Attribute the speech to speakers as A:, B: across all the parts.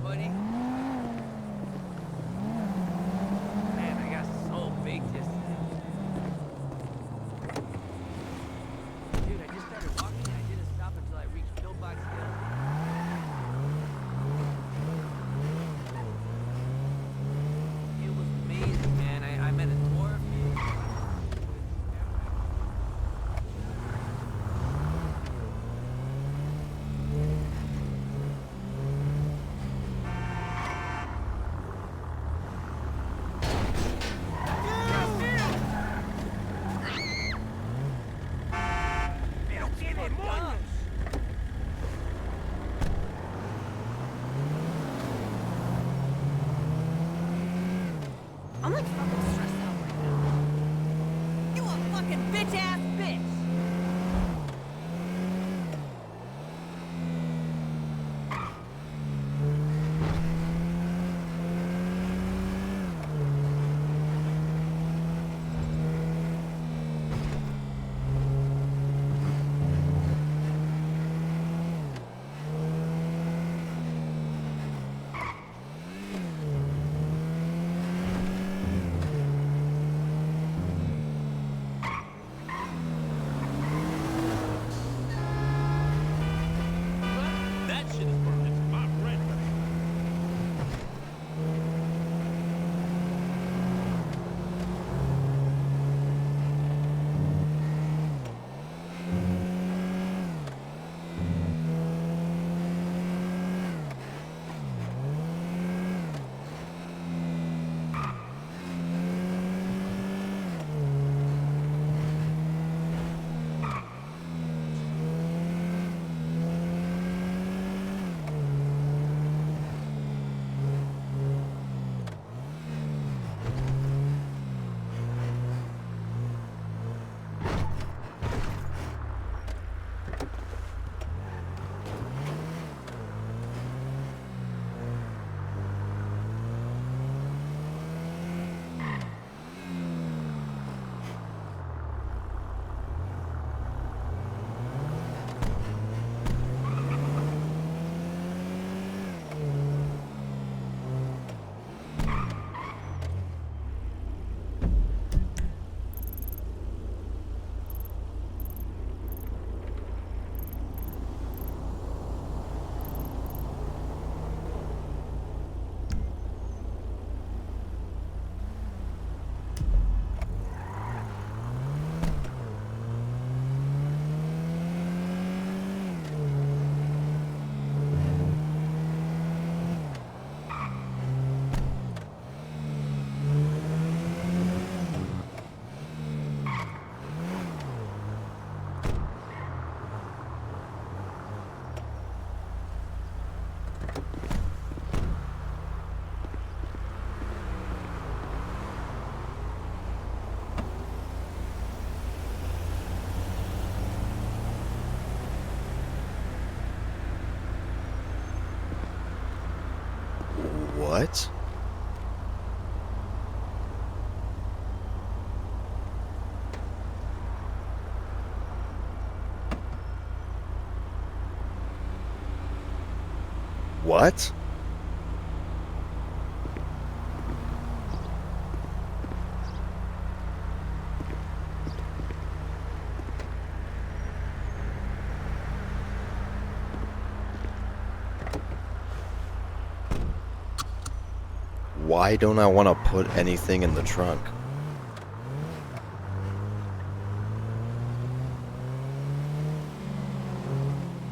A: buddy. Man, I got so baked yesterday. Dude, I just started walking and I didn't stop until I reached Pillbox Hill. It was amazing, man. I met a dwarf.
B: I'm like fucking stressed out right now. You a fucking bitch-ass bitch!
C: That shit is burned into my brain.
D: What? What? Why don't I want to put anything in the trunk?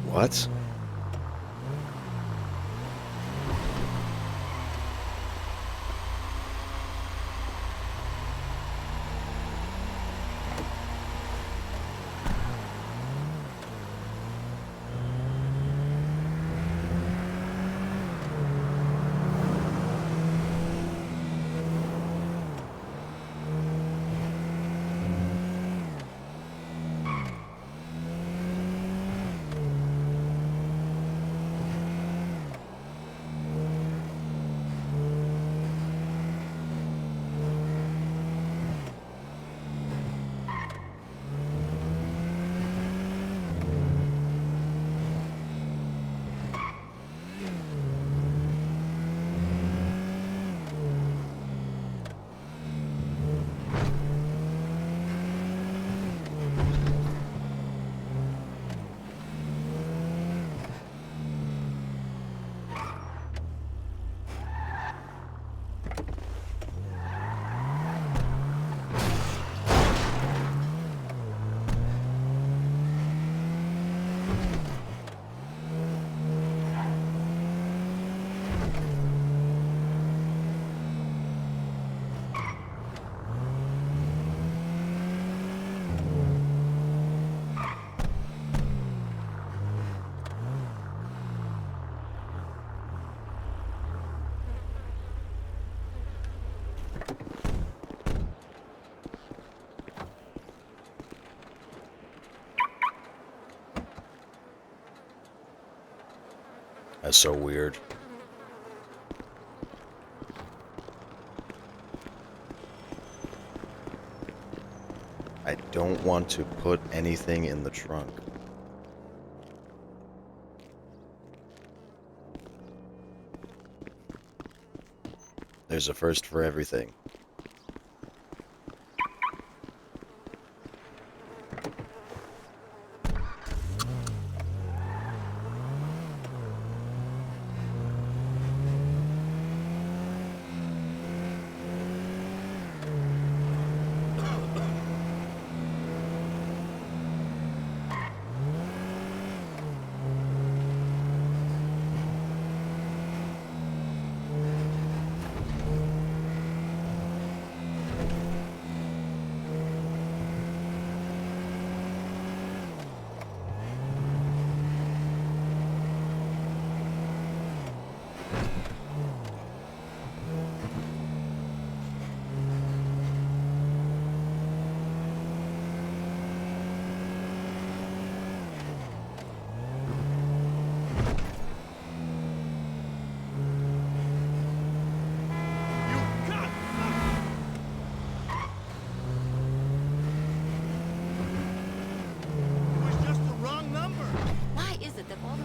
D: What? That's so weird. I don't want to put anything in the trunk. There's a first for everything.
B: Why is it that all the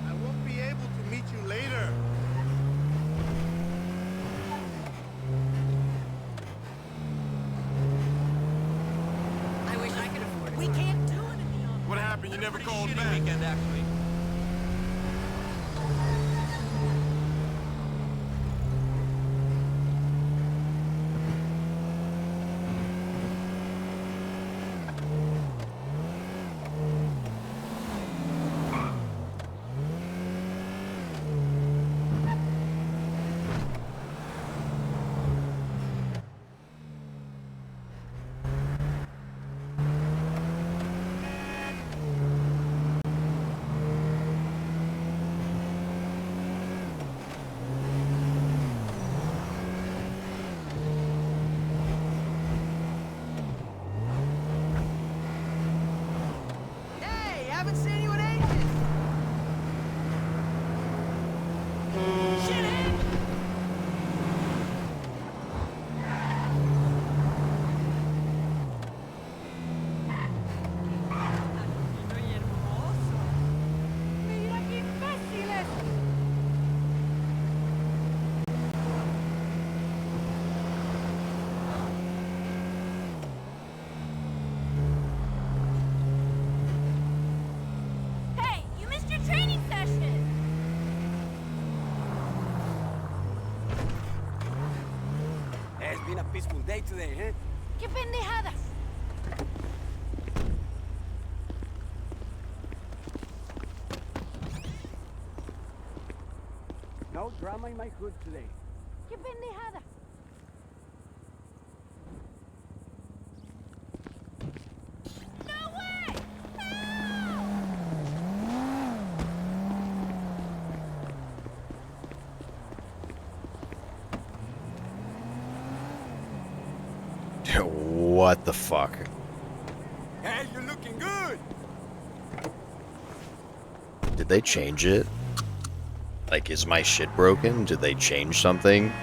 E: I won't be able to meet you later.
B: I wish I could afford it. We can't do it in the office.
E: What happened? You never called
C: Shitty
E: back.
C: weekend, actually.
A: Hey, haven't seen you in ages.
B: Estoy hermoso. Mira qué imbécil es. Hey, you missed your training session.
A: It's been a peaceful day today, huh?
B: ¡Qué pendejadas!
A: No drama in my hood today.
B: ¡Qué pendejadas! ¡No way!
D: What the fuck?
A: Hey, you're looking good.
D: Did they change it? Like, is my shit broken? Did they change something?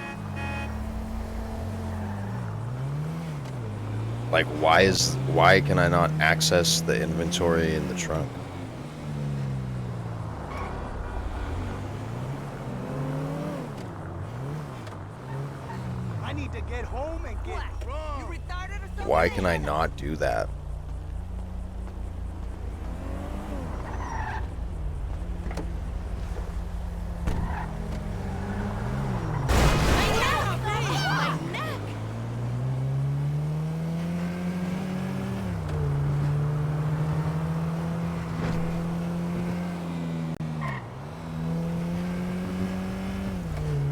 D: Like, why can I not access the inventory in the trunk?
E: I need to get home and get
B: What? You
E: drunk.
B: retarded or something?
D: Why can I not do that?
B: My neck!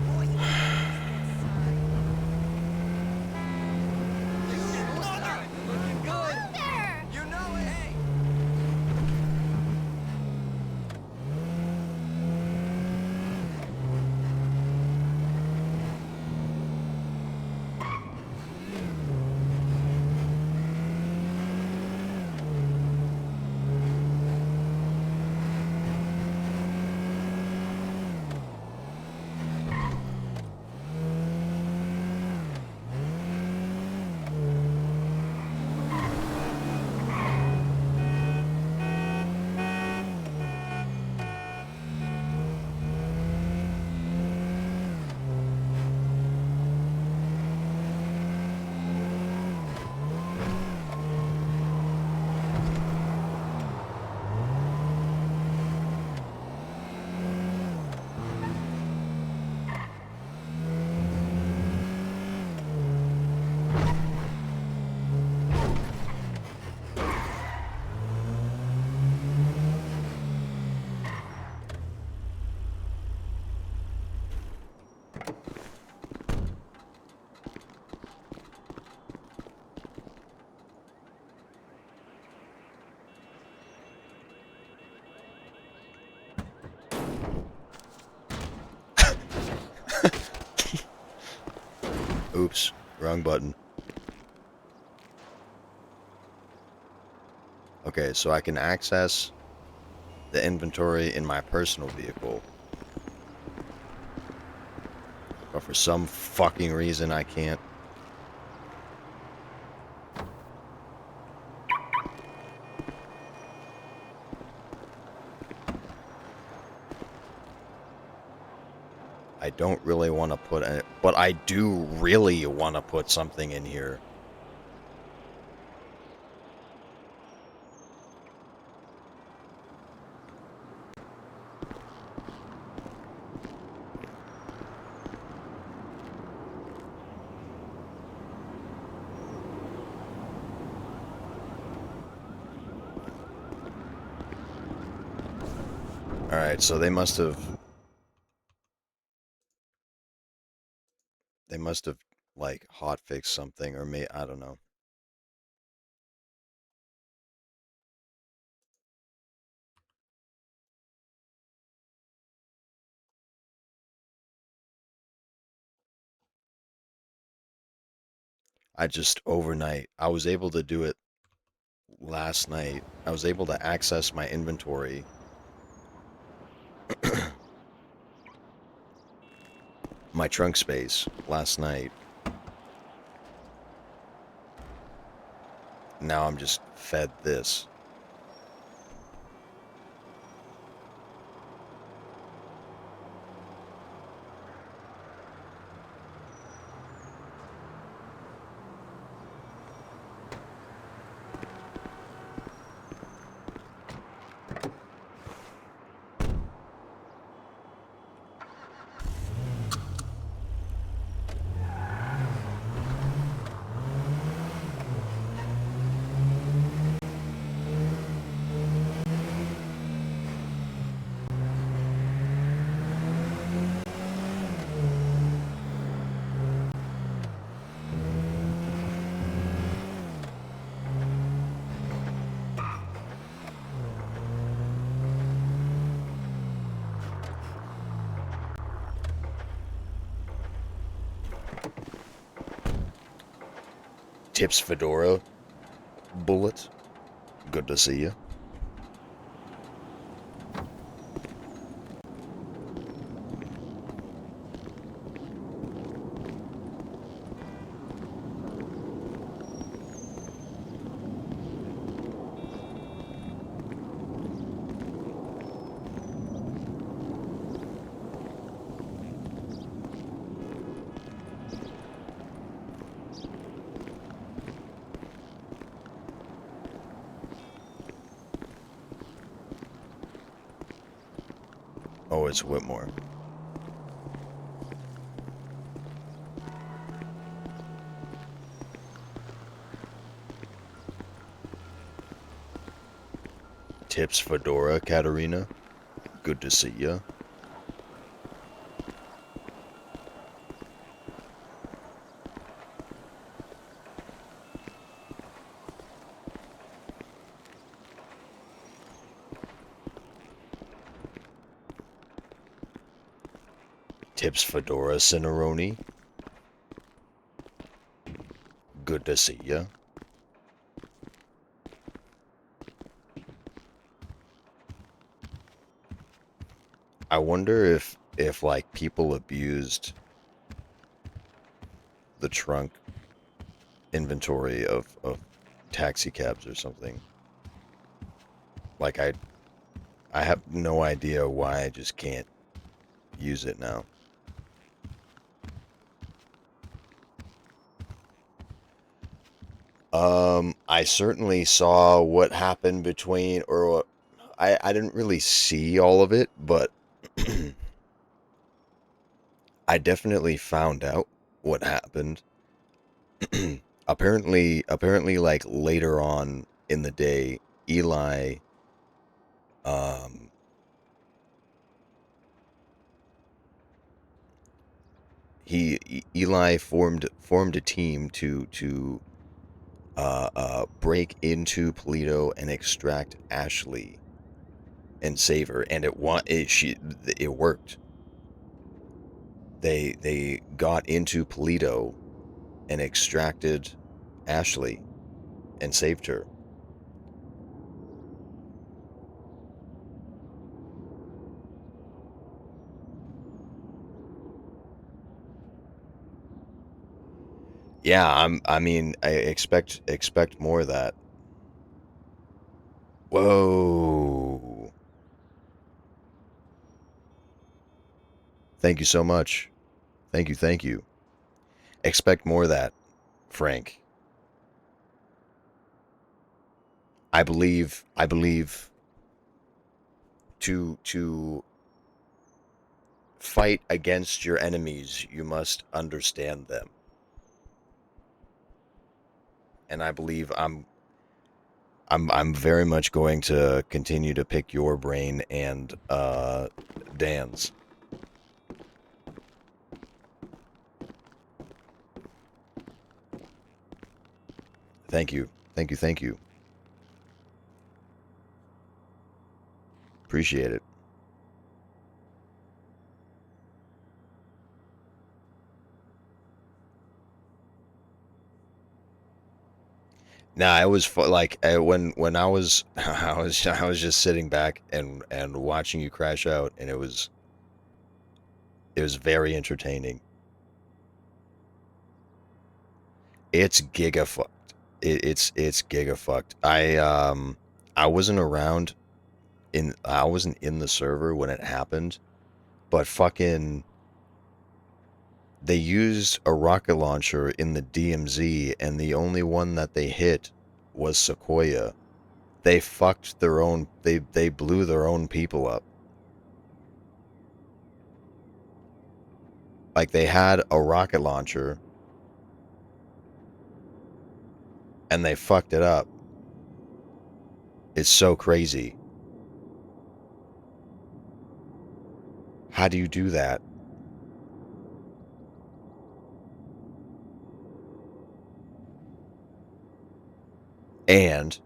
B: Boy, you
A: Looking good.
B: there!
A: You know it. Hey.
D: Oops, wrong button. Okay, so I can access the inventory in my personal vehicle. But for some fucking reason I can't. I don't really want to put it, but I do really want to put something in here. Alright, so they must have like hotfixed something, or I don't know. I just overnight, I was able to do it last night. I was able to access my inventory my trunk space last night. Now I'm just fed this. Tips Fedora Bullet. Good to see you. Oh, it's Whitmore. Tips Fedora, Katarina. Good to see ya. Tips Fedora, Cineroni. Good to see ya. I wonder if like people abused the trunk inventory of taxi cabs or something. Like I have no idea why I just can't use it now. I certainly saw what happened between, or I didn't really see all of it, but I definitely found out what happened. Apparently, like later on in the day, Eli, um, Eli formed a team to break into Polito and extract Ashley and save her, and it worked. They got into Polito and extracted Ashley and saved her. Yeah, I mean, I expect more of that. Whoa. Thank you so much. Thank you. Expect more of that, Frank. I believe to fight against your enemies, you must understand them. And I believe I'm very much going to continue to pick your brain and Dan's. Thank you. Thank you. Appreciate it. Nah, it was like when I was I was just sitting back and watching you crash out, and it was very entertaining. It's giga fucked. It's giga fucked. I wasn't around I wasn't in the server when it happened, but fucking they used a rocket launcher in the DMZ, and the only one that they hit was Sequoia. They fucked their own. They blew their own people up. Like they had a rocket launcher and they fucked it up. It's so crazy. How do you do that? And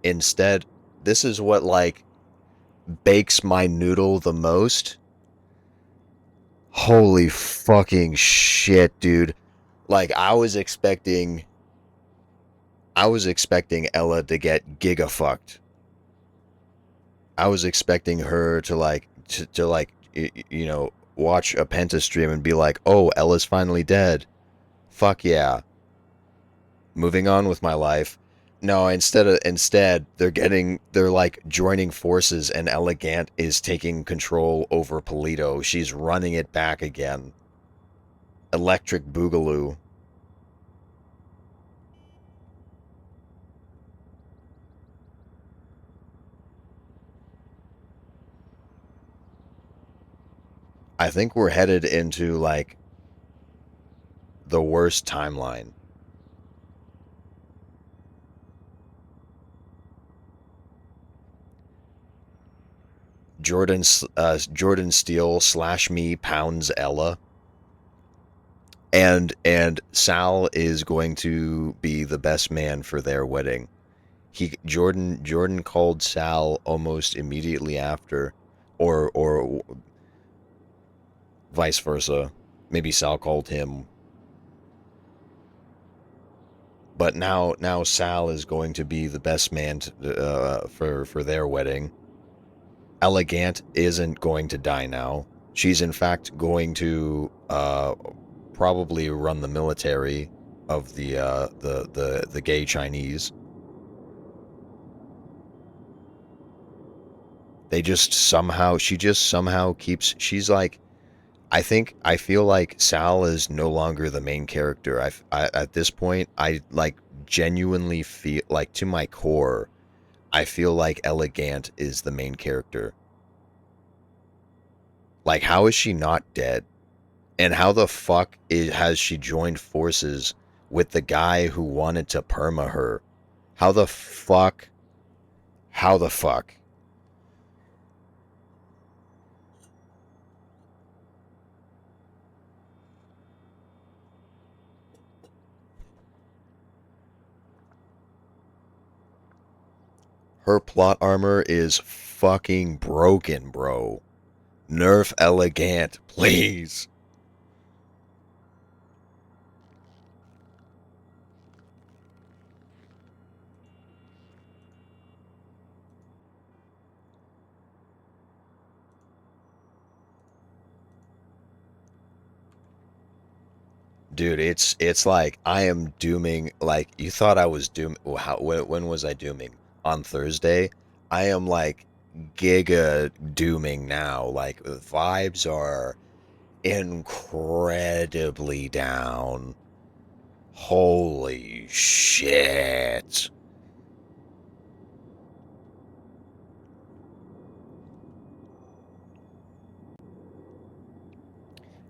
D: instead, this is what like bakes my noodle the most. Holy fucking shit, dude. Like I was expecting Ella to get giga fucked. I was expecting her to you know, watch a Penta stream and be like, "Oh, Ella's finally dead. Fuck yeah. Moving on with my life." No, instead they're like joining forces, and Elegant is taking control over Polito. She's running it back again. Electric Boogaloo. I think we're headed into like the worst timeline. Jordan Steele slash me pounds Ella, and Sal is going to be the best man for their wedding. Jordan called Sal almost immediately after, or vice versa. Maybe Sal called him. But now Sal is going to be the best man for their wedding. Elegant isn't going to die now. She's in fact going to probably run the military of the gay Chinese. She just somehow keeps. She's like, I feel like Sal is no longer the main character. At this point, I like genuinely feel like to my core, I feel like Elegant is the main character. Like, how is she not dead? And how the fuck has she joined forces with the guy who wanted to perma her? How the fuck? How the fuck? Her plot armor is fucking broken, bro. Nerf Elegant, please. Dude, it's like I am dooming. Like you thought I was doom. How when was I dooming? On Thursday. I am like giga dooming now. Like the vibes are incredibly down. Holy shit.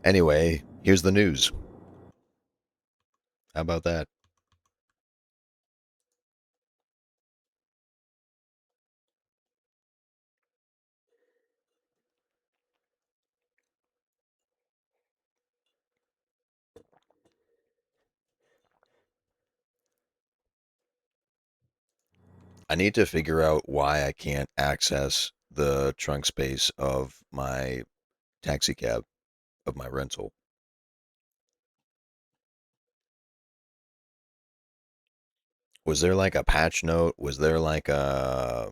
D: Anyway, here's the news. How about that? I need to figure out why I can't access the trunk space of my taxi cab, of my rental. Was there like a patch note? Was there like a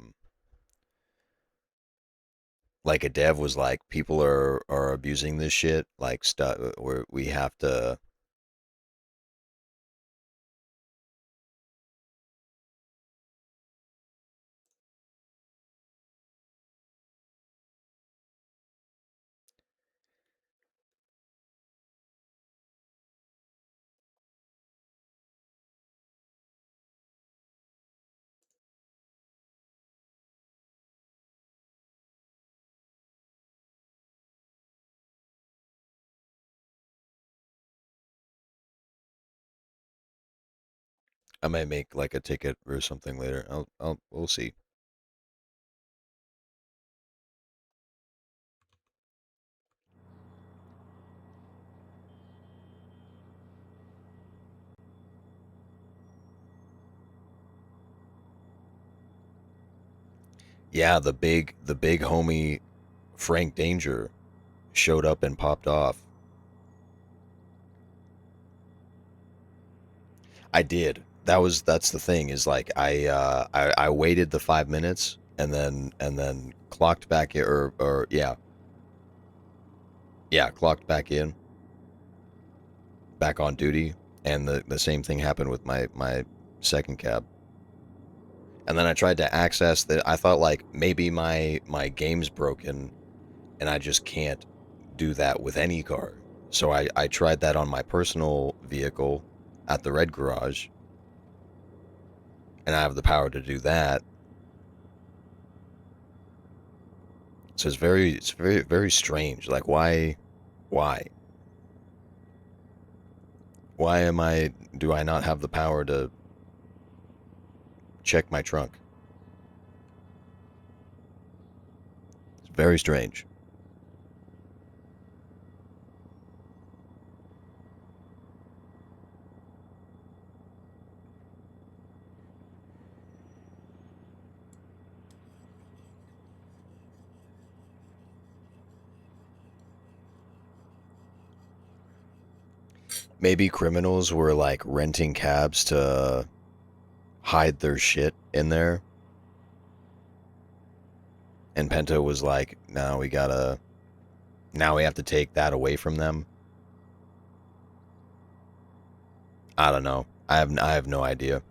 D: dev was like people are abusing this shit like stuff where we have to. I might make like a ticket or something later. We'll see. Yeah, the big homie Frank Danger showed up and popped off. I did. That's the thing is like I waited the 5 minutes and then clocked back in or yeah, clocked back in, back on duty, and the same thing happened with my second cab. And then I tried to access the. I thought like maybe my game's broken, and I just can't do that with any car. So I tried that on my personal vehicle at the red garage, and I have the power to do that. So it's very very strange. Like why? Why? Why do I not have the power to check my trunk? It's very strange. Maybe criminals were like renting cabs to hide their shit in there. And Penta was like, now we have to take that away from them. I don't know. I have no idea.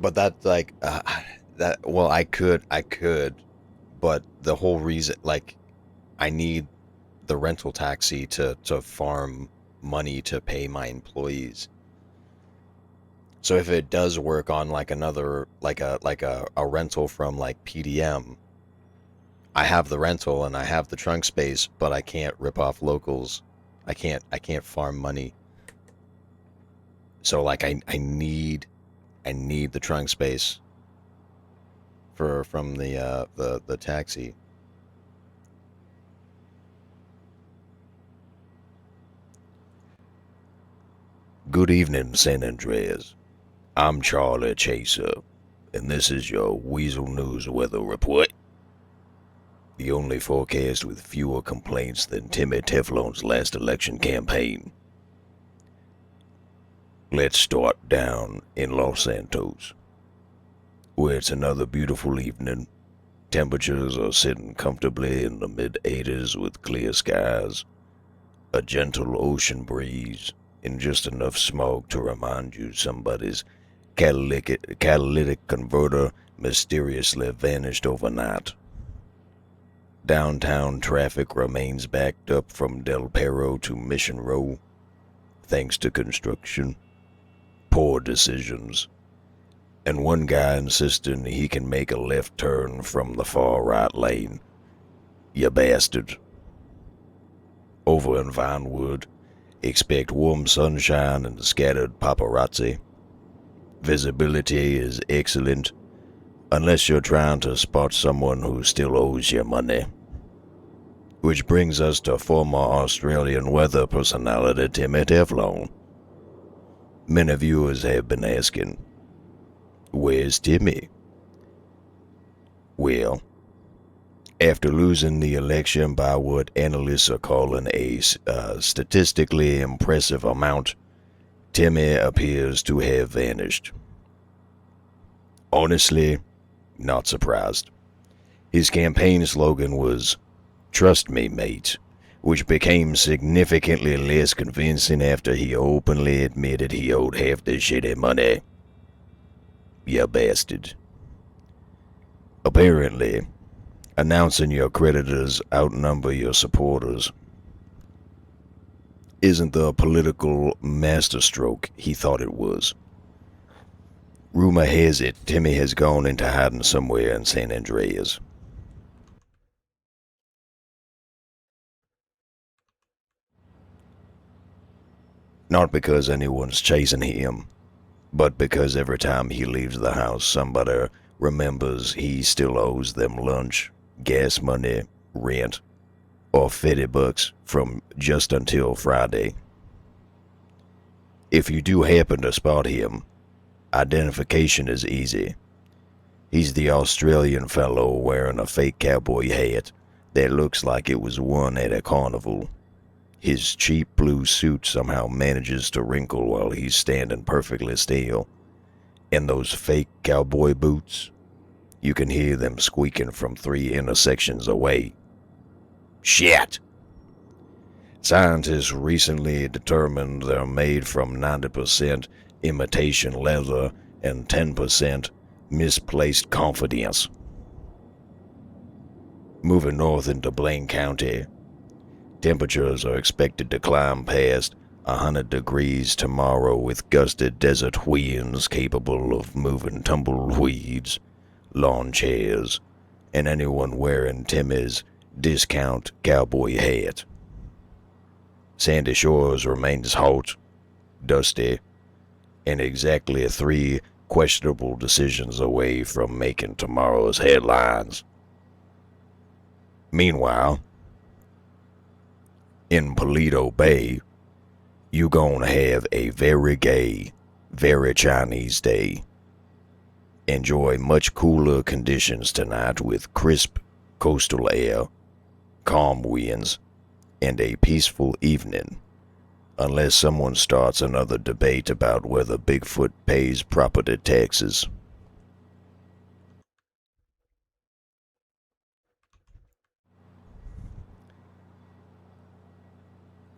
D: But that's like that. Well, I could, but the whole reason, like, I need the rental taxi to farm money to pay my employees. So if it does work on like another, like a rental from like PDM, I have the rental and I have the trunk space, but I can't rip off locals. I can't farm money. So like I need the trunk space from the taxi. Good evening, San Andreas. I'm Charlie Chaser, and this is your Weasel News weather report. The only forecast with fewer complaints than Timmy Teflon's last election campaign. Let's start down in Los Santos, where it's another beautiful evening. Temperatures are sitting comfortably in the mid-80s with clear skies, a gentle ocean breeze, and just enough smog to remind you somebody's catalytic converter mysteriously vanished overnight. Downtown traffic remains backed up from Del Perro to Mission Row, thanks to construction, poor decisions, and one guy insisting he can make a left turn from the far right lane. You bastard. Over in Vinewood, expect warm sunshine and scattered paparazzi. Visibility is excellent, unless you're trying to spot someone who still owes you money. Which brings us to former Australian weather personality Timmy Teflon. Many viewers have been asking, where's Timmy? Well, after losing the election by what analysts are calling a statistically impressive amount, Timmy appears to have vanished. Honestly, not surprised. His campaign slogan was, "Trust me, mate," which became significantly less convincing after he openly admitted he owed half the shitty money. You bastard. Apparently, announcing your creditors outnumber your supporters isn't the political masterstroke he thought it was. Rumor has it Timmy has gone into hiding somewhere in San Andreas. Not because anyone's chasing him, but because every time he leaves the house, somebody remembers he still owes them lunch, gas money, rent, or $50 from just until Friday. If you do happen to spot him, identification is easy. He's the Australian fellow wearing a fake cowboy hat that looks like it was won at a carnival. His cheap blue suit somehow manages to wrinkle while he's standing perfectly still, And those fake cowboy boots, you can hear them squeaking from 3 intersections away. Shit! Scientists recently determined they're made from 90% imitation leather and 10% misplaced confidence. Moving north into Blaine County, temperatures are expected to climb past 100 degrees tomorrow with gusty desert winds capable of moving tumbleweeds, lawn chairs, and anyone wearing Timmy's discount cowboy hat. Sandy Shores remains hot, dusty, and exactly 3 questionable decisions away from making tomorrow's headlines. Meanwhile, in Paleto Bay, you gonna have a very gay, very Chinese day. Enjoy much cooler conditions tonight with crisp coastal air, calm winds, and a peaceful evening. Unless someone starts another debate about whether Bigfoot pays property taxes.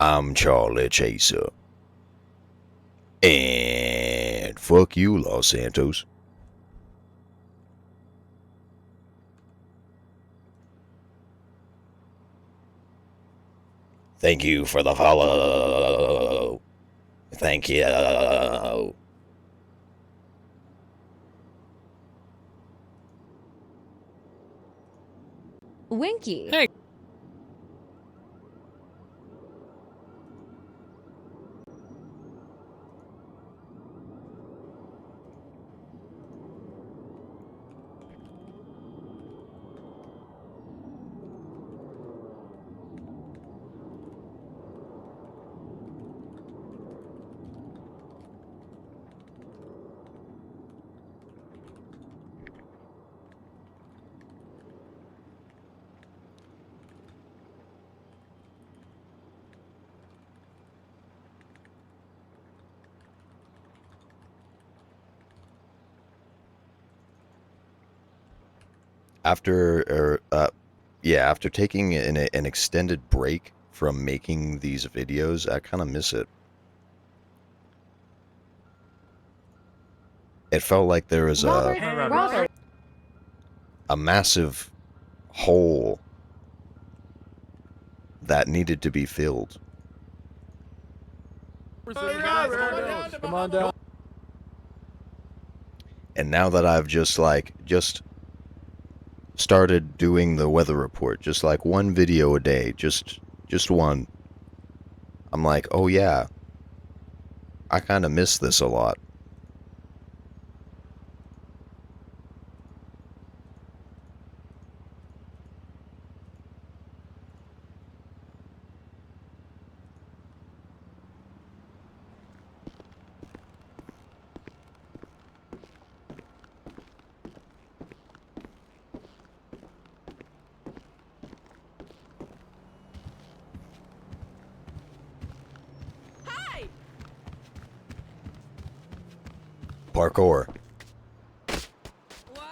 D: I'm Charlie Chaser. And fuck you, Los Santos. Thank you for the follow. Thank you.
F: Winky.
C: Hey.
D: After taking an extended break from making these videos, I kind of miss it. It felt like there was
F: Robert.
D: a massive hole that needed to be filled.
C: Come on down.
D: And now that I've just started doing the weather report, just like one video a day, just one, I'm like, oh yeah, I kind of miss this a lot. Parkour.
B: Wow.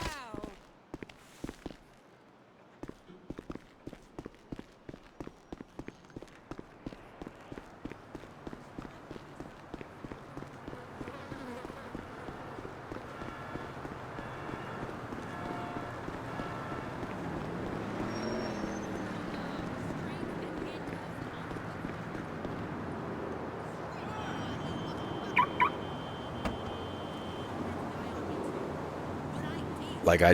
D: Like, I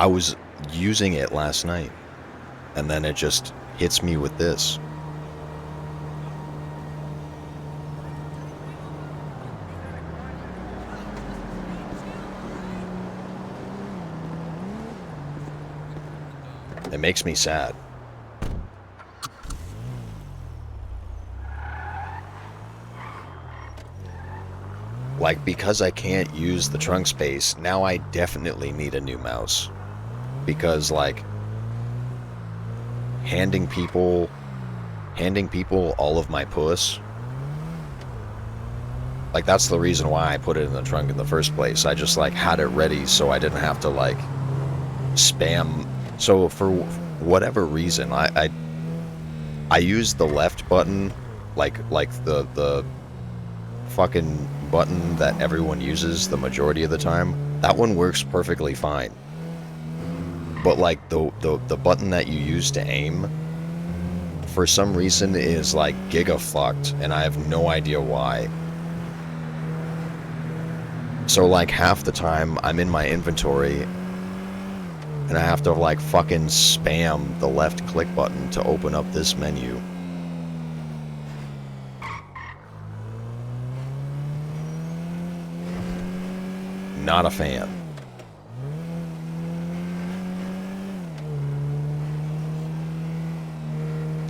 D: was using it last night, and then it just hits me with this. It makes me sad. Like, because I can't use the trunk space, now I definitely need a new mouse. Because, like, handing people all of my puss Like, that's the reason why I put it in the trunk in the first place. I just, like, had it ready so I didn't have to, like, spam. So, for whatever reason, I used the left button, like the fucking button that everyone uses the majority of the time. That one works perfectly fine. But, like, the button that you use to aim, for some reason, is, like, giga-fucked, and I have no idea why. So, like, half the time, I'm in my inventory, and I have to, like, fucking spam the left click button to open up this menu. Not a fan.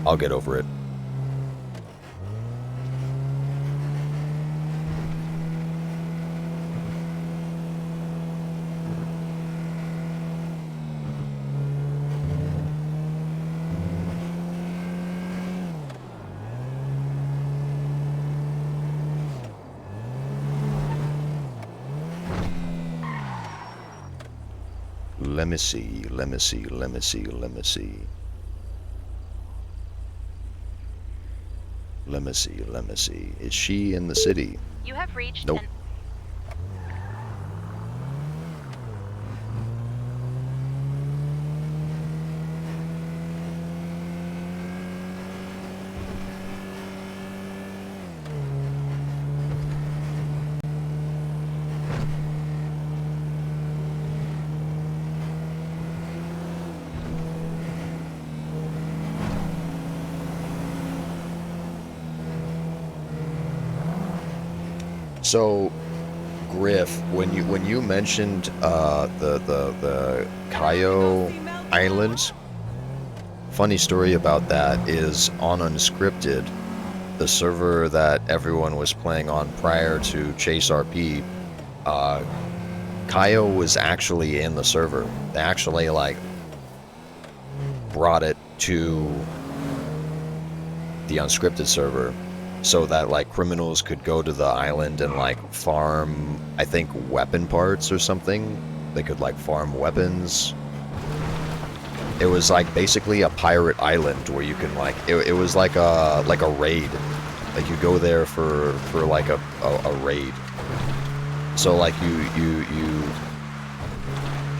D: I'll get over it. Let me see, let me see, let me see, let me see. Let me see, let me see. Is she in the city?
G: You have reached
D: Nope.
G: an
D: So, Griff, when you mentioned the Cayo Islands, funny story about that is on Unscripted, the server that everyone was playing on prior to ChaseRP, Cayo was actually in the server. They actually, like, brought it to the Unscripted server so that, like, criminals could go to the island and, like, farm, I think, weapon parts or something. They could, like, farm weapons. It was, like, basically a pirate island where you can, like, it was like a raid. Like, you go there for like a raid. So, like, you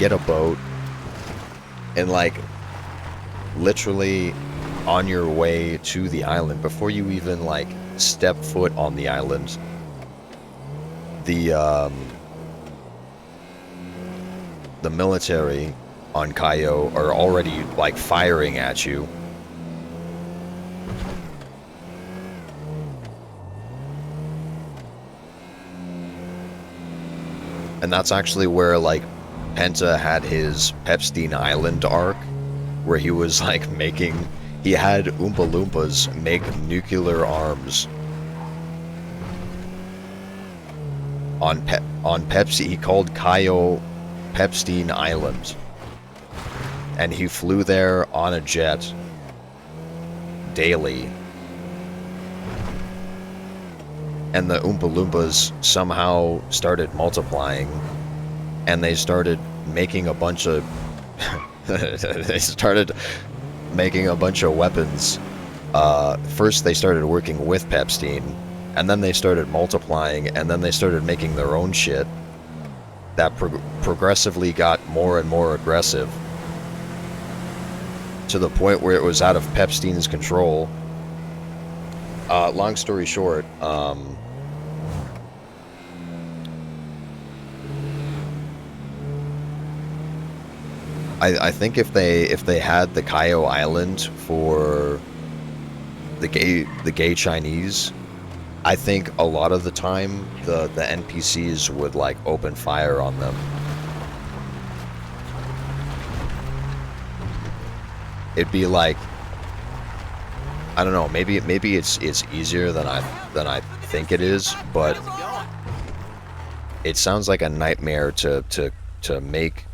D: get a boat and, like, literally on your way to the island, before you even, like, step foot on the island, the military on Cayo are already, like, firing at you. And that's actually where, like, Penta had his Pepstein Island arc, where he was, like, he had Oompa Loompas make nuclear arms on Pepsi. He called Cayo Pepstein Island, and he flew there on a jet daily. And the Oompa Loompas somehow started multiplying, and they started making a bunch of they started making a bunch of weapons. First they started working with Pepstein, and then they started multiplying, and then they started making their own shit that progressively got more and more aggressive, to the point where it was out of Pepstein's control. Long story short, I think if they had the Cayo Island for the gay Chinese, I think a lot of the time the NPCs would, like, open fire on them. It'd be like, I don't know, maybe it's easier than I think it is, but it sounds like a nightmare to make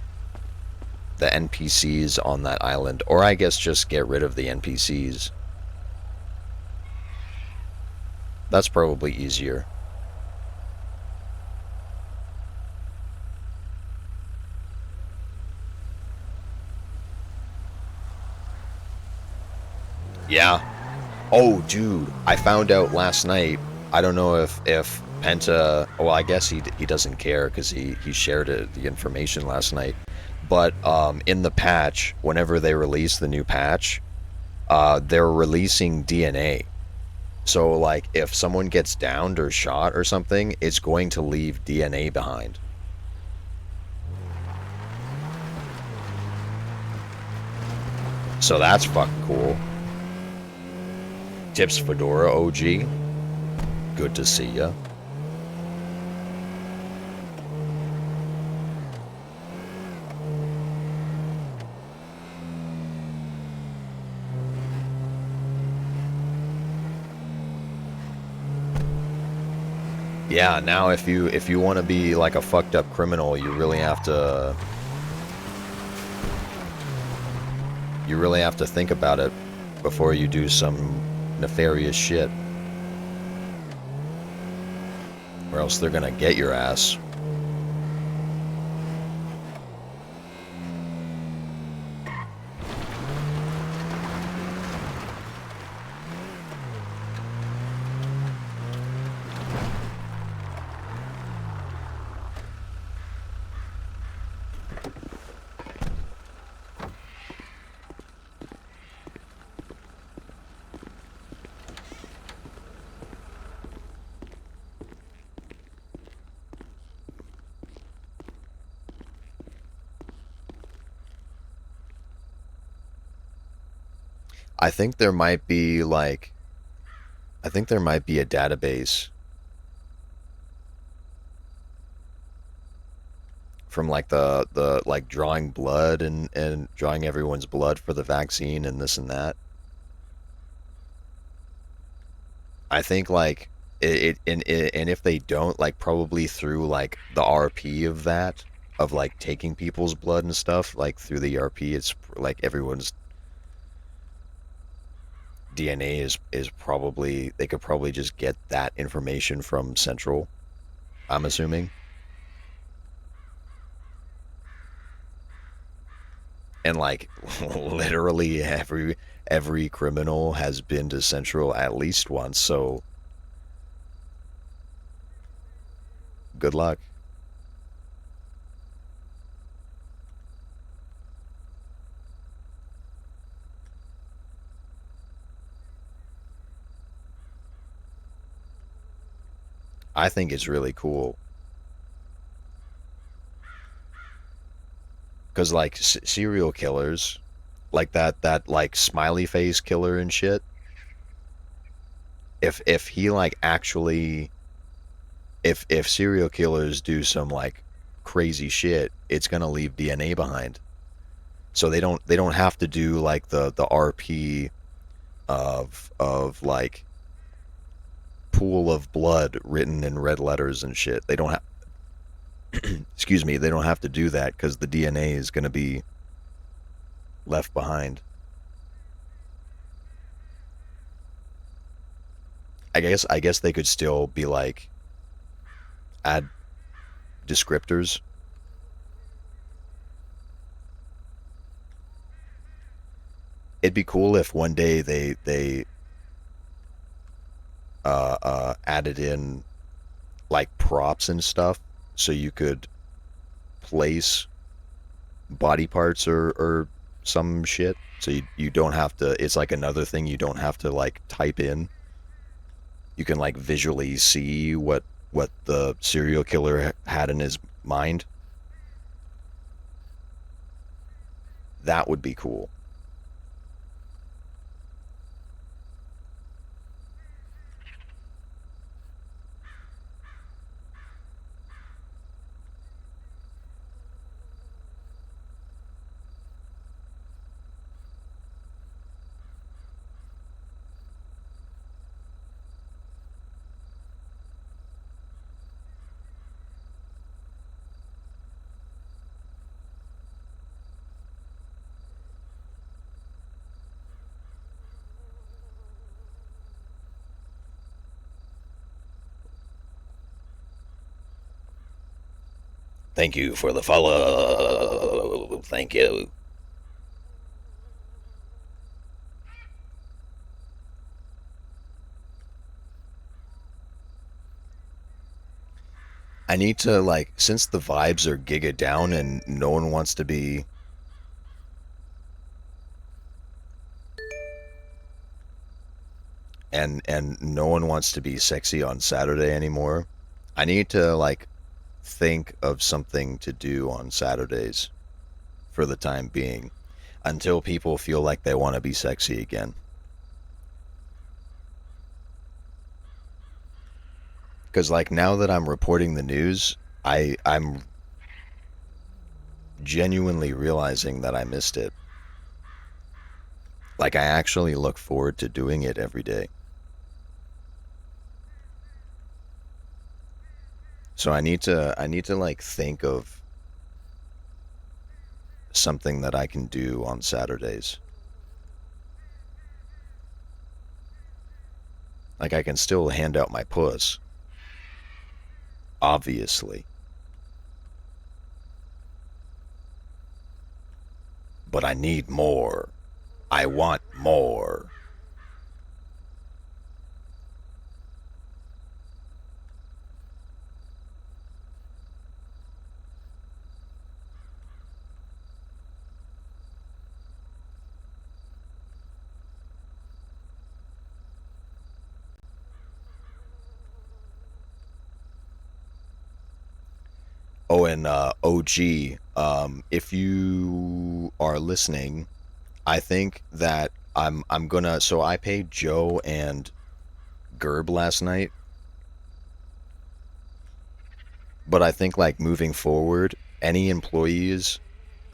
D: the NPCs on that island, or I guess just get rid of the NPCs. That's probably easier. Oh, dude, I found out last night. I don't know if Penta. Well, I guess he doesn't care because he shared the information last night. But in the patch, whenever they release the new patch, they're releasing DNA. So like, if someone gets downed or shot or something, it's going to leave DNA behind. So that's fucking cool. Tips Fedora OG. Good to see ya. Yeah, now if you want to be like a fucked up criminal, you really have to think about it before you do some nefarious shit. Or else they're gonna get your ass. I think there might be like, I think there might be a database from like the like drawing blood and drawing everyone's blood for the vaccine and this and that. I think like and if they don't, like probably through like the RP of that, of like taking people's blood and stuff, like through the RP, it's like everyone's DNA is probably, they could probably just get that information from Central, I'm assuming. And like literally every criminal has been to Central at least once, so good luck. I think it's really cool. Because like serial killers, like that like smiley face killer and shit, if he like actually, if serial killers do some like crazy shit, it's gonna leave DNA behind. So they don't have to do like the RP of like pool of blood written in red letters and shit. They don't have excuse me, they don't have to do that because the DNA is going to be left behind. I guess they could still be like, add descriptors. It'd be cool if one day they added in like props and stuff so you could place body parts or some shit, so you don't have to, it's like another thing you don't have to like type in. You can like visually see what the serial killer had in his mind. That would be cool. Thank you for the follow. Thank you. I need to, like, since the vibes are giga down and no one wants to be and no one wants to be sexy on Saturday anymore. I need to, like, think of something to do on Saturdays for the time being until people feel like they want to be sexy again. Because, like, now that I'm reporting the news, I'm genuinely realizing that I missed it. Like, I actually look forward to doing it every day. So I need to like think of something that I can do on Saturdays. Like, I can still hand out my puss, obviously. But I need more. I want more. Oh, and OG, if you are listening, I think that I'm gonna. So I paid Joe and Gerb last night, but I think, like, moving forward, any employees,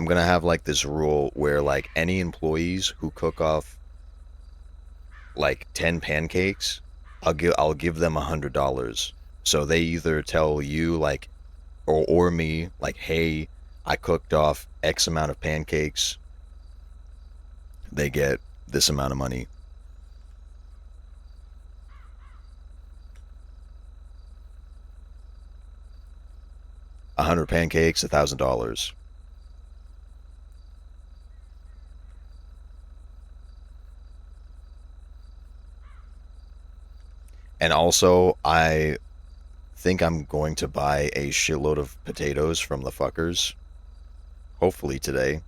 D: I'm gonna have, like, this rule where, like, any employees who cook off like 10 pancakes, I'll give them $100. So they either tell you, like, or me, like, hey, I cooked off X amount of pancakes, they get this amount of money. $100 pancakes, $1,000. And also, I think I'm going to buy a shitload of potatoes from the fuckers, hopefully today.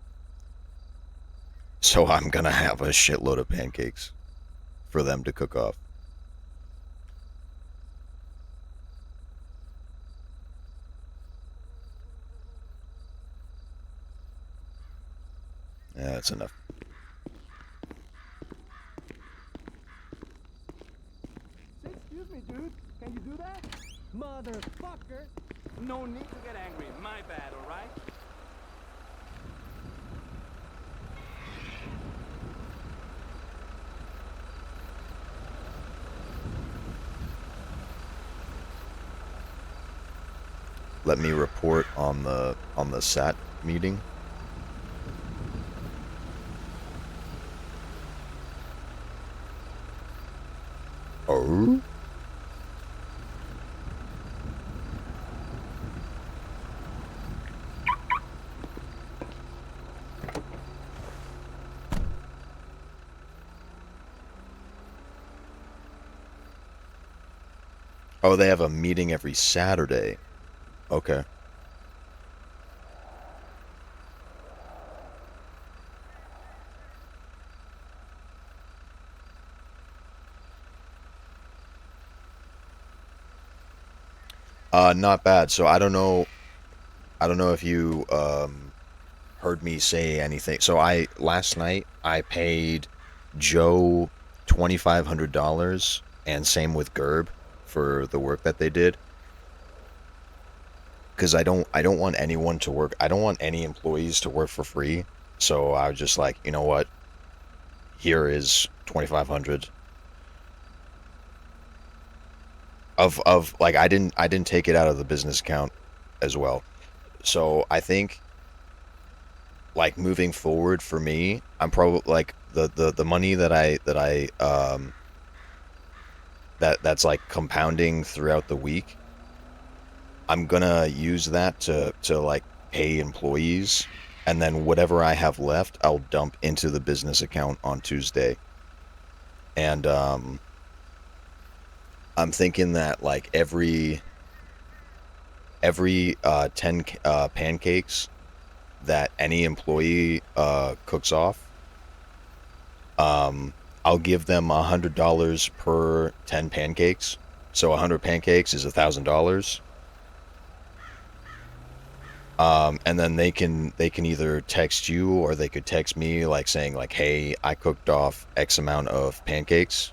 D: So I'm gonna have a shitload of pancakes for them to cook off. Yeah, that's enough.
E: Excuse me, dude. Can you do that? Motherfucker.
A: No need to get angry. My bad, alright?
D: Let me report on the SAT meeting. Oh? Oh, they have a meeting every Saturday. Okay. Not bad. So I don't know if you heard me say anything. So last night I paid Joe $2,500 and same with Gerb for the work that they did. Because I don't want anyone to work. I don't want any employees to work for free. So I was just like, you know what? Here is 2,500. Of like, I didn't take it out of the business account as well. So I think, like, moving forward for me, I'm probably like the money that's like compounding throughout the week. I'm gonna use that to like pay employees, and then whatever I have left, I'll dump into the business account on Tuesday. And I'm thinking that, like, every every 10 pancakes that any employee cooks off, I'll give them $100 per 10 pancakes. So 100 pancakes is $1,000. And then they can either text you or they could text me like saying like, hey, I cooked off X amount of pancakes.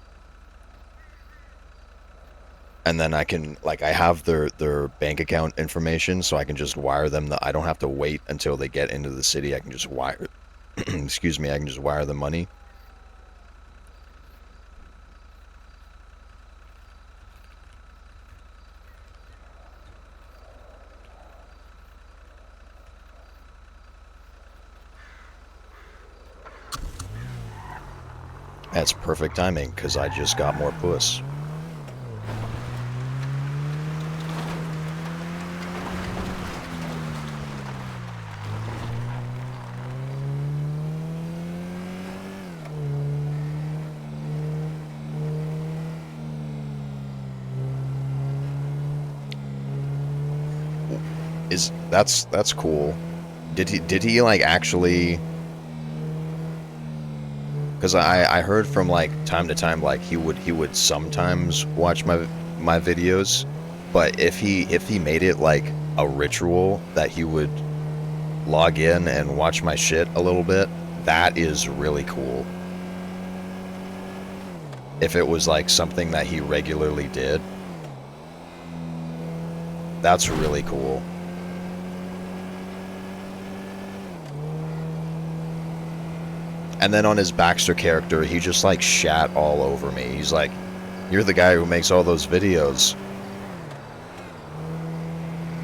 D: And then I can, like, I have their bank account information, so I can just wire them. I don't have to wait until they get into the city. I can just wire, excuse me, I can just wire the money. That's perfect timing, because I just got more puss. That's cool. Did he like actually? Because I heard from like time to time like he would sometimes watch my videos, but if he made it like a ritual that he would log in and watch my shit a little bit, that is really cool. If it was like something that he regularly did, that's really cool. And then on his Baxter character, he just like shat all over me. He's like, you're the guy who makes all those videos.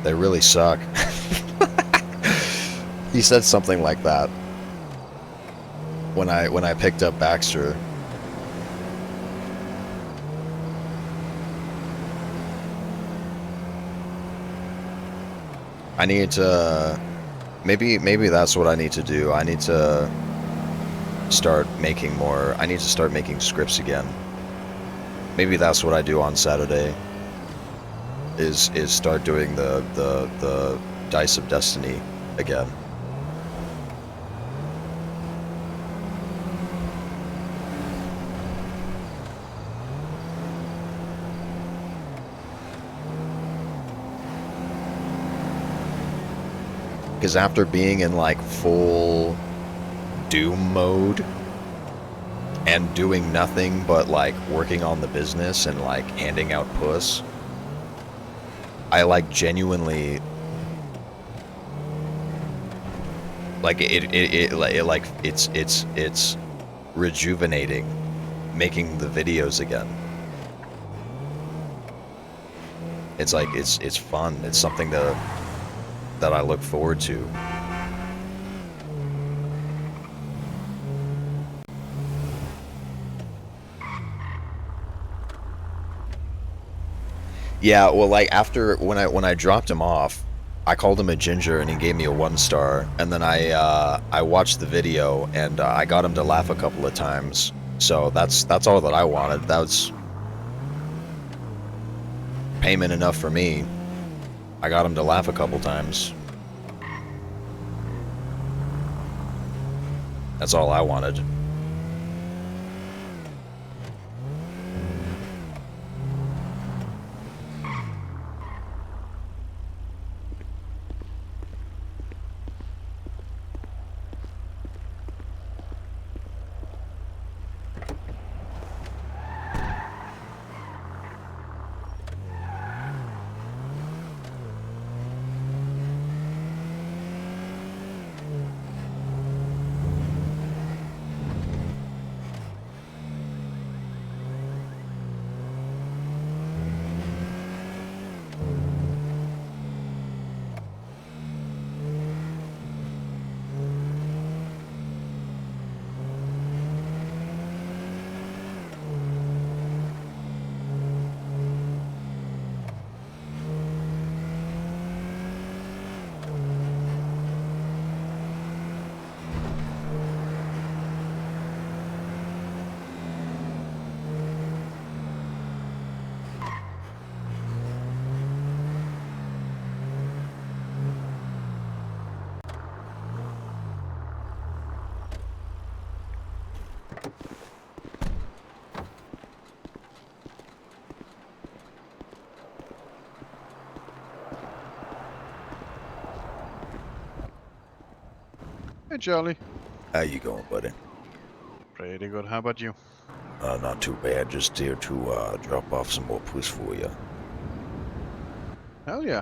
D: They really suck. He said something like that when I picked up Baxter. I need to maybe that's what I need to do. I need to start making more. I need to start making scripts again. Maybe that's what I do on Saturday. Is start doing the Dice of Destiny again. Because after being in like full Doom mode and doing nothing but like working on the business and like handing out puss, I like genuinely like it's rejuvenating making the videos again. It's like it's fun. It's something that I look forward to. Yeah, well, like after when I dropped him off, I called him a ginger and he gave me a 1-star, and then I watched the video and I got him to laugh a couple of times. So that's all that I wanted. That was payment enough for me. I got him to laugh a couple times. That's all I wanted.
G: Charlie.
D: How you going, buddy?
G: Pretty good. How about you?
D: Not too bad. Just here to drop off some more puss for you.
G: Hell yeah.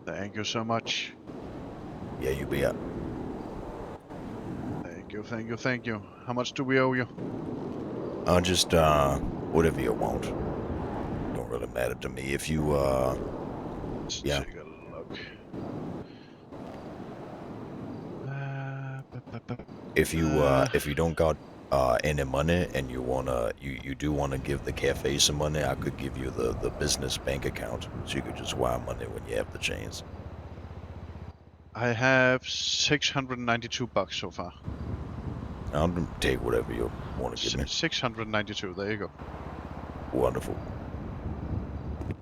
G: Thank you so much.
D: Yeah, you bet.
G: Thank you, thank you, thank you. How much do we owe you?
D: Just whatever you want. Don't really matter to me. If you
G: Let's
D: yeah.
G: take a look.
D: If you don't got any money and you do wanna give the cafe some money, I could give you the business bank account so you could just wire money when you have the chance.
G: I have 692 bucks so far.
D: I'll take whatever you want to give me.
G: 692, there you go.
D: Wonderful.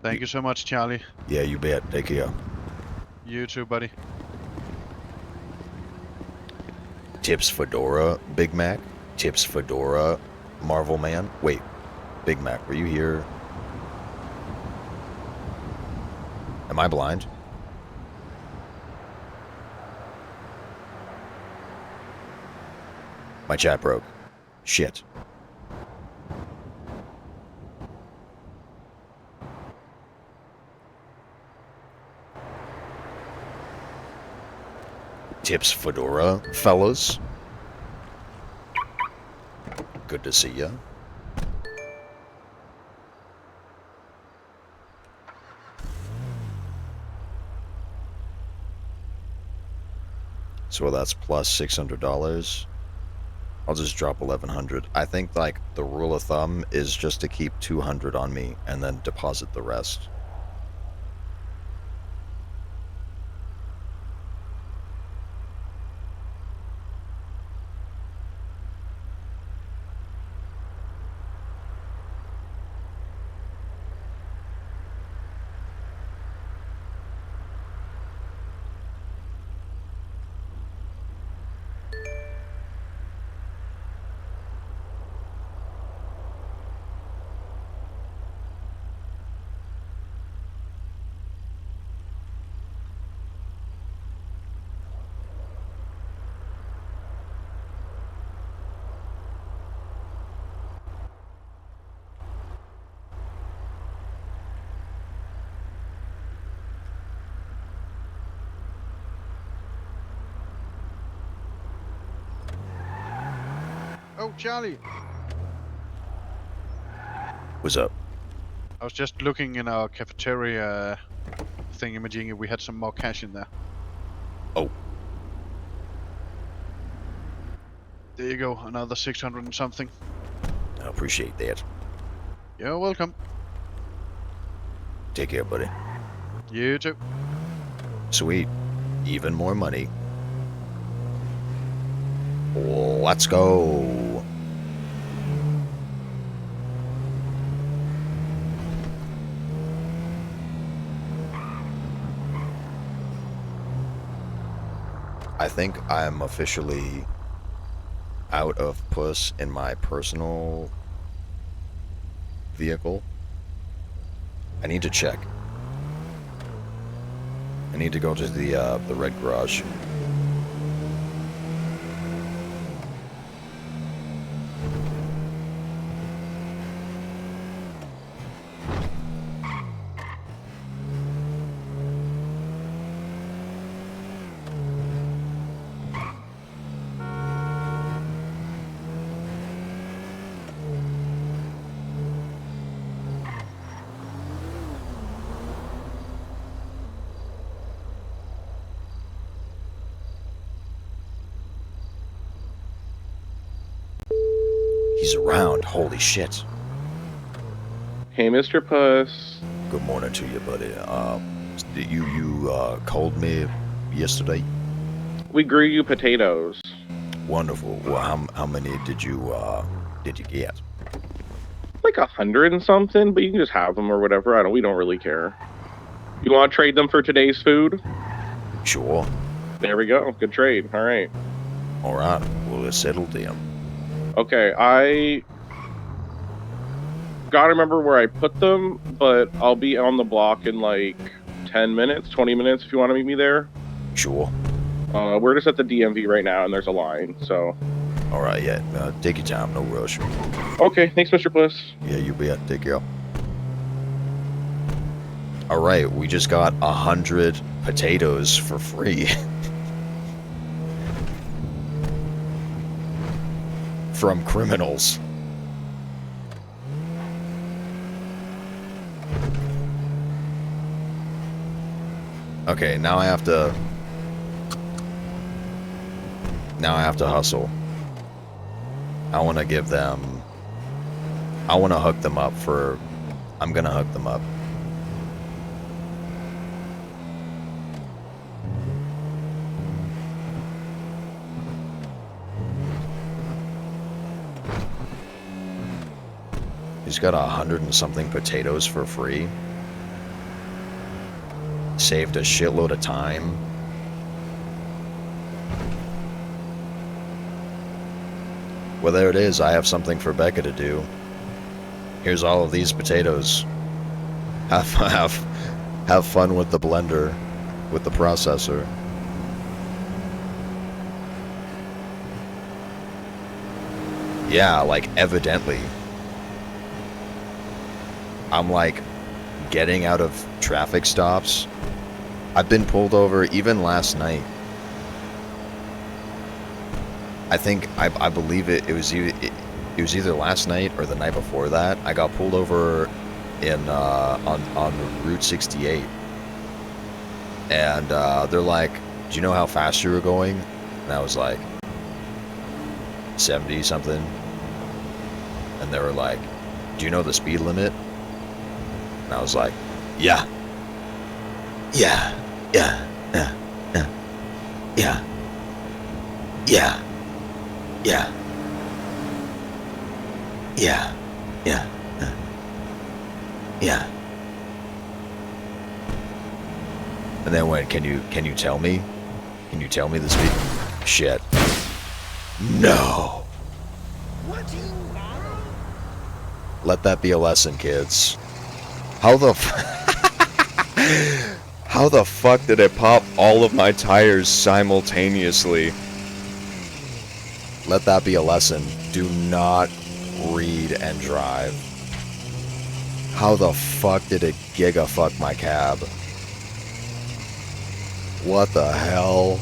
G: Thank you so much, Charlie.
D: Yeah, you bet. Take care.
G: You too, buddy.
D: Tips Fedora, Big Mac. Tips Fedora, Marvel Man. Wait, Big Mac, were you here? Am I blind? My chat broke. Shit. Tips Fedora, fellas. Good to see ya. So that's plus $600. I'll just drop 1,100. I think like the rule of thumb is just to keep 200 on me and then deposit the rest.
G: Oh, Charlie.
D: What's up?
G: I was just looking in our cafeteria thingamajiggy. We had some more cash in there.
D: Oh.
G: There you go. Another 600 and something.
D: I appreciate that.
G: You're welcome.
D: Take care, buddy.
G: You too.
D: Sweet. Even more money. Let's go. I think I'm officially out of puss in my personal vehicle. I need to check. I need to go to the red garage. He's around. Holy shit.
H: Hey, Mr. Puss.
D: Good morning to you, buddy. You called me yesterday?
H: We grew you potatoes.
D: Wonderful. Well, how many did you get?
H: Like 100 and something, but you can just have them or whatever. We don't really care. You want to trade them for today's food?
D: Sure.
H: There we go. Good trade. All right.
D: All right. Well, it's settled then.
H: Okay, I gotta remember where I put them, but I'll be on the block in like 10 minutes, 20 minutes if you want to meet me there.
D: Sure.
H: We're just at the DMV right now, and there's a line, so...
D: All right, yeah. Take your time, no rush.
H: Okay, thanks, Mr. Bliss.
D: Yeah, you bet. Take care. All right, we just got 100 potatoes for free. From criminals. Okay, now I have to hustle. I want to give them... I want to hook them up for... I'm going to hook them up. He's got 100 and something potatoes for free. Saved a shitload of time. Well, there it is. I have something for Becca to do. Here's all of these potatoes. Have fun with the blender, with the processor. Yeah, like, evidently. I'm, like, getting out of traffic stops. I've been pulled over even last night. I believe it was either last night or the night before that. I got pulled over in on Route 68, and they're like, "Do you know how fast you were going?" And I was like, 70 something. And they were like, "Do you know the speed limit?" And I was like, yeah. Yeah. Yeah. Yeah. Yeah. Yeah. Yeah. Yeah. Yeah. Yeah. Yeah. And then went, can you tell me? Can you tell me the speed? Shit. No. Let that be a lesson, kids. How the how the fuck did it pop all of my tires simultaneously? Let that be a lesson. Do not read and drive. How the fuck did it giga-fuck my cab? What the hell?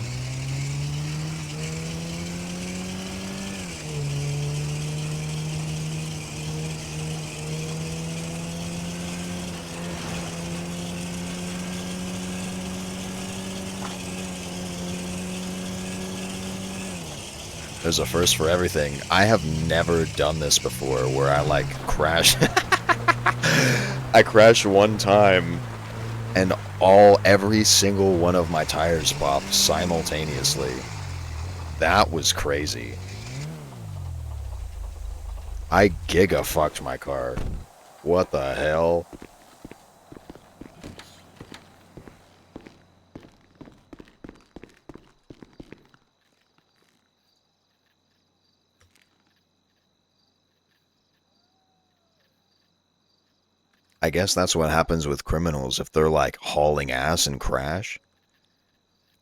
D: There's a first for everything. I have never done this before where I like crash. I crashed one time and every single one of my tires popped simultaneously. That was crazy. I giga fucked my car. What the hell? I guess that's what happens with criminals if they're like hauling ass and crash.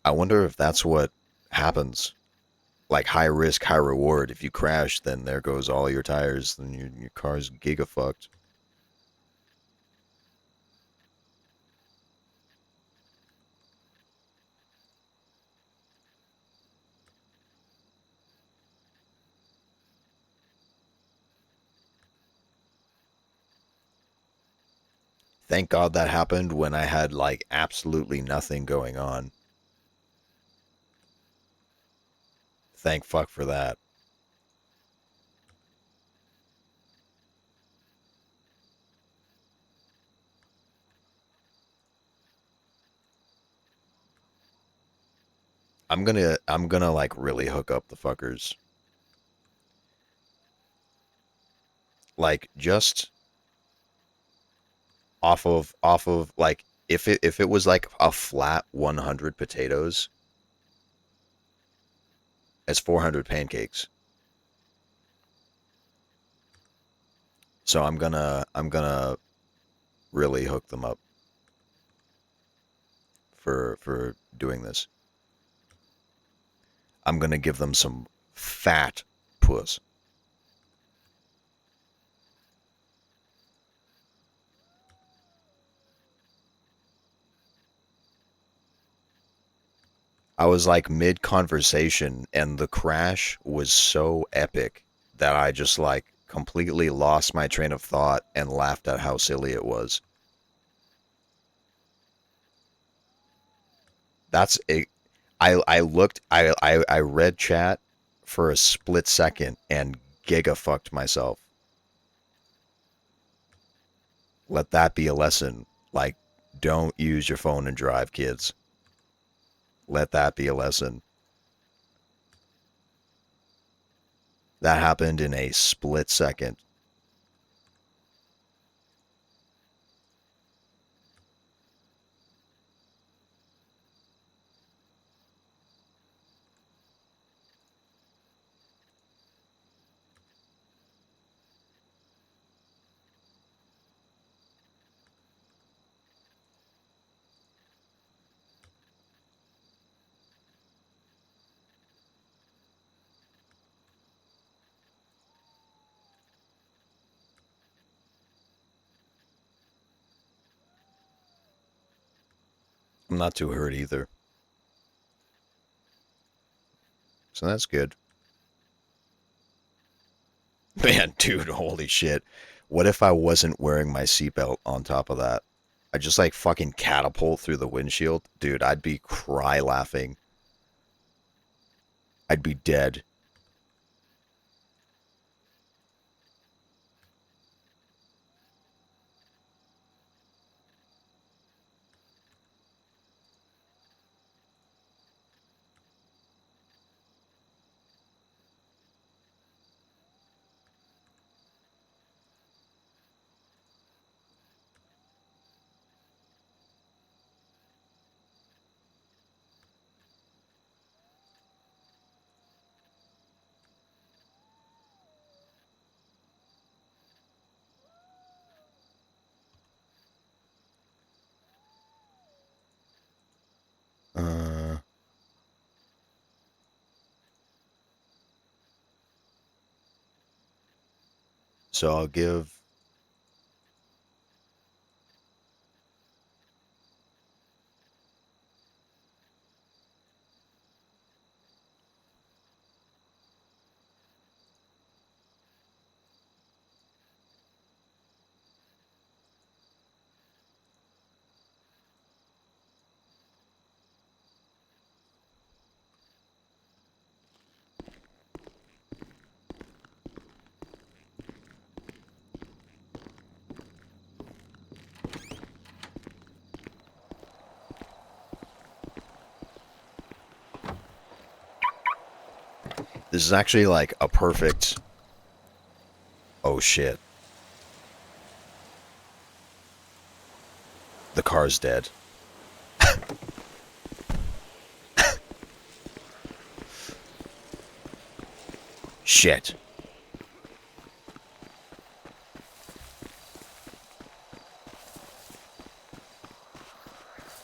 D: I wonder if that's what happens. Like high risk, high reward. If you crash, then there goes all your tires, then your car's giga fucked. Thank God that happened when I had like absolutely nothing going on. Thank fuck for that. I'm gonna like really hook up the fuckers. Like just off of like if it was like a flat 100 potatoes, it's 400 pancakes. So I'm gonna really hook them up. for doing this. I'm gonna give them some fat puss. I was like mid-conversation and the crash was so epic that I just like completely lost my train of thought and laughed at how silly it was. That's a I read chat for a split second and giga fucked myself. Let that be a lesson. Like, don't use your phone and drive, kids. Let that be a lesson. That happened in a split second. I'm not too hurt either. So that's good. Man, dude, holy shit. What if I wasn't wearing my seatbelt on top of that? I just like fucking catapult through the windshield? Dude, I'd be cry laughing. I'd be dead. So I'll give... This is actually like a perfect... Oh shit. The car's dead. Shit.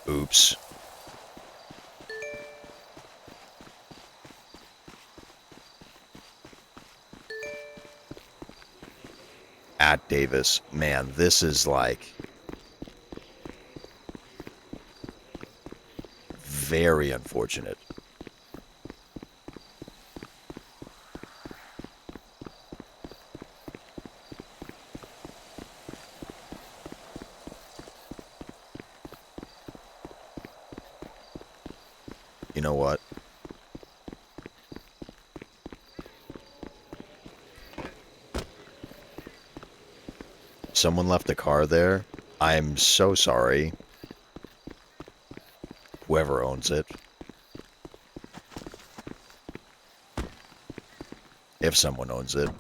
D: Oops. At Davis. Man, this is like... very unfortunate. You know what? Someone left a car there. I'm so sorry. Whoever owns it. If someone owns it.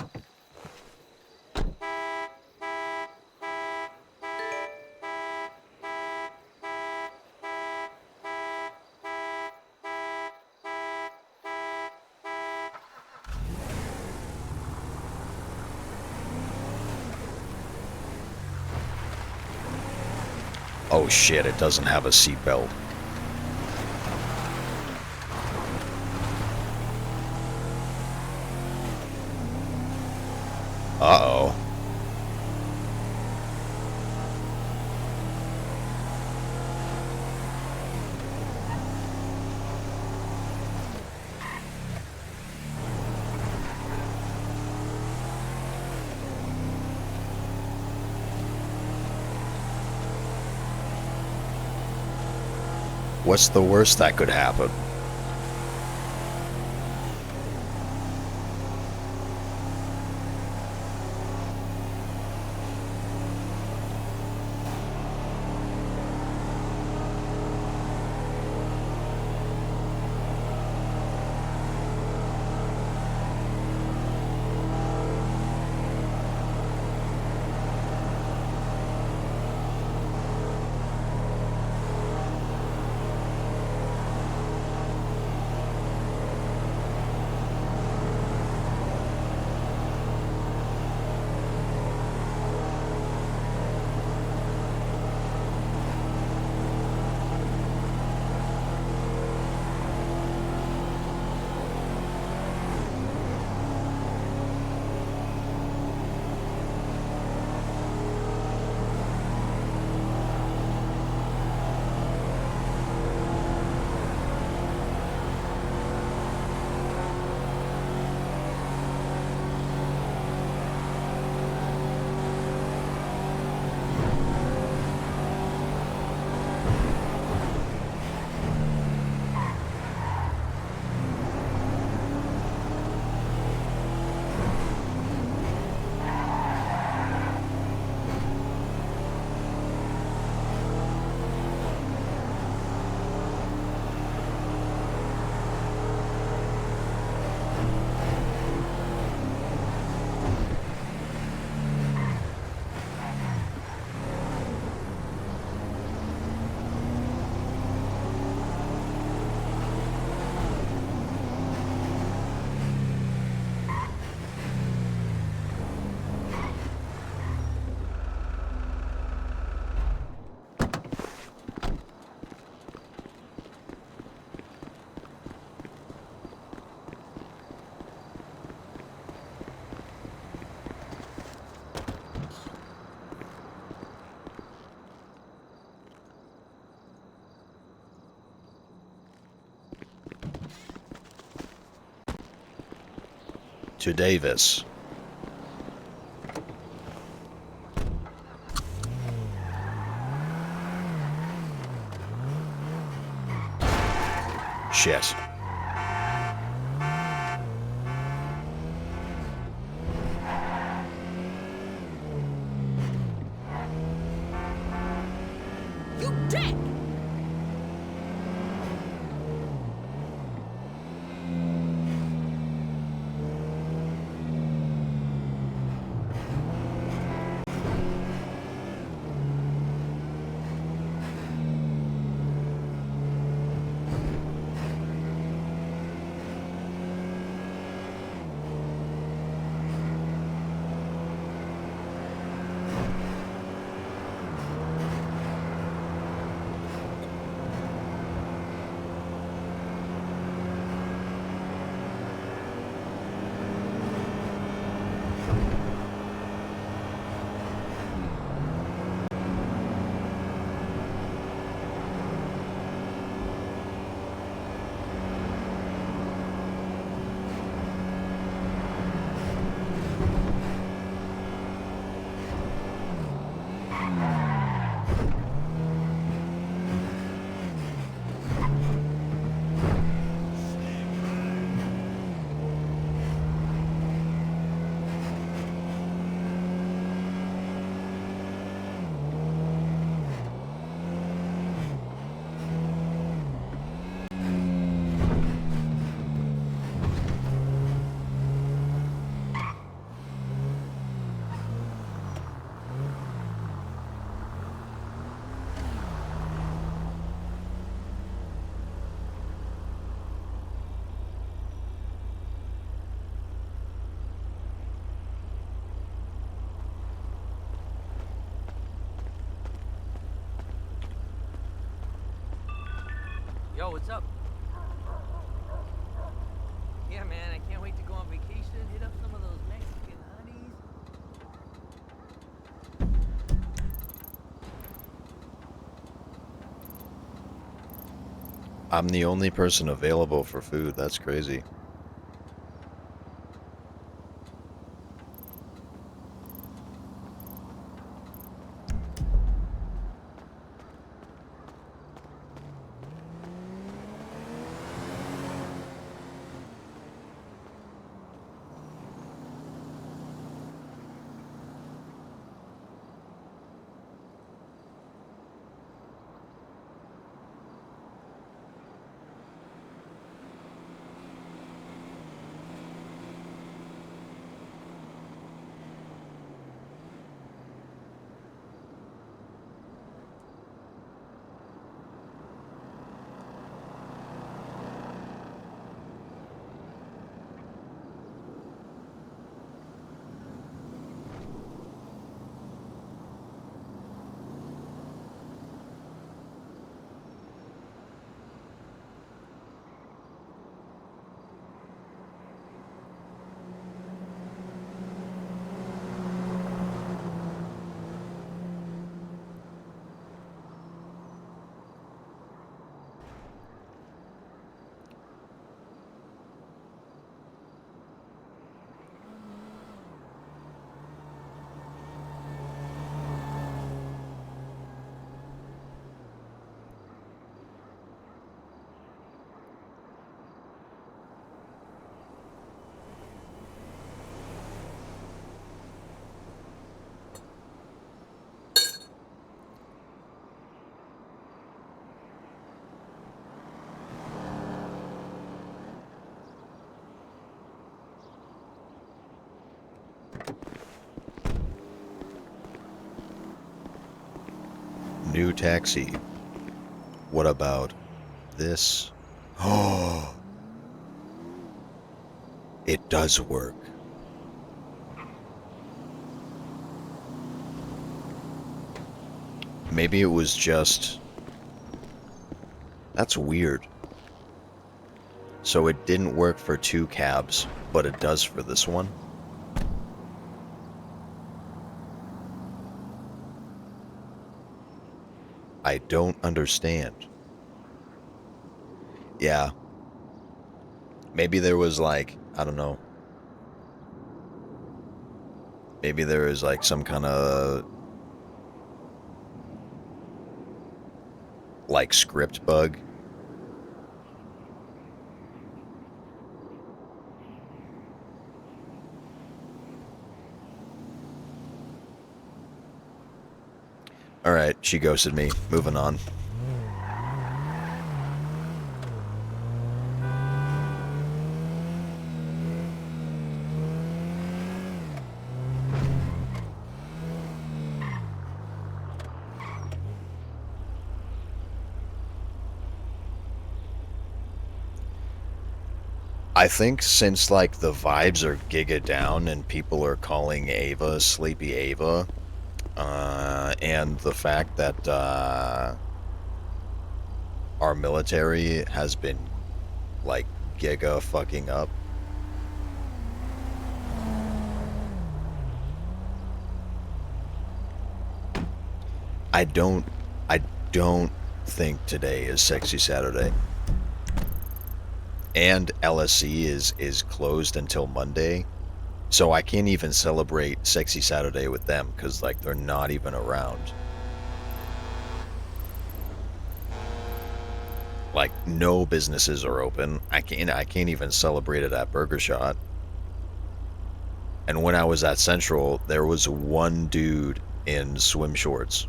D: Oh shit, it doesn't have a seatbelt. Uh-oh. What's the worst that could happen? To Davis. Shit.
B: You dick!
A: Yo, what's up? Yeah, man, I can't wait to go on vacation, hit up some of those Mexican honeys.
D: I'm the only person available for food. That's crazy. New taxi. What about this? Oh, it does work. Maybe it was just... That's weird. So it didn't work for 2 cabs, but it does for this one? I don't understand. Yeah. Maybe there was like, I don't know. Maybe there was like some kind of like script bug. Alright, she ghosted me. Moving on. I think since like the vibes are giga down and people are calling Ava Sleepy Ava, and the fact that our military has been like giga fucking up. I don't think today is Sexy Saturday. And LSC is closed until Monday. So I can't even celebrate Sexy Saturday with them because like they're not even around. Like no businesses are open. I can't even celebrate it at Burger Shot. And when I was at Central, there was one dude in swim shorts.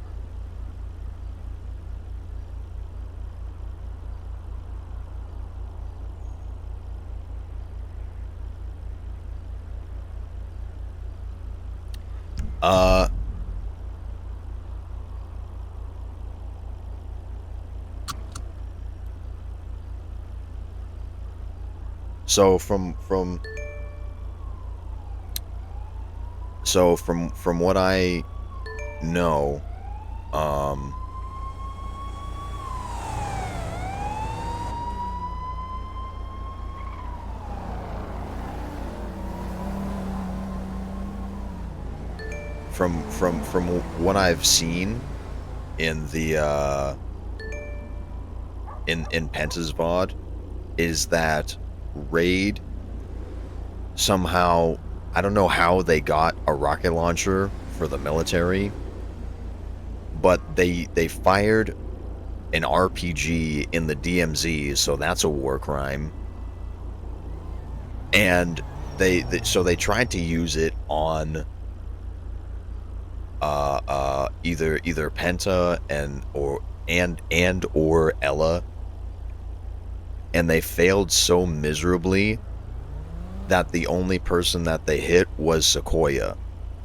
D: So from what I know, from what I've seen in the in Penta's VOD is that Raid somehow, I don't know how they got a rocket launcher for the military, but they fired an RPG in the DMZ, so that's a war crime. And they tried to use it on either Penta and or Ella, and they failed so miserably that the only person that they hit was Sequoia,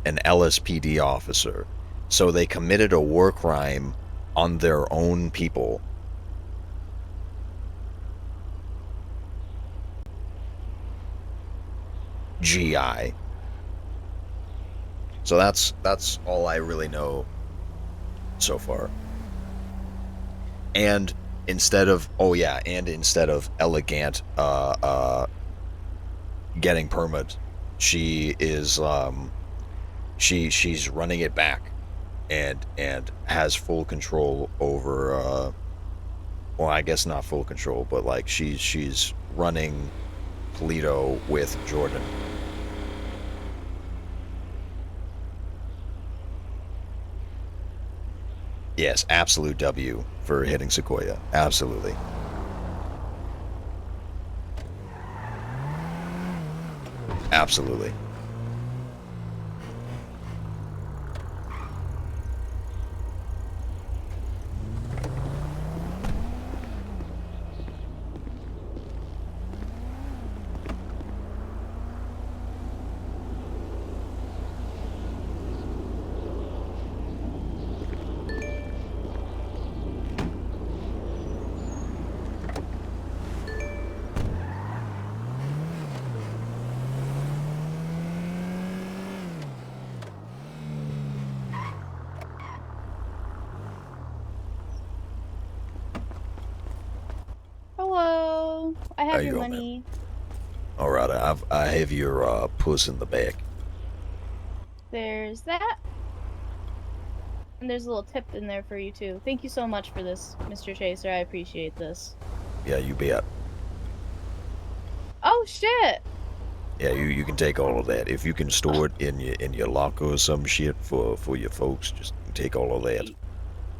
D: an LSPD officer. So they committed a war crime on their own people. GI. So that's all I really know so far. And instead of Elegant getting permit, she is she's running it back and has full control over well, I guess not full control, but like she's running Polito with Jordan. Yes, absolute W for hitting Sequoia. Absolutely. Absolutely.
I: Hello. I
D: How
I: have
D: you
I: your
D: going,
I: money.
D: All right, I have your puss in the back.
I: There's that. And there's a little tip in there for you too. Thank you so much for this, Mr. Chaser. I appreciate this.
D: Yeah, you bet.
I: Oh shit.
D: Yeah, you can take all of that. If you can store it in your locker or some shit for your folks, just take all of that.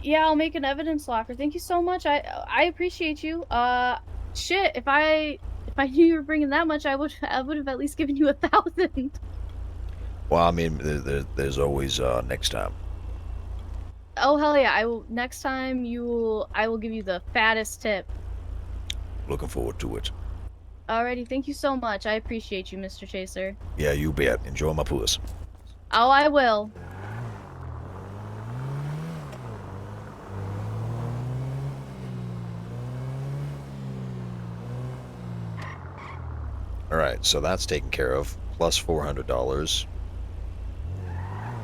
I: Yeah, I'll make an evidence locker. Thank you so much. I appreciate you. Shit. If I knew you were bringing that much, I would have at least given you 1,000.
D: Well, I mean, there's always next time.
I: Oh hell yeah! I will. Next time I will give you the fattest tip.
D: Looking forward to it.
I: Alrighty, thank you so much. I appreciate you, Mr. Chaser.
D: Yeah, you bet. Enjoy my puss.
I: Oh, I will.
D: All right, so that's taken care of. Plus $400.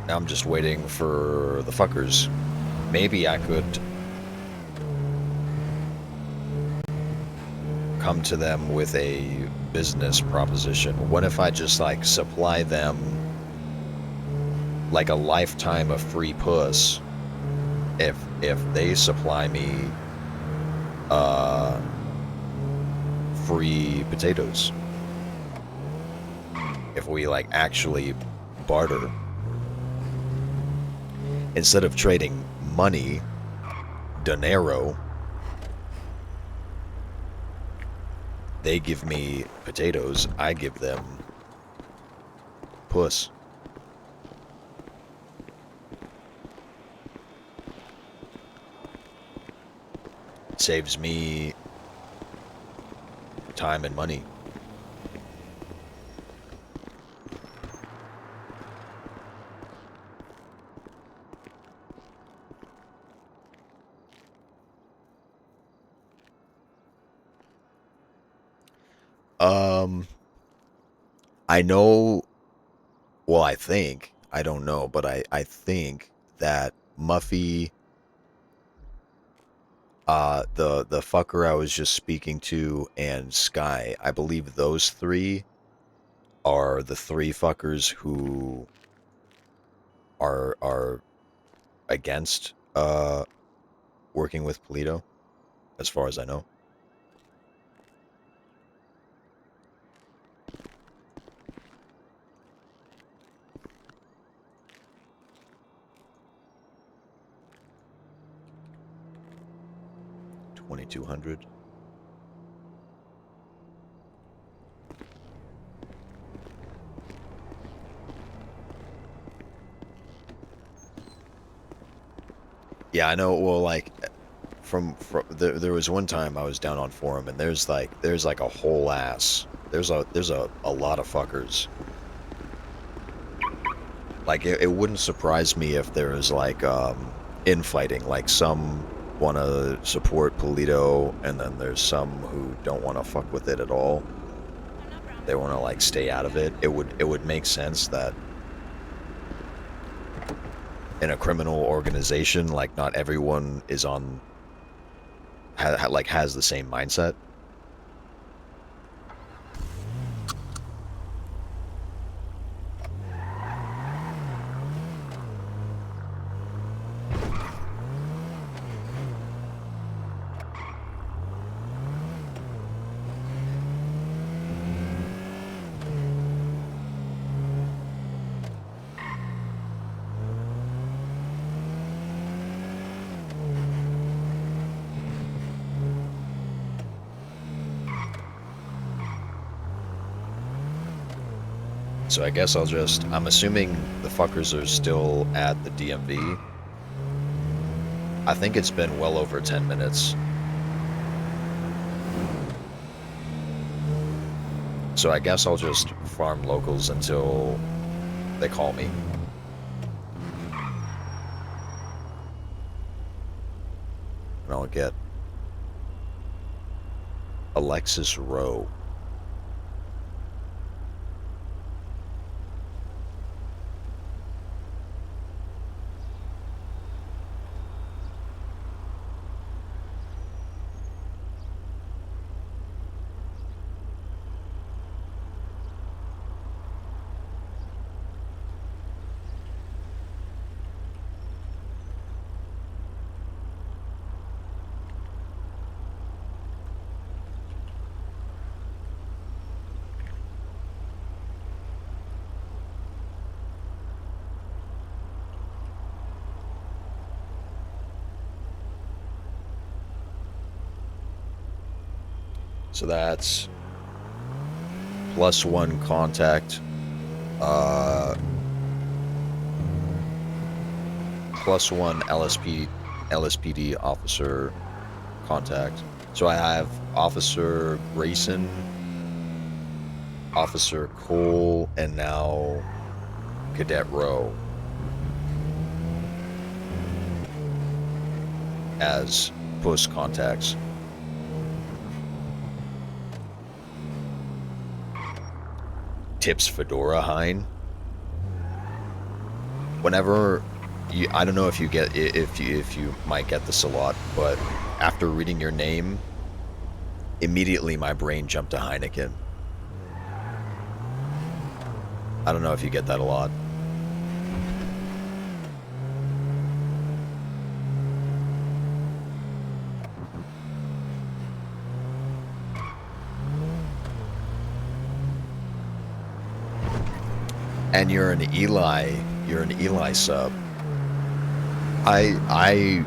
D: Now I'm just waiting for the fuckers. Maybe I could come to them with a business proposition. What if I just like supply them like a lifetime of free puss if they supply me free potatoes? If we like actually barter instead of trading money, dinero, they give me potatoes, I give them puss. Saves me time and money. I know, well, I think, I don't know, but I think that Muffy, the fucker I was just speaking to, and Sky, I believe those three are the three fuckers who are against working with Polito, as far as I know. $2,200. Yeah, I know. Well, like, there was one time I was down on forum, and there's like a whole ass. There's a lot of fuckers. Like, it wouldn't surprise me if there was like infighting. Like, some want to support Polito, and then there's some who don't want to fuck with it at all. They want to like stay out of it. It would make sense that in a criminal organization, like, not everyone is on has the same mindset. So I guess I'm assuming the fuckers are still at the DMV. I think it's been well over 10 minutes. So I guess I'll just farm locals until they call me. And I'll get Alexis Rowe. So that's +1 contact, +1 LSPD officer contact. So I have Officer Grayson, Officer Cole, and now Cadet Rowe as push contacts. Tips Fedora Hein. Whenever you, I don't know if you get if you might get this a lot, but after reading your name, immediately my brain jumped to Heineken. I don't know if you get that a lot. And you're an Eli sub. I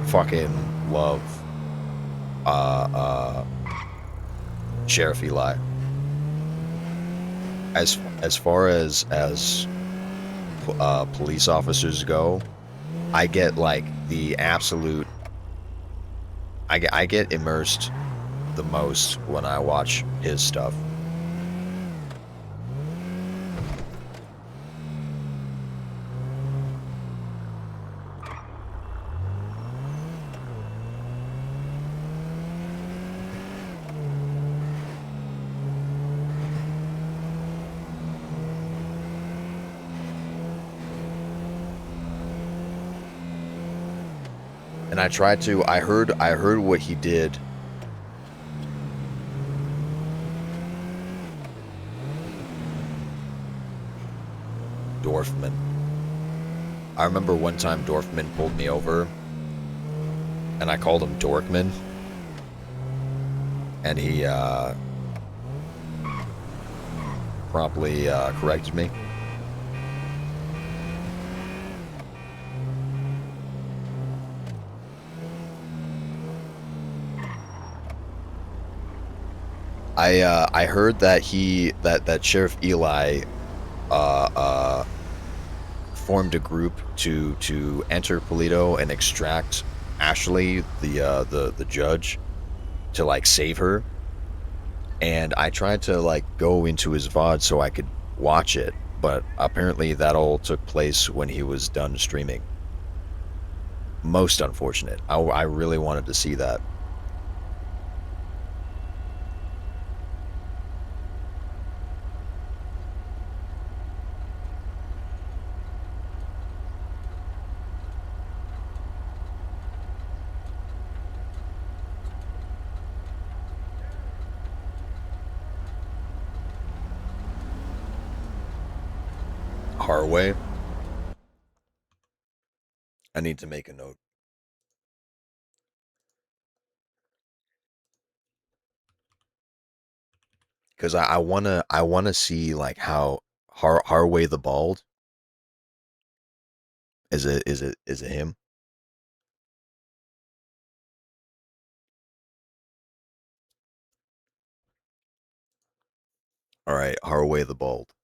D: fucking love Sheriff Eli. As far as police officers go, I get like the absolute I get immersed the most when I watch his stuff. And I tried to, I heard what he did. Dorfman. I remember one time Dorfman pulled me over and I called him Dorkman. and he promptly corrected me. I heard that that Sheriff Eli formed a group to enter Polito and extract Ashley, the judge, to like save her. And I tried to like go into his VOD so I could watch it, but apparently that all took place when he was done streaming. Most unfortunate. I really wanted to see that. Harway. I need to make a note. Because I wanna see like how Harway the Bald. Is it him? Alright, Harway the Bald.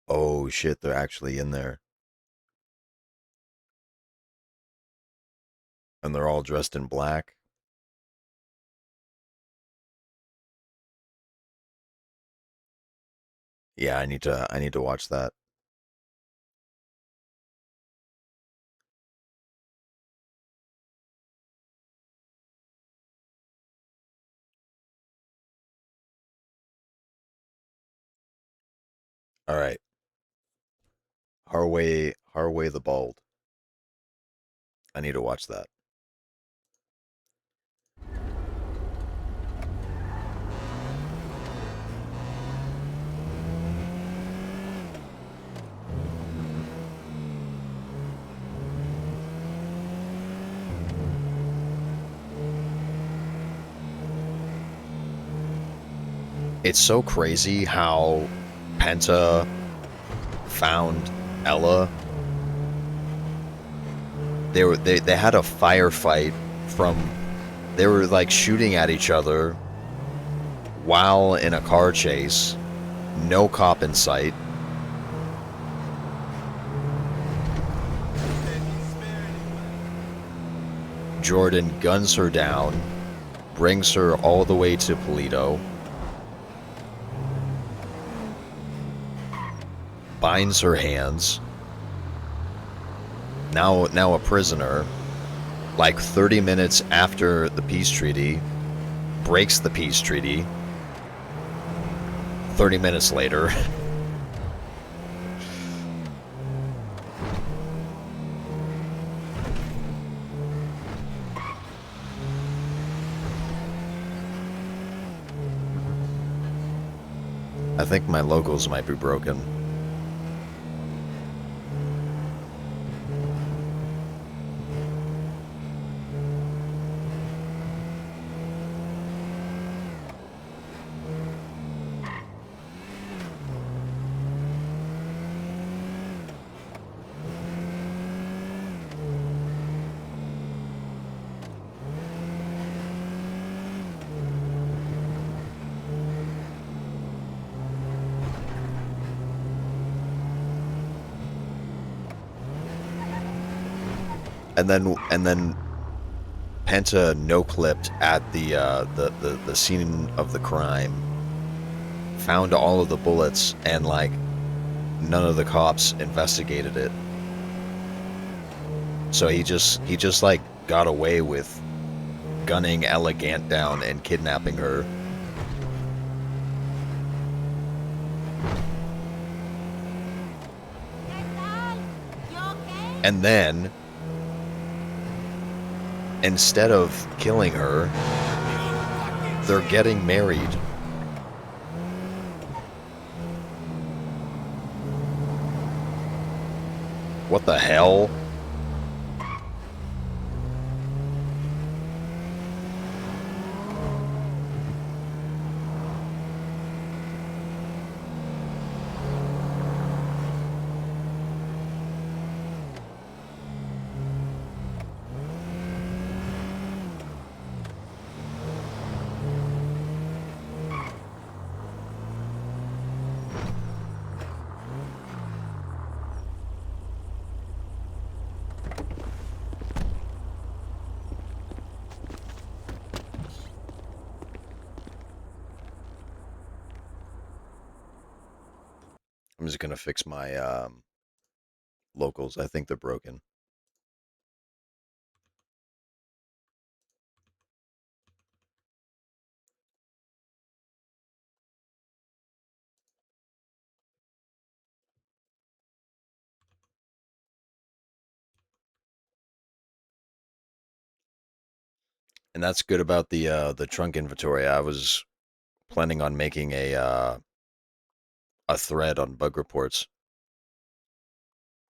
D: Oh shit, they're actually in there. And they're all dressed in black. Yeah, I need to watch that. Alright. Harway the Bald. I need to watch that. It's so crazy how Penta found Ella. They had a firefight from, they were like shooting at each other while in a car chase. No cop in sight. Jordan guns her down, brings her all the way to Polito, binds her hands, now a prisoner, like 30 minutes after the peace treaty, breaks the peace treaty, 30 minutes later. I think my logos might be broken. And then Penta no-clipped at the scene of the crime, found all of the bullets, and like none of the cops investigated it. So he just like got away with gunning Ella Gant down and kidnapping her. And then, instead of killing her, They're getting married. What the hell? I'm just gonna fix my locals. I think they're broken. And that's good about the trunk inventory. I was planning on making a thread on bug reports.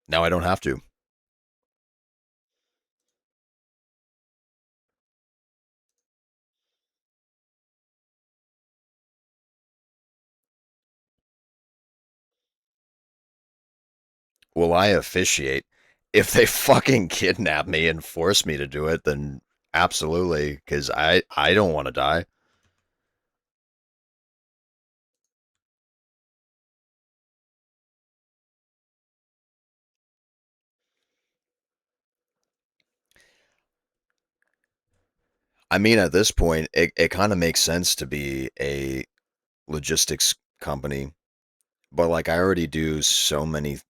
D: Now I don't have to. Will I officiate? If they fucking kidnap me and force me to do it, then absolutely, because I don't want to die. I mean, at this point, it kind of makes sense to be a logistics company, but like I already do so many.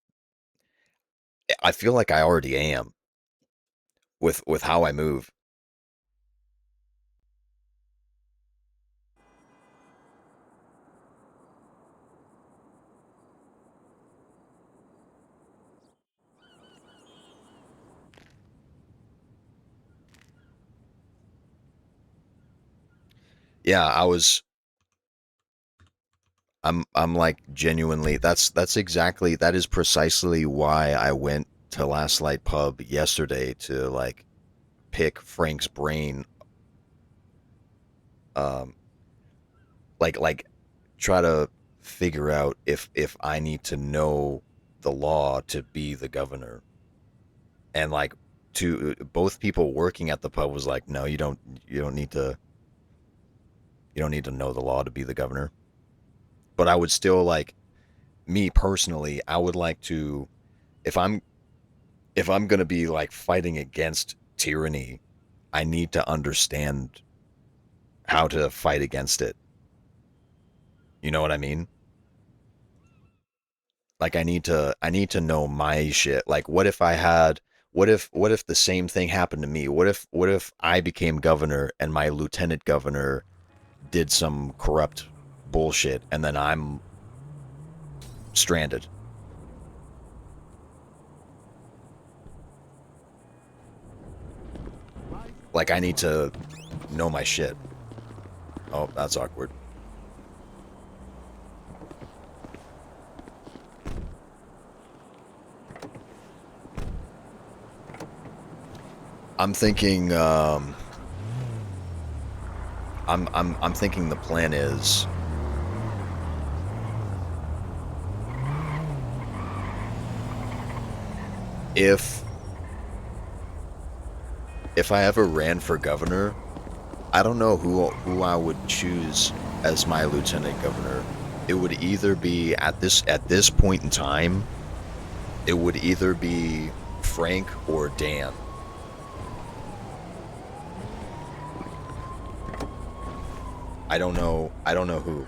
D: I feel like I already am with how I move. Yeah, I'm like genuinely that is precisely why I went to Last Light Pub yesterday to like pick Frank's brain, um like try to figure out if I need to know the law to be the governor. And like to both people working at the pub was like, no, you don't need to know the law to be the governor. But I would still like, me personally, I would like to, if I'm going to be like fighting against tyranny, I need to understand how to fight against it. You know what I mean? Like I need to know my shit. Like what if the same thing happened to me? What if I became governor and my lieutenant governor did some corrupt bullshit and then I'm stranded? Like I need to know my shit. Oh, that's awkward. I'm thinking I'm thinking the plan is if I ever ran for governor, I don't know who I would choose as my lieutenant governor. It would either be at this point in time, it would either be Frank or Dan. I don't know who.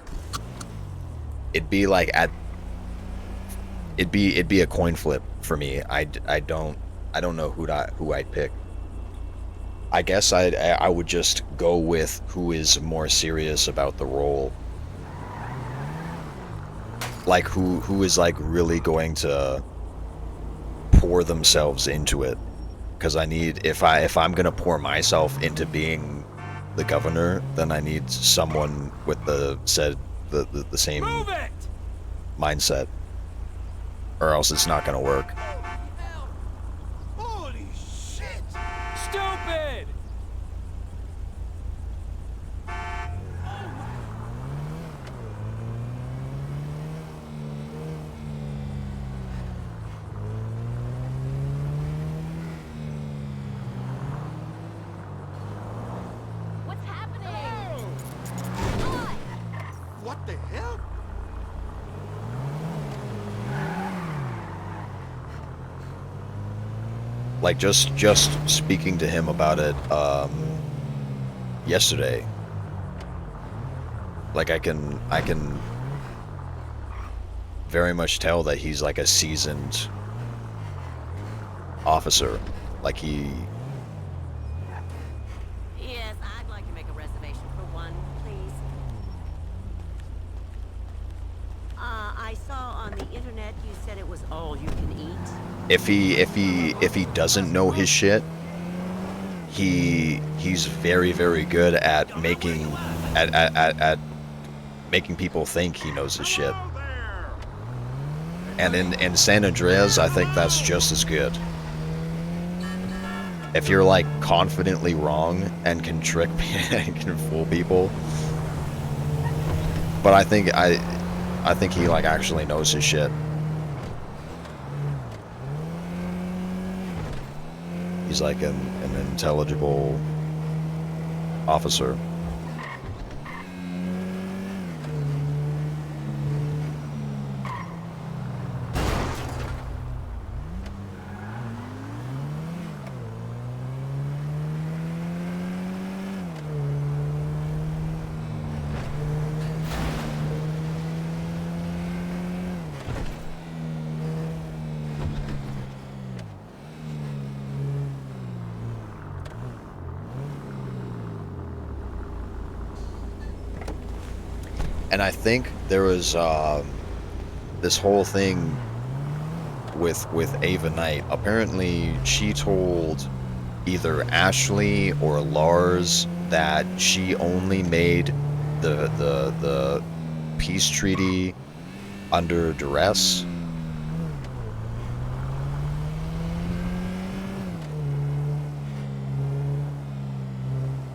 D: It'd be like it'd be a coin flip for me. I don't know who I'd pick. I guess I would just go with who is more serious about the role. Like who is like really going to pour themselves into it. Because I need, if I'm gonna pour myself into being the governor, then I need someone with the same
A: Move it!
D: mindset, or else it's not gonna work.
A: Holy shit! Stupid!
B: What's happening?
A: What the hell?
D: Like just speaking to him about it yesterday. Like I can very much tell that he's like a seasoned officer. Like he
B: Yes, I'd like to make a reservation for one, please. I saw on the internet you said it was all you can eat.
D: if he doesn't know his shit, he's very good at making making people think he knows his shit. And in San Andreas, I think that's just as good. If you're like confidently wrong and can trick and can fool people. But I think he like actually knows his shit. He's like an intelligible officer. And I think there was this whole thing with Ava Knight. Apparently, she told either Ashley or Lars that she only made the peace treaty under duress.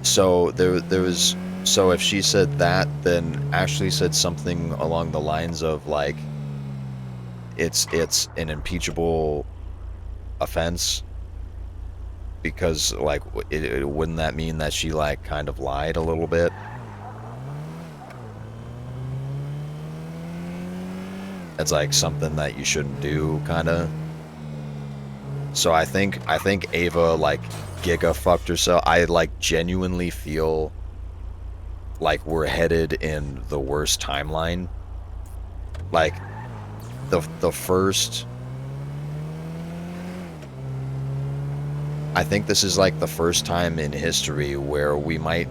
D: So there was. So if she said that, then Ashley said something along the lines of like, it's an impeachable offense, because like wouldn't that mean that she like kind of lied a little bit? It's like something that you shouldn't do, kind of. So I think Ava like giga fucked herself. I like genuinely feel like we're headed in the worst timeline. Like the first, I think this is like the first time in history where we might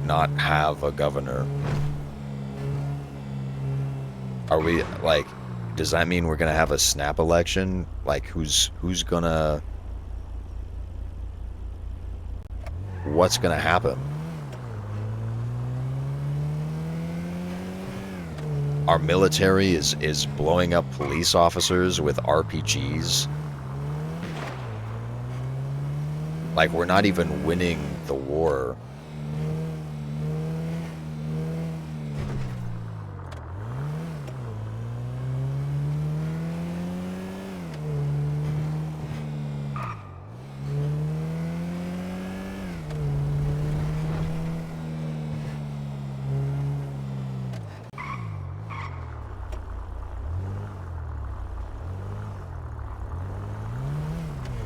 D: not have a governor. Are we like, does that mean we're gonna have a snap election? Like who's gonna, what's gonna happen? Our military is blowing up police officers with RPGs. Like, we're not even winning the war.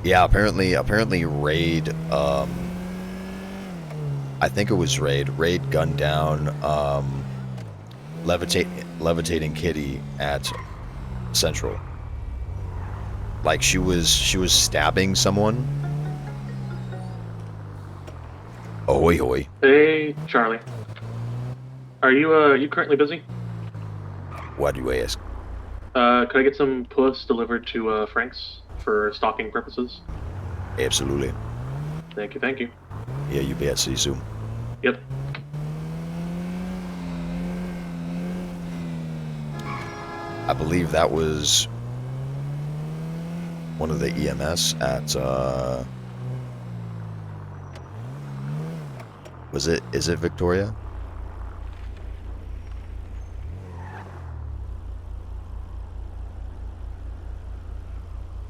D: Yeah, apparently Raid, I think it was Raid gunned down, levitating Kitty at Central. Like she was stabbing someone. Ahoy hoy.
J: Hey, Charlie. Are you currently busy?
D: Why do you ask?
J: Could I get some puss delivered to Frank's for stocking purposes?
D: Absolutely.
J: Thank you.
D: Yeah, you bet. See you soon.
J: Yep.
D: I believe that was one of the EMS at, is it Victoria?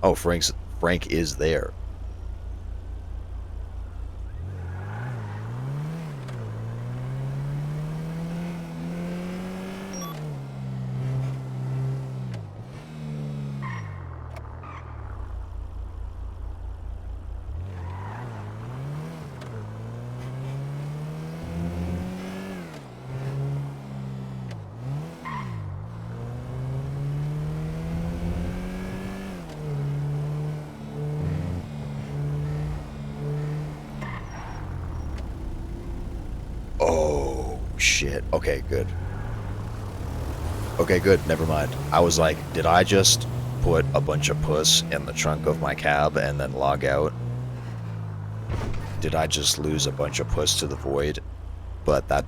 D: Oh, Frank is there. Oh, shit. Okay, good. Okay, good. Never mind. I was like, did I just put a bunch of puss in the trunk of my cab and then log out? Did I just lose a bunch of puss to the void? But it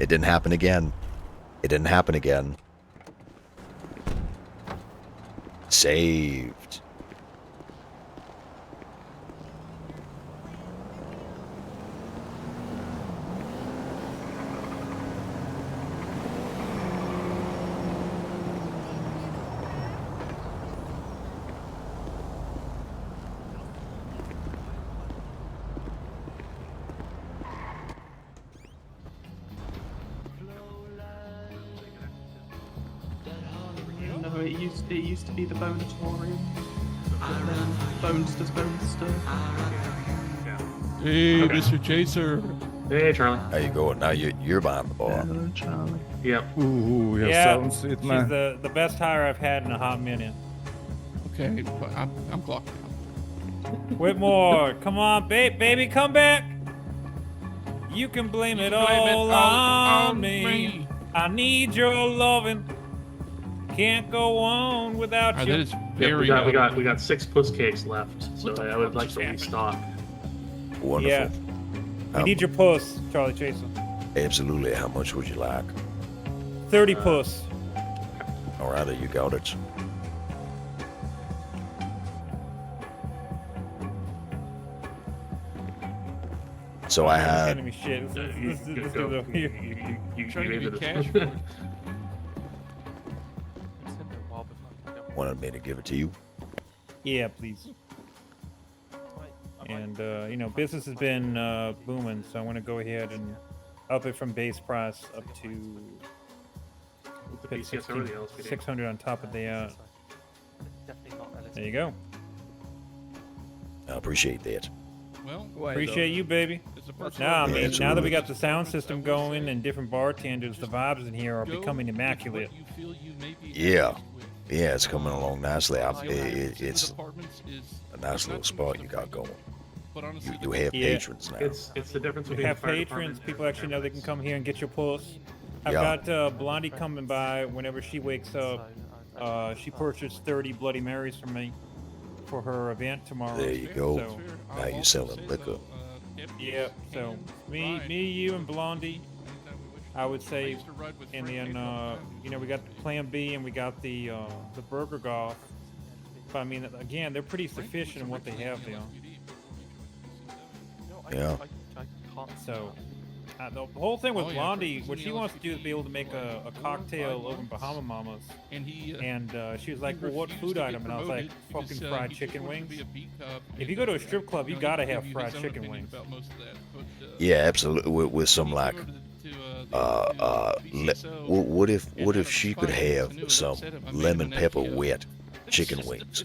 D: didn't happen again. It didn't happen again. Saved.
K: No, it used to be the Bonatorium. But then Bones does Bones stuff.
C: Hey,
J: Okay.
C: Mr. Chaser.
J: Hey, Charlie.
D: How you going? Now you're behind the bar.
K: Hello, Charlie.
J: Yep.
C: Ooh,
L: Yeah,
C: sounds it,
L: she's
C: man.
L: the best hire I've had in a hot minute.
C: Okay, but I'm clocked out.
L: Whitmore, come on, baby, come back. You can blame it all on me. I need your loving. Can't go on without
C: Alright,
L: you.
C: that is
J: Yep,
C: very.
J: we got 6 puss cakes left, so I would like to restock.
D: Wonderful.
L: Yeah. We need your puss, Charlie Chaser.
D: Absolutely. How much would you like?
L: 30 puss.
D: Alrighty, you got it. So I had.
L: Sending me shit. Let's do the-
J: You
C: Trying to
J: gave
C: give
J: it
C: me
J: a-
C: cash for it.
D: Wanted me to give it to you.
L: Yeah, please. And you know, business has been booming, so I want to go ahead and up it from base price up to
J: the
L: put
J: BCS or the LSPD.
L: 600 on top of the. There you go.
D: I appreciate that.
C: Well,
L: Appreciate you, baby.
C: it's a personal.
L: Now, I mean, now that
D: Absolutely.
L: we got the sound system going and different bartenders, the vibes in here are
C: Go
L: becoming
C: with
L: immaculate.
C: what you feel you may be
D: Yeah.
C: engaged with.
D: Yeah, it's coming along nicely.
C: It's
D: It's a nice little spot you got going.
C: But honestly,
D: You have
L: Yeah.
D: patrons now.
J: It's the difference
L: We
J: between
L: have
J: the fire
L: patrons.
J: department
L: People
J: and
L: actually know they can
J: paramedics.
L: come here and get your pulse. I've
D: Yeah.
L: got Blondie coming by whenever she wakes up. She purchased 30 Bloody Marys from me for her event tomorrow.
D: There you go.
L: So,
D: Now you selling liquor.
L: yeah. So me, you, and Blondie, I would say, and then you know, we got the Plan B and we got the Burger Golf. But I mean, again, they're pretty sufficient in what they have there.
D: Yeah.
L: So the whole thing with Blondie, what she wants to do is be able to make a cocktail over in Bahama Mamas.
C: And he.
L: And she was like, well, what food item? And I was like, fucking fried chicken wings. If you go to a strip club, you gotta have fried chicken wings.
D: Yeah, absolutely. With some like, what if she could have some lemon pepper wet chicken wings?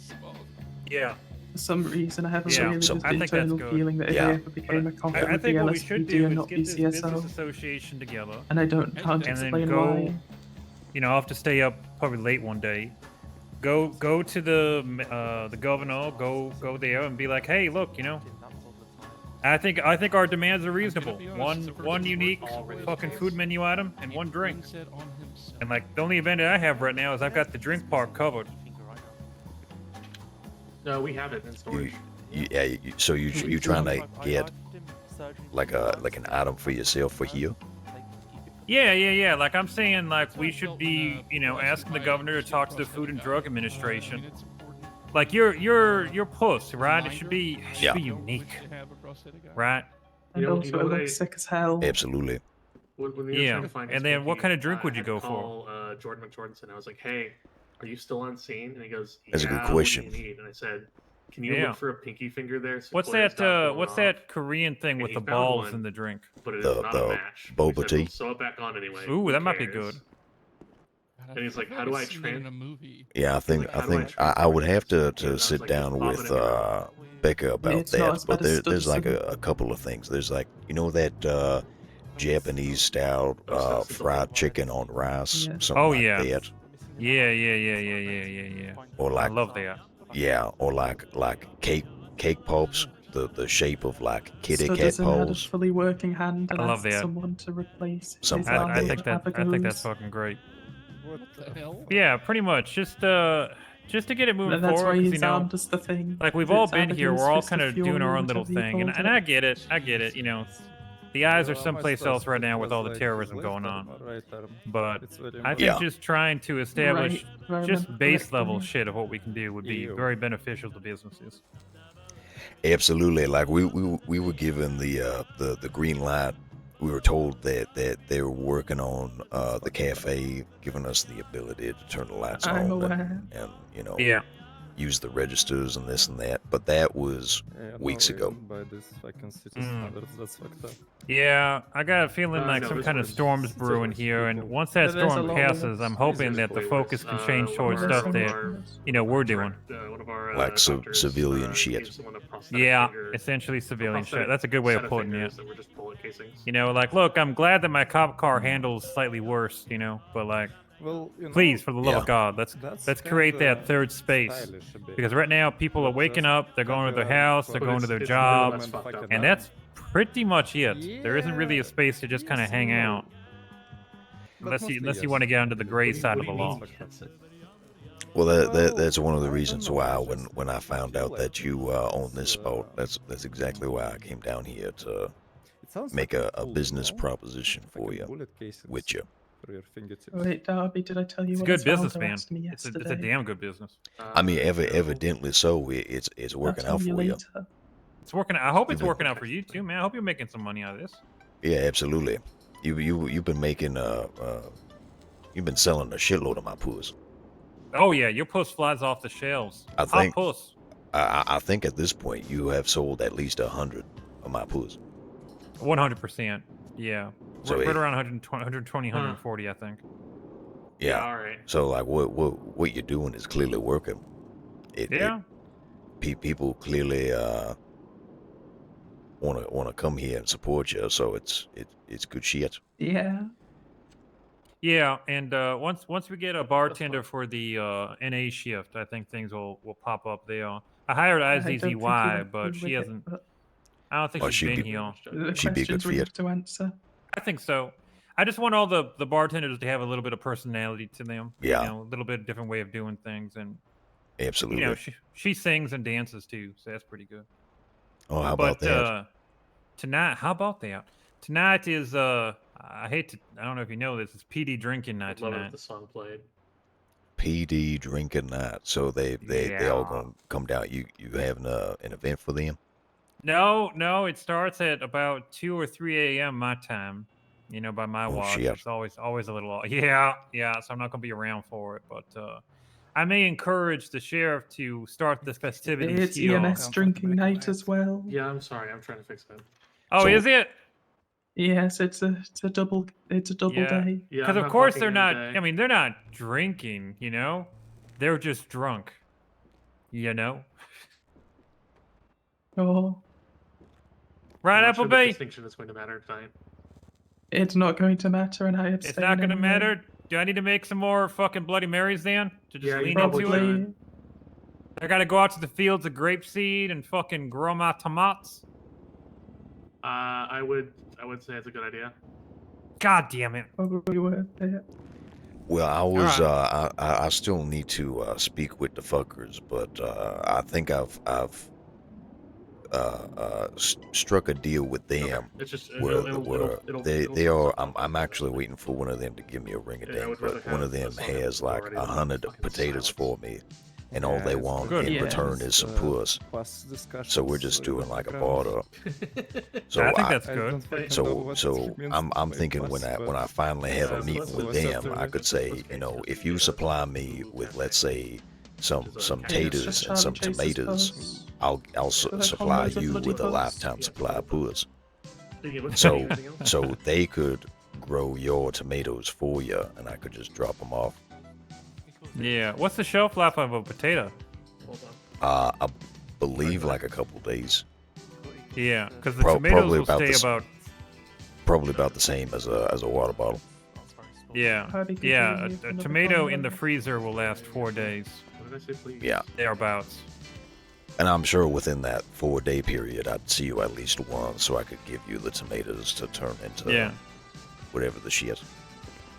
L: Yeah.
K: For some reason, I have a
L: Yeah,
K: really
D: some-
K: just
L: I think that's
K: internal
L: good.
K: feeling that if
D: Yeah.
K: I ever became a conflict
L: I
K: with the
L: think what we should
K: LSPD
L: do
K: and
L: is
K: not
L: get this business
K: BCSO,
L: association together.
K: and I can't
L: And then
K: explain
L: go,
K: why.
L: you know, I'll have to stay up probably late one day. Go to the governor, go there and be like, hey, look, you know, I think our demands are reasonable. One unique fucking food menu item and one drink. And like the only advantage I have right now is I've got the drink part covered.
J: No, we have it in storage.
D: So you trying to get like an item for yourself for here?
L: Yeah. Like I'm saying, like we should be, asking the governor to talk to the Food and Drug Administration. Like your puss, right? It should be unique, right?
K: And also, it looks sick as hell.
D: Absolutely.
J: When we were trying to find
L: and
J: his
L: then what
J: pinky,
L: kind of drink would
J: I
L: you
J: had to
L: go for?
J: call Jordan McJordanson. I was like, "Hey, are you still on scene?" And he goes,
D: That's a good
J: "Yeah,
D: question.
J: What do you need?" And I said, "Can you
L: Yeah.
J: look for a pinky finger there?"
L: What's
J: Sequoia's
L: that?
J: not going
L: What's
J: off."
L: that Korean thing
J: And
L: with
J: he
L: the
J: found
L: balls
J: one,
L: in the drink?
J: But it is
D: The-
J: not
D: the
J: a match.
D: boba
J: He said,
D: tea?
J: "We'll sew it back on anyway."
L: Ooh,
J: Who
L: that might be
J: cares?"
L: good.
J: And he's like, "How do I
C: in a movie?
D: Yeah, I think
J: How do I
D: I would have to
J: transport
D: sit
J: like,
D: down
J: just pop it
D: with
J: in your mouth?
D: Becca about
K: It's not
D: that.
K: as
D: But
K: bad as
D: there's like
K: Studson.
D: a couple of things. There's like that Japanese style fried chicken on rice,
K: Yeah.
D: something
L: Oh,
D: like
L: yeah.
D: that.
L: Yeah.
D: Or
L: I
D: like
L: love that.
D: yeah, or like cake pops, the shape of like kitty cat
K: Studson had a
D: paws.
K: fully working hand and
L: I love
K: asked
L: that.
K: someone to replace
D: Something
K: his
D: like
K: arm
L: I
D: that.
K: with
L: think that's
K: Abigail's.
L: fucking great.
C: What the hell?
L: Yeah, pretty much. Just to get it moving
K: And that's
L: forward,
K: why
L: 'cause,
K: his arm does the thing.
L: like we've
K: 'cause
L: all
K: it's
L: been here.
K: Abigail's
L: We're all
K: Fist
L: kind of doing
K: Fury,
L: our own little
K: whatever you
L: thing, and
K: called
L: I
K: it.
L: get it. The eyes are someplace else right now with all the terrorism going on. But I think
D: Yeah.
L: just trying to establish
K: Right,
L: just
K: environmental
L: base level
K: correctly.
L: shit of what we can do would be very beneficial to businesses.
D: Absolutely. Like we were given the green light. We were told that they were working on the cafe, giving us the ability to turn the lights
K: I'm
D: on
K: aware.
D: and
L: Yeah.
D: use the registers and this and that. But that was weeks ago.
L: Yeah, I got a feeling like
J: no,
L: some
J: this
L: kind of
J: was-
L: storm's
J: this
L: brewing
J: was
L: here, and once that
K: But there's a
L: storm
K: lot of
L: passes, I'm hoping that the focus can change towards
K: one of
L: stuff
K: our-
L: that we're doing.
J: One of our,
D: Like
J: doctors,
D: civilian shit.
J: gave someone a prosthetic
L: Yeah,
J: finger,
L: essentially
J: a
L: civilian shit.
J: prosthetic
L: That's a good way of
J: set of
L: putting it.
J: fingers that were just bullet casings.
L: Like, look, I'm glad that my cop car handles slightly worse, but like, please, for the love
D: Yeah.
L: of God, let's create that third space. Because right now, people are waking up, they're going to their house, they're
J: But
L: going to their
J: it's
L: job,
J: less fucked up.
L: and that's pretty much it. There isn't really a space to just kind of hang out, unless you want to get onto the gray side of the law.
D: Well, that's one of the reasons why when I found out that you own this spot, that's exactly why I came down here to make a business proposition for you, with you.
K: Wait, Darby, did I tell you
L: It's a
K: what
L: good
K: his founder
L: business, man.
K: asked me
L: It's a
K: yesterday?
L: damn good business.
D: I mean, evidently so. It's
K: I'll
D: working
K: tell
D: out
K: you
D: for you.
K: later.
L: It's working. I hope it's working out for you too, man. I hope you're making some money out of this.
D: Yeah, absolutely. You've been making you've been selling a shitload of my puss.
L: Oh yeah, your puss flies off the shelves.
D: I
L: Hot
D: think-
L: puss.
D: I think at this point you have sold at least 100 of my puss.
L: 100%. Yeah.
D: So
L: right
D: it-
L: around 120, 140, I think.
D: Yeah.
J: All right.
D: So like what you're doing is clearly working.
L: Yeah.
D: People clearly wanna come here and support you. So it's good shit.
K: Yeah.
L: Yeah, and once we get a bartender for the NA shift, I think things will pop up there. I hired
K: I don't think
L: IZZY,
K: you're
L: but
K: good
L: she
K: with it,
L: hasn't.
K: but
L: I don't think
D: Oh,
L: she's
D: she'd
L: been
D: be-
L: here.
K: the
D: She'd be a good
K: questions we
D: fit.
K: have to answer.
L: I think so. I just want all the bartenders to have a little bit of personality to them.
D: Yeah.
L: A little bit different way of doing things, and
D: Absolutely.
L: she sings and dances too, so that's pretty good.
D: Oh, how about
L: But
D: that?
L: tonight, how about that? Tonight is I don't know if you know this, it's PD drinking night
J: I'd love it if
L: tonight.
J: the song played.
D: PD drinking night. So they all
L: Yeah.
D: gonna come down. You having an event for them?
L: No, it starts at about 2 or 3 a.m. my time. By my
D: Oh,
L: watch.
D: shit.
L: It's always a little yeah. So I'm not gonna be around for it, but I may encourage the sheriff to start the festivities
K: It's
L: here.
K: EMS drinking night as well.
J: Yeah, I'm sorry. I'm trying to fix that.
L: Oh,
D: So-
L: is it?
K: Yes, it's a double
L: Yeah.
K: day.
J: Yeah,
L: Because
J: I'm
L: of
J: not
L: course
J: blocking
L: they're
J: any
L: not.
J: day.
L: I mean, they're not drinking. They're just drunk.
K: Oh,
J: I'm
L: Right,
J: not sure the
L: Appleby?
J: distinction is going to matter tonight.
K: it's not going to matter, and I abstain.
L: It's not gonna
K: anyway.
L: matter. Do I need to make some more fucking Bloody Marys then to just
J: Yeah, you
L: lean
J: probably
L: into it?
K: Probably.
L: I gotta go out to the fields of grapeseed and fucking grow my tomatoes.
J: I would say it's a good idea.
L: God damn it.
K: Probably worth it.
D: Well, I was I still need to speak with the fuckers, but I think I've struck a deal with them
J: It's just
D: where
J: it'll
D: they are. I'm actually waiting for one of them to give me a ring a
J: Yeah, I
D: ding,
J: would rather
D: but one of
J: have
D: them
J: a
D: has like
J: already
D: 100
J: fucking
D: potatoes
J: salad.
D: for me, and all they want
L: Good.
D: in
L: Yeah,
D: return is some puss. So we're just doing like a barter. So
L: I think that's good.
D: I'm thinking when I finally have a meeting with them, I could say, you know, if you supply me with, let's say, some taters and some tomatoes, I'll supply you with a lifetime supply of puss. So they could grow your tomatoes for you, and I could just drop them off.
L: Yeah. What's the shelf life of a potato?
D: I believe like a couple days.
L: Yeah, because the
D: Probably
L: tomatoes will
D: about
L: stay
D: this-
L: about.
D: Probably about the same as a water bottle.
L: Yeah, yeah. A tomato in the freezer will last 4 days.
J: What did I say, please?
D: Yeah.
L: Thereabouts.
D: And I'm sure within that 4-day period, I'd see you at least once, so I could give you the tomatoes to turn into whatever the shit.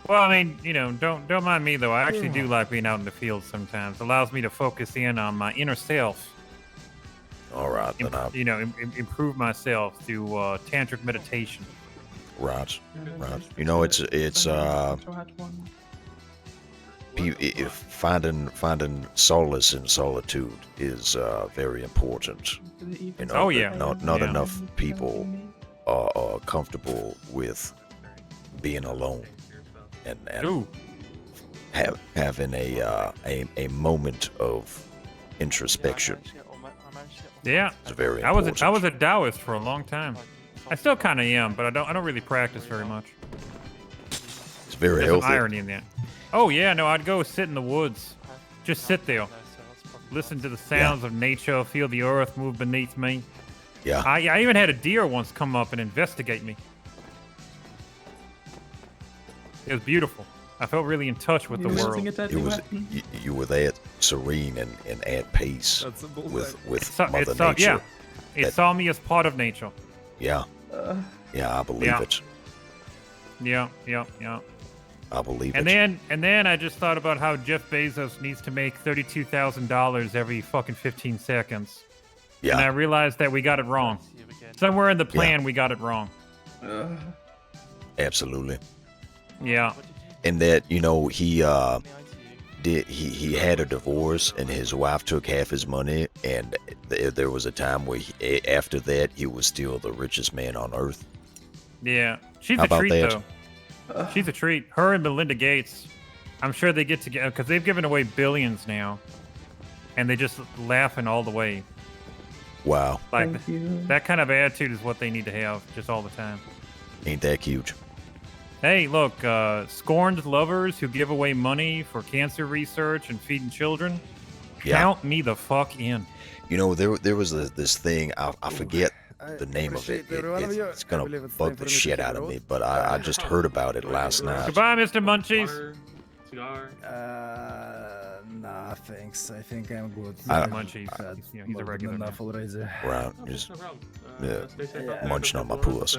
L: Well, I mean, you know, don't mind me though. I actually do like being out in the field sometimes. It allows me to focus in on my inner self.
D: All right, then
L: You know, improve myself through tantric meditation.
D: right. You know, it's if finding solace in solitude is very important. You know,
L: Oh, yeah.
D: not
L: Yeah.
D: enough people are comfortable with being alone and
L: Ooh.
D: having a moment of introspection.
L: Yeah.
D: It's very
L: I was
D: important.
L: a Taoist for a long time. I still kind of am, but I don't really practice very much.
D: It's very
L: There's
D: healthy.
L: some irony in that. Oh yeah, no, I'd go sit in the woods, just sit there, listen to the sounds of nature, feel the earth move beneath me.
D: Yeah.
L: I even had a deer once come up and investigate me. It was beautiful. I felt really in touch with the world.
D: You were that serene and at peace with Mother Nature.
L: Yeah, it saw me as part of nature.
D: Yeah. Yeah, I believe it.
L: Yeah.
D: I believe
L: And
D: it.
L: then I just thought about how Jeff Bezos needs to make $32,000 every fucking 15 seconds.
D: Yeah.
L: And I realized that we got it wrong. Somewhere in the plan, we got it wrong.
D: Absolutely.
L: Yeah.
D: And that, you know, he had a divorce and his wife took half his money, and there was a time where after that he was still the richest man on earth.
L: Yeah. She's
D: How
L: a
D: about
L: treat,
D: that?
L: though. She's a treat. Her and Melinda Gates, I'm sure they get together because they've given away billions now, and they just laughing all the way.
D: Wow.
L: Like that kind of attitude is what they need to have just all the time.
D: Ain't that cute?
L: Hey, look, scorned lovers who give away money for cancer research and feeding children, count me the fuck in.
D: You know, there was this thing, I forget the name of it. It's gonna bug the shit out of me, but I just heard about it last night.
L: Goodbye, Mr. Munchies.
E: Nah, thanks. I think I'm good.
L: Munchies. He's a regular
E: enough already.
D: Right, just munching on my puss.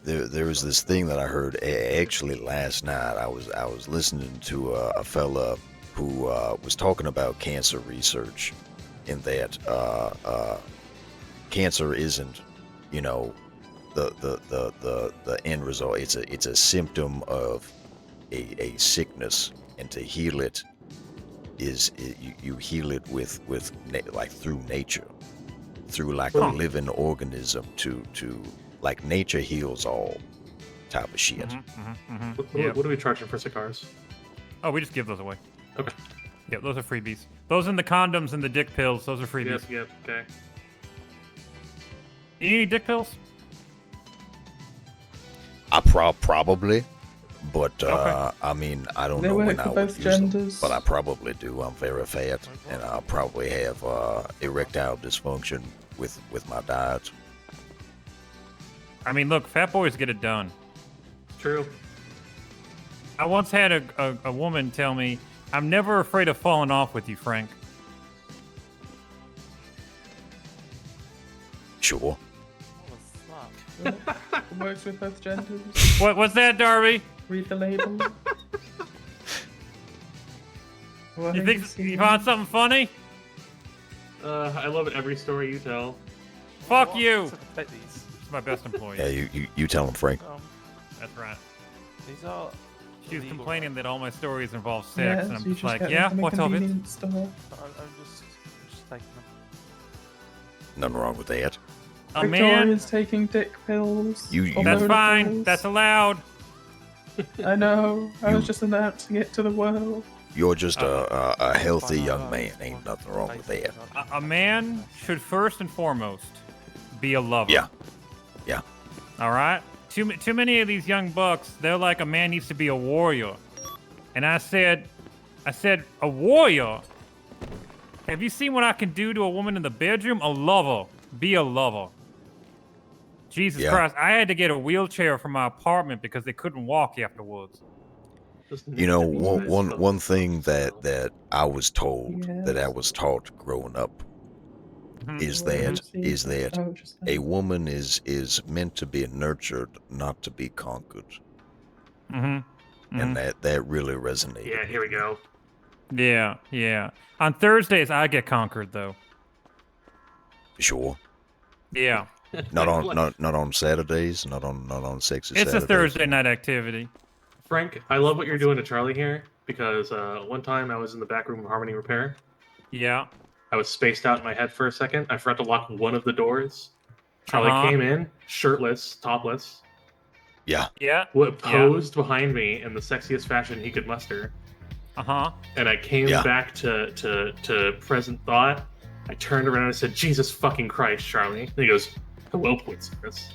D: There was this thing that I heard actually last night. I was listening to a fella who was talking about cancer research, in that cancer isn't, you know, the end result. It's a symptom of a sickness, and to heal it you heal it with like through nature, through like a living organism to like nature heals all type of shit.
J: What are we charging for cigars?
L: Oh, we just give those away.
J: Okay.
L: Yep, those are freebies. Those and the condoms and the dick pills, those are freebies.
J: Yep, okay.
L: You need any dick pills?
D: I probably, but I mean, I don't know when I would use them, but I probably do. I'm very fat, and I'll probably have erectile dysfunction with my diet.
L: I mean, look, fat boys get it done.
J: True.
L: I once had a woman tell me, I'm never afraid of falling off with you, Frank.
D: Sure.
K: Works with both genders.
L: What's that, Darby?
K: Read the label.
L: You think you found something funny?
J: I love every story you tell.
L: Fuck you!
A: Take these.
L: It's my best employee.
D: Yeah, you tell him, Frank.
L: That's right.
A: These are.
L: She was complaining that all my stories involve sex,
K: Yeah,
L: and I'm
K: so you
L: just like,
K: get
L: yeah,
K: them from a
L: what's of it?
K: convenience store.
A: I'm just taking them.
D: Nothing wrong with that.
L: A man.
K: Victoria's taking dick pills.
D: You-
K: or
L: That's
K: motor
L: fine.
K: pills.
L: That's allowed.
K: I know. I was
D: You-
K: just announcing it to the world.
D: You're just a healthy young man. Ain't nothing wrong with that.
L: A man should first and foremost be a lover.
D: Yeah. Yeah.
L: All right. Too many of these young bucks. They're like, a man needs to be a warrior, and I said, a warrior. Have you seen what I can do to a woman in the bedroom? A lover. Be a lover. Jesus
D: Yeah.
L: Christ! I had to get a wheelchair from my apartment because they couldn't walk afterwards.
D: You know, one thing that I was told, that I was taught growing up, is that a woman is meant to be nurtured, not to be conquered. And that really resonated.
J: Yeah, here we go.
L: Yeah. On Thursdays, I get conquered though.
D: Sure.
L: Yeah.
D: Not on Saturdays, not on sexy
L: It's
D: Saturdays.
L: a Thursday night activity.
J: Frank, I love what you're doing to Charlie here, because one time I was in the back room of Harmony Repair.
L: Yeah.
J: I was spaced out in my head for a second. I forgot to lock one of the doors. Charlie came in, shirtless, topless.
D: Yeah.
L: Yeah.
J: Posed behind me in the sexiest fashion he could muster. And I came back to present thought. I turned around and I said, "Jesus fucking Christ, Charlie." And he goes, "Hello, Pointsers."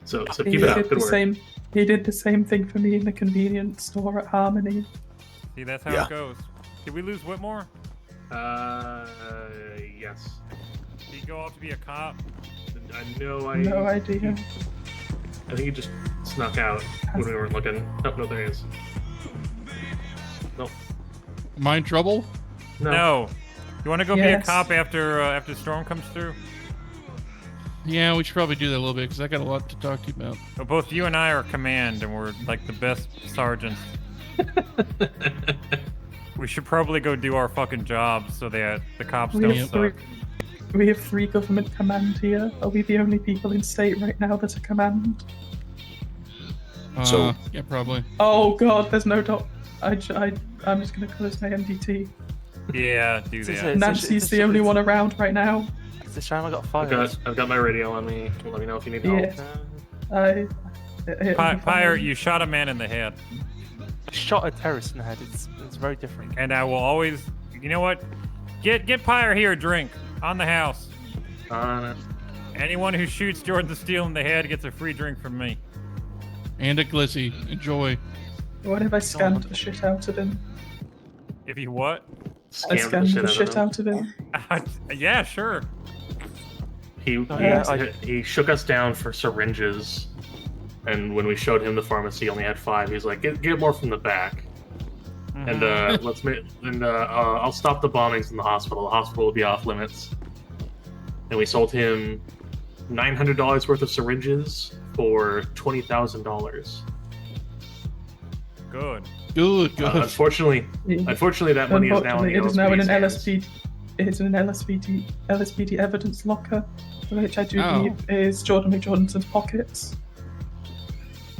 J: So keep it up. Good work.
K: He did the same thing for me in the convenience store at Harmony.
L: See, that's how it goes. Did we lose Whitmore?
J: Yes.
L: Did he go off to be a cop?
K: No idea.
J: I think he just snuck out when we weren't looking. Oh, no, there he is. Nope.
C: Am I in trouble?
L: No. You want to go be a cop after the storm comes through?
C: Yeah, we should probably do that a little bit because I got a lot to talk to you about.
L: Well, both you and I are command, and we're like the best sergeants. We should probably go do our fucking jobs so that the cops don't suck.
K: We have 3 government command here. Are we the only people in state right now that are command?
C: Yeah, probably.
K: Oh god, there's no dot. I'm just gonna close my MDT.
L: Yeah, do that.
K: Nancy's the only one around right now.
A: It's a shame I got fired.
J: I've got my radio on me. Let me know if you need help.
L: Pyre, you shot a man in the head.
A: I shot a terrorist in the head. It's very different.
L: And I will always, you know what? Get Pyre here a drink on the house. Anyone who shoots Jordan Steele in the head gets a free drink from me.
C: And a glizzy. Enjoy.
K: What if I scanned the shit out of him?
L: If you what?
K: I scanned the shit out of him.
L: Yeah, sure.
J: He shook us down for syringes, and when we showed him the pharmacy, he only had 5. He's like, "Get more from the back." And I'll stop the bombings in the hospital. The hospital will be off limits. And we sold him $900 worth of syringes for $20,000.
L: Good.
J: Unfortunately, that money is now in the
K: it is now in an
J: hands.
K: LSPD. It is in an LSPD evidence locker, which I do believe is Jordan McJordanson's pockets.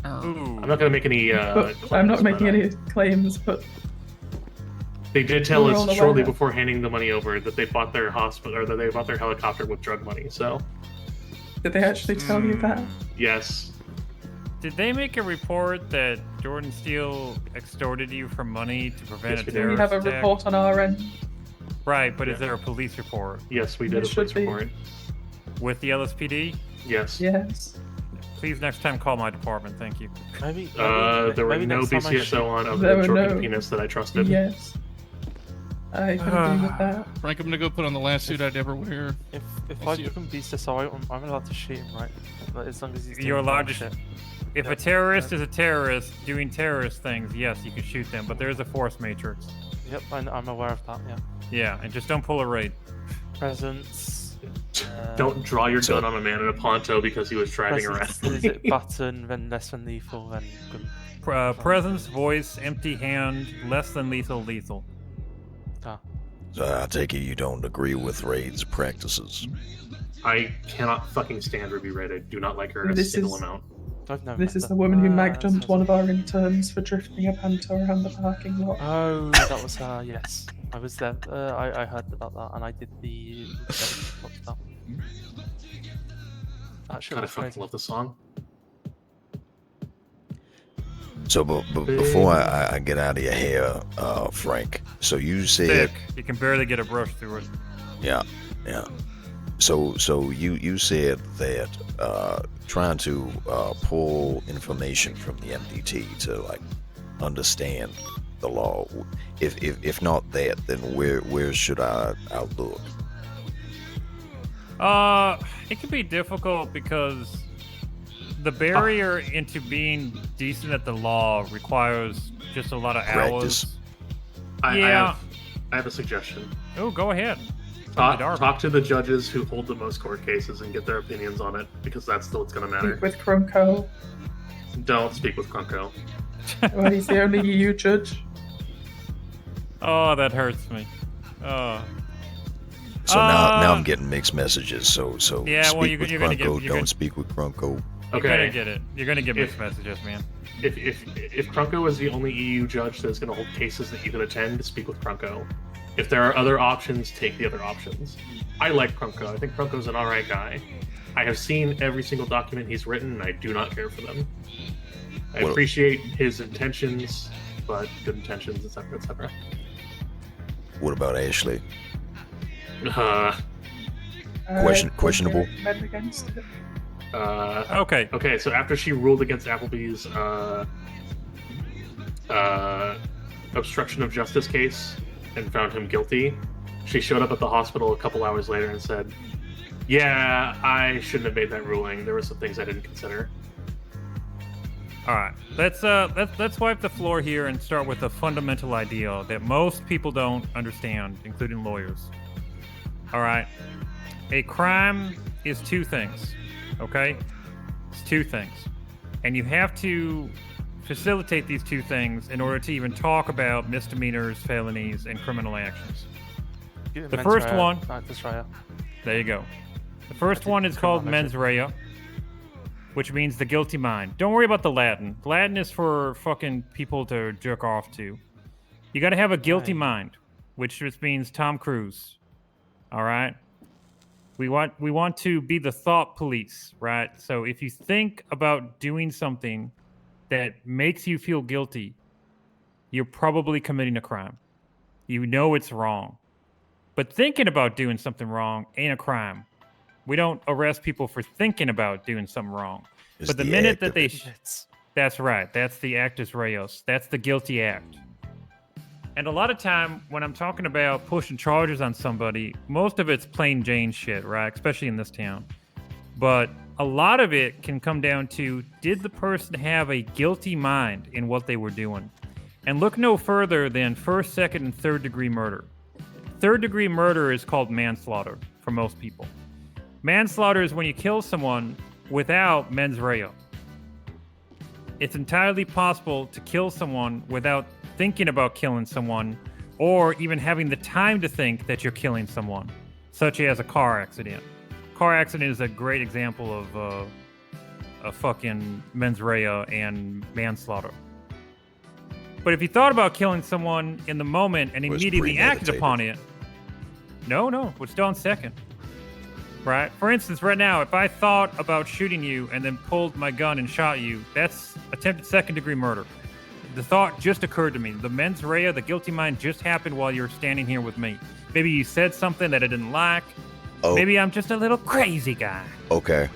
J: I'm not going to make any.
K: I'm not making any claims, but
J: they did tell
K: we're all
J: us shortly
K: aware.
J: before handing the money over that they bought their hospital or that they bought their helicopter with drug money. So.
K: Did they actually tell you that?
J: Yes.
L: Did they make a report that Jordan Steele extorted you for money to prevent a terrorist
K: We have a
L: attack?
K: report on our end.
L: Right, but is there a police report?
J: Yes, we did a police report.
L: With the LSPD?
J: Yes.
K: Yes.
L: Please next time call my department, thank you.
A: Maybe
J: there were no BCSO on of
K: There
J: the
K: were
J: Jordan
K: no-
J: penis that I trusted.
K: Yes. I could agree with that.
C: Frank, I'm gonna go put on the last suit I'd ever wear.
A: If I become BCSO, I'm allowed to shoot him, right? Like, as long as he's
L: You're
A: doing
L: allowed
A: bad
L: to
A: shit.
L: If a terrorist is a terrorist doing terrorist things, yes, you can shoot them, but there's a force matrix.
A: Yep, I'm aware of that, yeah.
L: Yeah, and just don't pull a raid.
A: Presence.
J: Don't draw your gun on a man in a poncho because he was driving
A: presence,
J: around.
A: Is it button, then less than lethal, then gun?
L: Presence, voice, empty hand, less than lethal, lethal.
A: Ah.
D: So I take it you don't agree with Raid's practices.
J: I cannot fucking stand Ruby Raid. I do not like her a
K: This
J: single
K: is-
J: amount.
K: This is the woman who mag-dumped one of our interns for drifting a panto around the parking lot.
M: Oh, that was her. Yes, I was there. I heard about that, and I did the stuff. Actually,
J: God, I fucking love the song.
D: So, but before I get out of your hair, Frank. So you said,
L: Thick. You can barely get a brush through it.
D: yeah. So you said that trying to pull information from the MDT to like understand the law. If not that, then where should I look?
L: It can be difficult because the barrier into being decent at the law requires just a lot of
D: Practice.
L: hours.
J: I have a suggestion.
L: Oh, go ahead.
J: Talk to the judges who hold the most court cases and get their opinions on it, because that's still what's going to matter.
K: Speak with Krunko.
J: Don't speak with Krunko.
K: Well, he's the only EU judge.
L: Oh, that hurts me. Oh.
D: So now I'm getting mixed messages. So
L: Yeah,
D: speak
L: well, you're
D: with
L: gonna get-
D: Krunko,
L: you're
D: don't
L: gonna-
D: speak with Krunko.
L: You're gonna get it. You're gonna get mixed messages, man.
J: If Krunko is the only EU judge that's going to hold cases that you can attend, speak with Krunko. If there are other options, take the other options. I like Krunko. I think Krunko's an alright guy. I have seen every single document he's written, and I do not care for them. I appreciate his intentions, but good intentions, etc., etc.
D: What about Ashley?
J: Questionable.
K: Recommend against it.
J: Okay, so after she ruled against Applebee's obstruction of justice case and found him guilty, she showed up at the hospital a couple hours later and said, "Yeah, I shouldn't have made that ruling. There were some things I didn't consider."
L: All right, let's wipe the floor here and start with a fundamental idea that most people don't understand, including lawyers. All right, a crime is two things, okay? It's two things, and you have to facilitate these two things in order to even talk about misdemeanors, felonies, and criminal actions. The first one, there you go. The first one is called mens rea, which means the guilty mind. Don't worry about the Latin. Latin is for fucking people to jerk off to. You got to have a guilty mind, which just means Tom Cruise. All right. We want to be the thought police, right? So if you think about doing something that makes you feel guilty, you're probably committing a crime. You know it's wrong. But thinking about doing something wrong ain't a crime. We don't arrest people for thinking about doing something wrong. But the minute that they... That's right. That's the actus reus. That's the guilty act. And a lot of time when I'm talking about pushing charges on somebody, most of it's plain Jane shit, right? Especially in this town. But a lot of it can come down to, did the person have a guilty mind in what they were doing? And look no further than first, second, and third degree murder. Third degree murder is called manslaughter for most people. Manslaughter is when you kill someone without mens rea. It's entirely possible to kill someone without thinking about killing someone, or even having the time to think that you're killing someone, such as a car accident. Car accident is a great example of a fucking mens rea and manslaughter. But if you thought about killing someone in the moment and immediately acted upon it, no, we're still on second. Right? For instance, right now, if I thought about shooting you and then pulled my gun and shot you, that's attempted second-degree murder. The thought just occurred to me. The mens rea, the guilty mind, just happened while you're standing here with me. Maybe you said something that I didn't like.
D: Oh.
L: Maybe I'm just a little crazy guy.
D: Okay.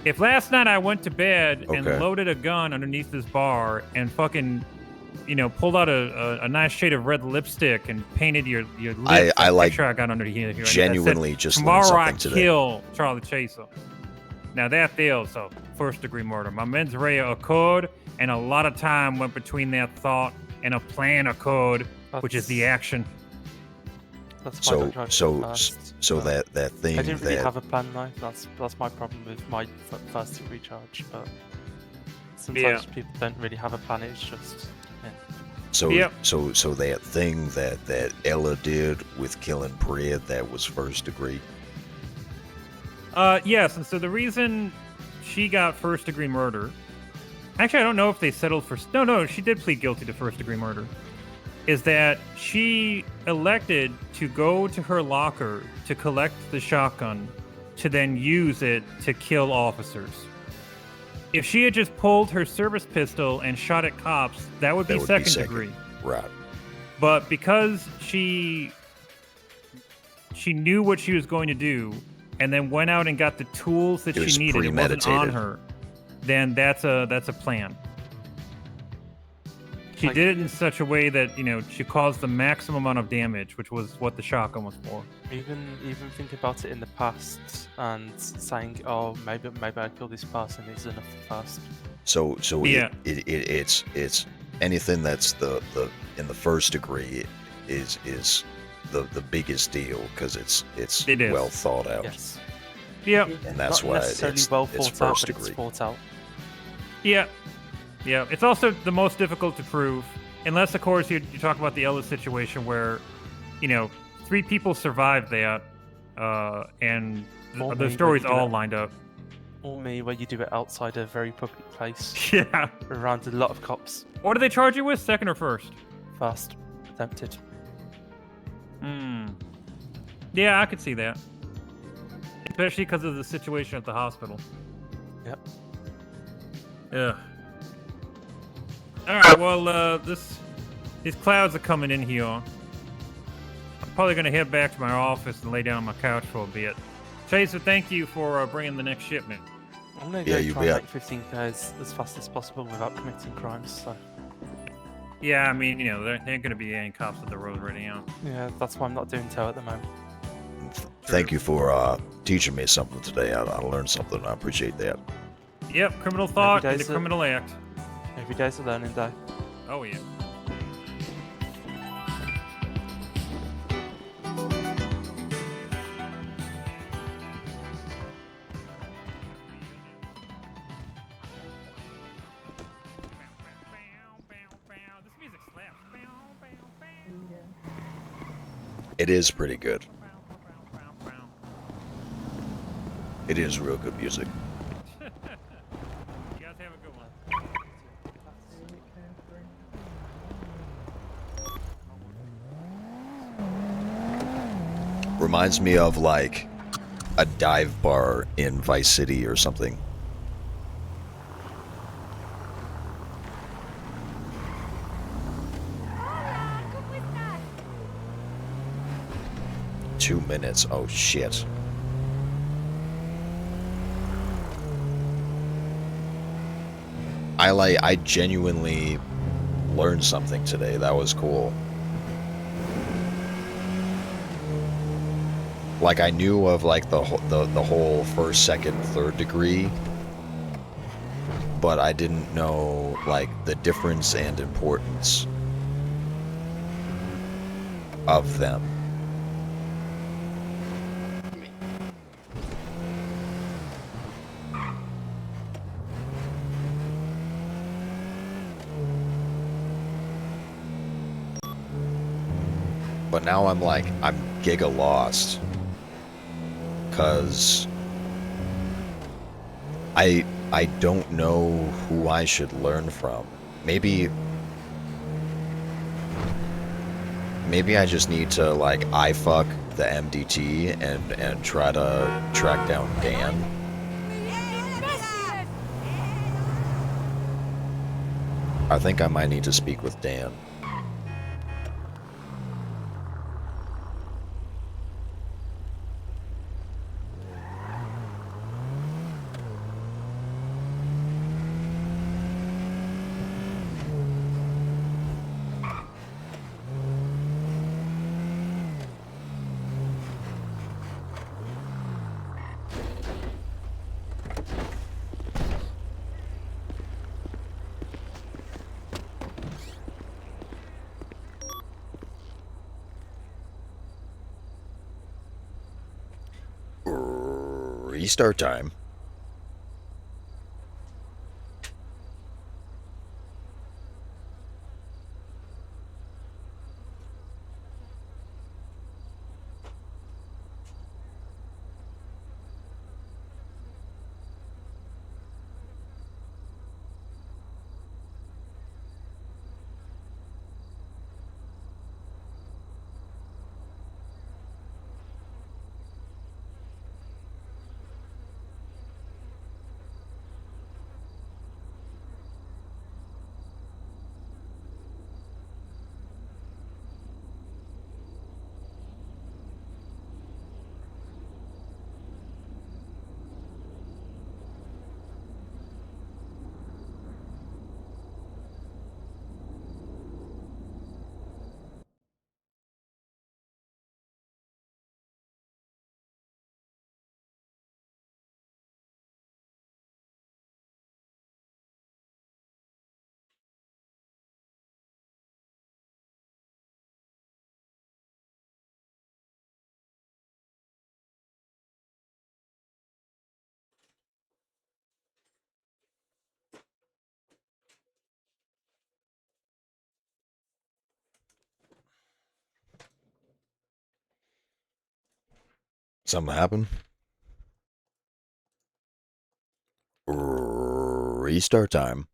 L: If last night I went to bed and
D: Okay.
L: loaded a gun underneath this bar and fucking, pulled out a nice shade of red lipstick and painted your lips,
D: I like
L: picture I got under here. and I
D: genuinely
L: said,
D: just learned
L: tomorrow I
D: something today.
L: kill Charlie Chaser. Now that is a first-degree murder. My mens rea occurred, and a lot of time went between that thought and a plan occurred, which is the action.
M: That's
D: So that thing
M: I didn't really
D: that
M: have a plan though. That's my problem with my first degree charge. But sometimes people don't really have a plan. It's just
D: So
L: Yep.
D: so that thing that Ella did with killing Priya, that was first degree.
L: Yes, and so the reason she got first degree murder, actually, I don't know if they settled for. No, she did plead guilty to first degree murder. Is that she elected to go to her locker to collect the shotgun, to then use it to kill officers. If she had just pulled her service pistol and shot at cops, that would be second degree.
D: Right.
L: But because she knew what she was going to do, and then went out and got the tools that she needed, it wasn't on her, then that's a plan. She did it in such a way that, you know, she caused the maximum amount of damage, which was what the shotgun was for.
M: Even think about it in the past and saying, "Oh, maybe I kill this person" is enough fast.
D: So
L: Yeah.
D: it's anything that's the in the first degree is the biggest deal, because it's
L: It is.
D: well thought out.
M: Yes.
L: Yeah.
D: And that's
M: Not
D: why
M: necessarily
D: it's
M: well
D: it's
M: thought out,
D: first
M: but it's
D: degree.
M: thought out.
L: Yeah. Yeah. It's also the most difficult to prove, unless, of course, you talk about the Ella situation where, you know, 3 people survived that, and
M: Or
L: the
M: maybe
L: stories
M: you do
L: all
M: it-
L: lined up.
M: Or me, where you do it outside a very public place.
L: Yeah.
M: Around a lot of cops.
L: What do they charge you with? Second or first?
M: First. Attempted.
L: Yeah, I could see that. Especially because of the situation at the hospital.
M: Yep.
L: Yeah. Alright, well, these clouds are coming in here. I'm probably going to head back to my office and lay down on my couch for a bit. Chaser, thank you for bringing the next shipment.
M: I'm going
D: Yeah,
M: to
D: you
M: go try and
D: bet.
M: make 15k as fast as possible without committing crimes, so...
L: Yeah, I mean, you know, there ain't going to be any cops at the road right now.
M: Yeah, that's why I'm not doing tow at the moment.
D: Thank you for teaching me something today. I learned something. I appreciate that.
L: Yep, criminal thought
M: Every
L: and a
M: day's a-
L: criminal act.
M: Every day's a learning day.
L: Oh, yeah. This music slaps.
D: It is pretty good. It is real good music.
L: You guys have a good one.
D: Reminds me of like a dive bar in Vice City or something. Two minutes. Oh shit. I genuinely learned something today. That was cool. Like, I knew of like the whole first, second, third degree, but I didn't know like the difference and importance of them. But now I'm giga lost, cause I don't know who I should learn from. Maybe I just need to like fuck the MDT and try to track down Dan. I think I might need to speak with Dan. Restart time. Something happened? Restart time.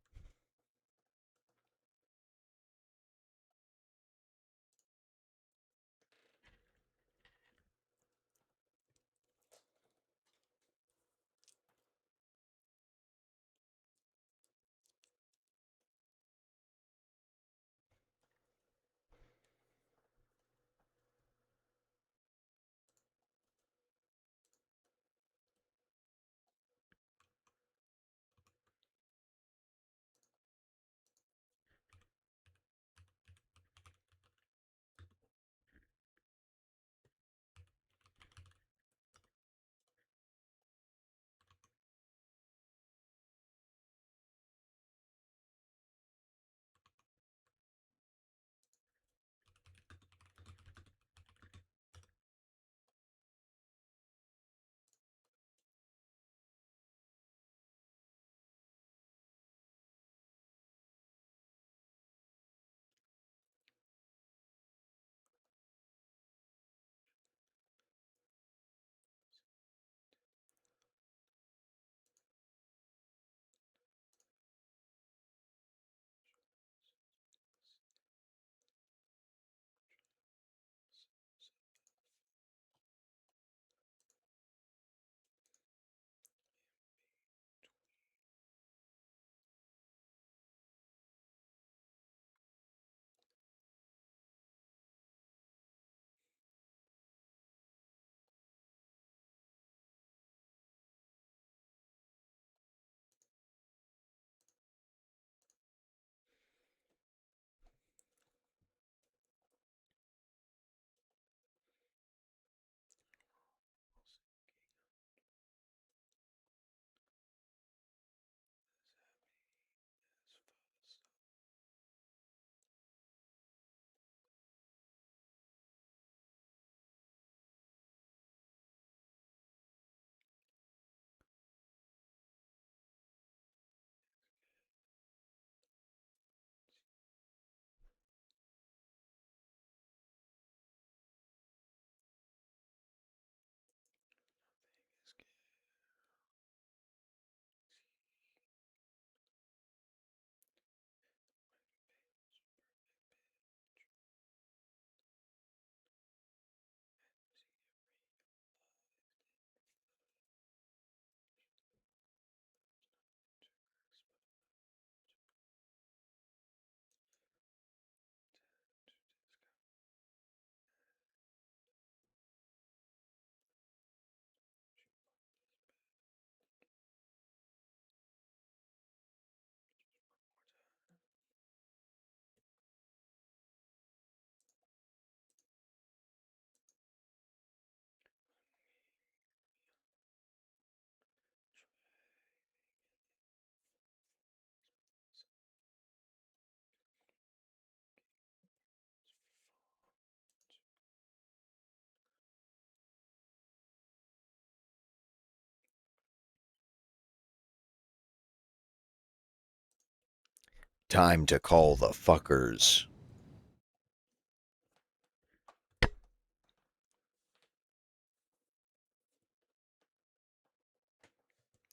D: Time to call the fuckers.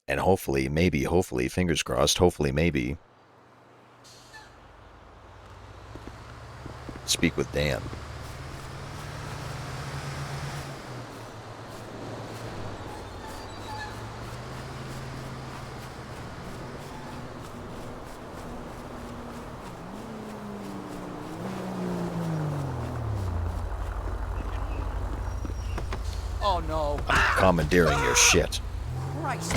D: And hopefully, maybe, hopefully, fingers crossed, hopefully, maybe, speak with Dan.
A: Oh no.
D: Commandeering your shit.
A: Christ.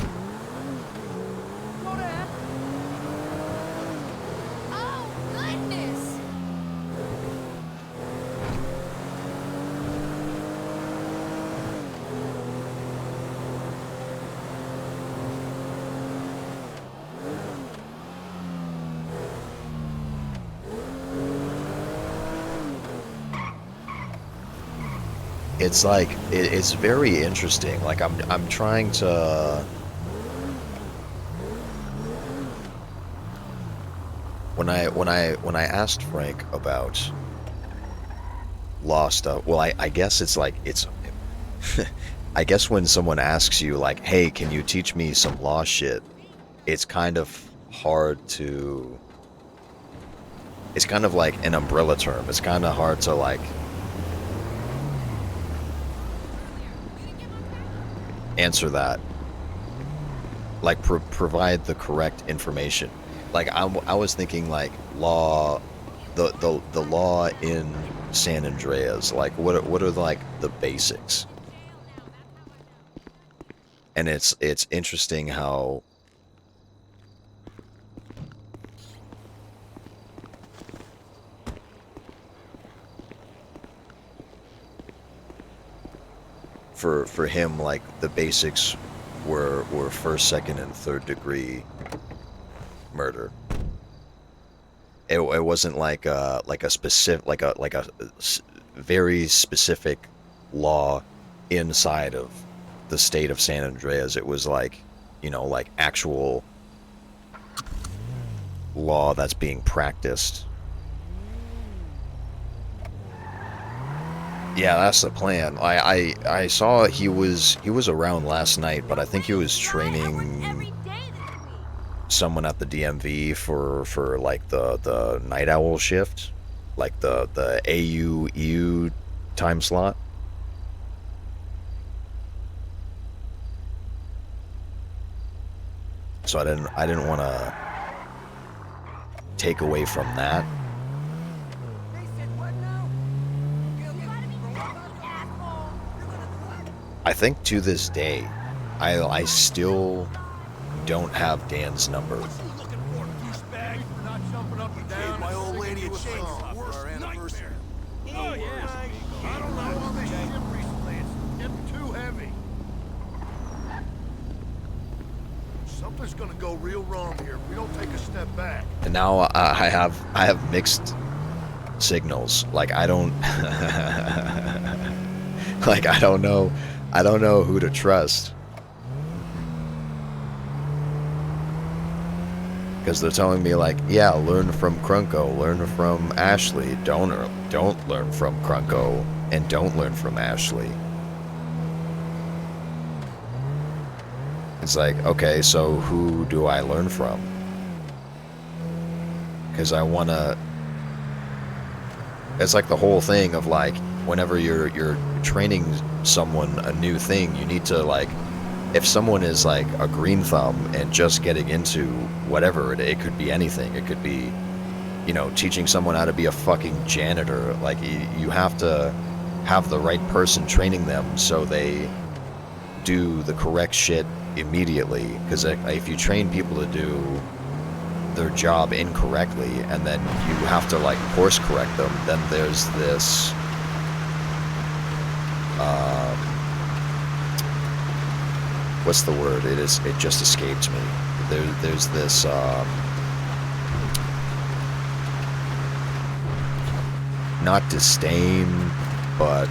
B: Oh, goodness!
D: It's like it's very interesting. Like I'm trying to when I asked Frank about Lost, well I guess it's like it's I guess when someone asks you like, "Hey, can you teach me some law shit?" It's kind of hard to. It's kind of like an umbrella term. It's kind of hard to like answer that. Like provide the correct information. Like I was thinking like law, the law in San Andreas. Like what are like the basics? And it's interesting how for him like the basics were first, second, and third degree murder. It wasn't like a specific like a very specific law inside of the state of San Andreas. It was like, you know, like actual law that's being practiced. Yeah, that's the plan. I saw he was around last night, but I think he was training someone at the DMV for like the night owl shift, like the AU EU time slot. So I didn't want to take away from that. I think to this day, I still don't have Dan's number.
E: My old lady a chainsaw for our anniversary. Oh yeah. I don't know. I'm recently. It's getting too heavy. Something's gonna go real wrong here if we don't take a step back.
D: And now I have mixed signals. Like I don't like I don't know who to trust. Because they're telling me like, yeah, learn from Krunko, learn from Ashley, don't learn from Krunko, and don't learn from Ashley. It's like, okay, so who do I learn from? Because I wanna. It's like the whole thing of like, whenever you're training someone a new thing, you need to like. If someone is like a green thumb and just getting into whatever, it could be anything. It could be, you know, teaching someone how to be a fucking janitor. Like, you have to have the right person training them so they do the correct shit immediately. Because if you train people to do their job incorrectly and then you have to like course correct them, then there's this what's the word? It just escaped me. There's this not disdain, but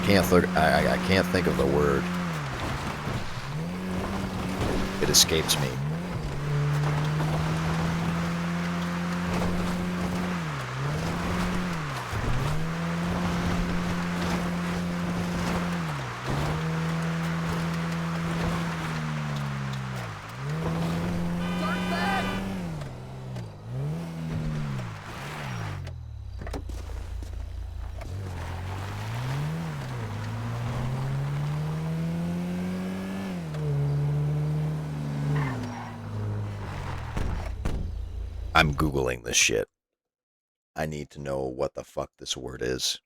D: I can't think of the word. It escapes me. I'm Googling this shit. I need to know what the fuck this word is.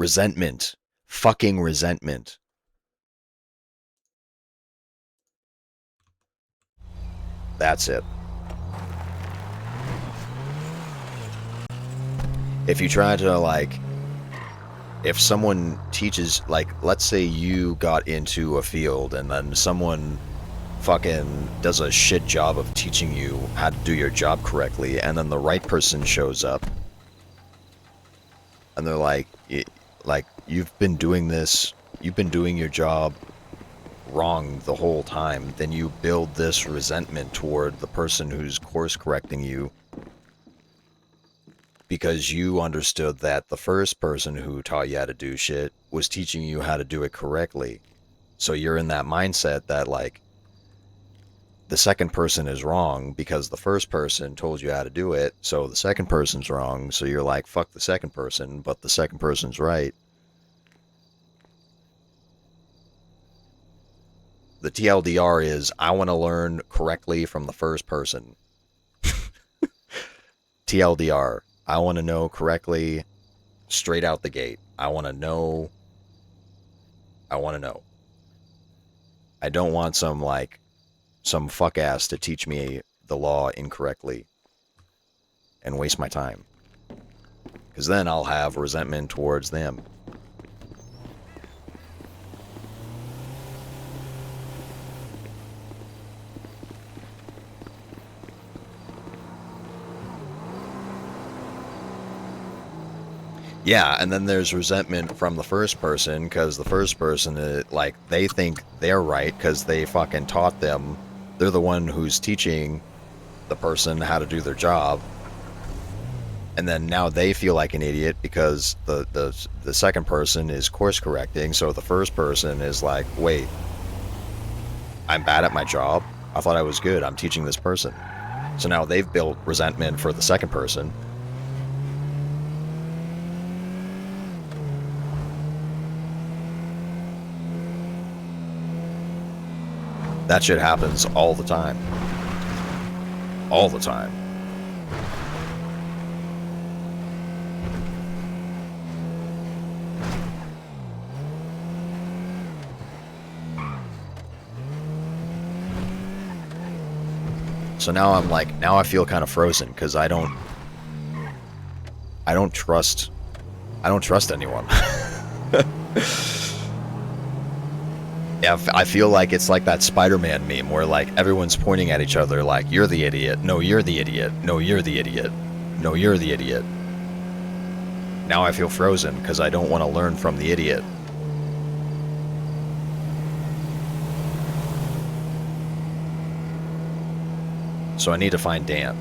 D: Resentment. Fucking resentment. That's it. If you try to, like, if someone teaches, like, let's say you got into a field and then someone fucking does a shit job of teaching you how to do your job correctly, and then the right person shows up and they're like, you've been doing this, you've been doing your job wrong the whole time, then you build this resentment toward the person who's course correcting you because you understood that the first person who taught you how to do shit was teaching you how to do it correctly. So you're in that mindset that, like, the second person is wrong because the first person told you how to do it, so the second person's wrong, so you're like, fuck the second person, but the second person's right. The TLDR is, I want to learn correctly from the first person. TLDR, I want to know correctly straight out the gate. I want to know. I don't want some fuck ass to teach me the law incorrectly and waste my time. Because then I'll have resentment towards them. Yeah, and then there's resentment from the first person, because the first person, like, they think they're right because they fucking taught them. They're the one who's teaching the person how to do their job. And then now they feel like an idiot because the second person is course correcting, so the first person is like, wait, I'm bad at my job? I thought I was good. I'm teaching this person. So now they've built resentment for the second person. That shit happens all the time. All the time. So now I'm like, now I feel kind of frozen because I don't trust anyone. Yeah, I feel like it's like that Spider-Man meme where, like, everyone's pointing at each other like, you're the idiot, no, you're the idiot, no, you're the idiot, no, you're the idiot. Now I feel frozen because I don't want to learn from the idiot. So I need to find Dan.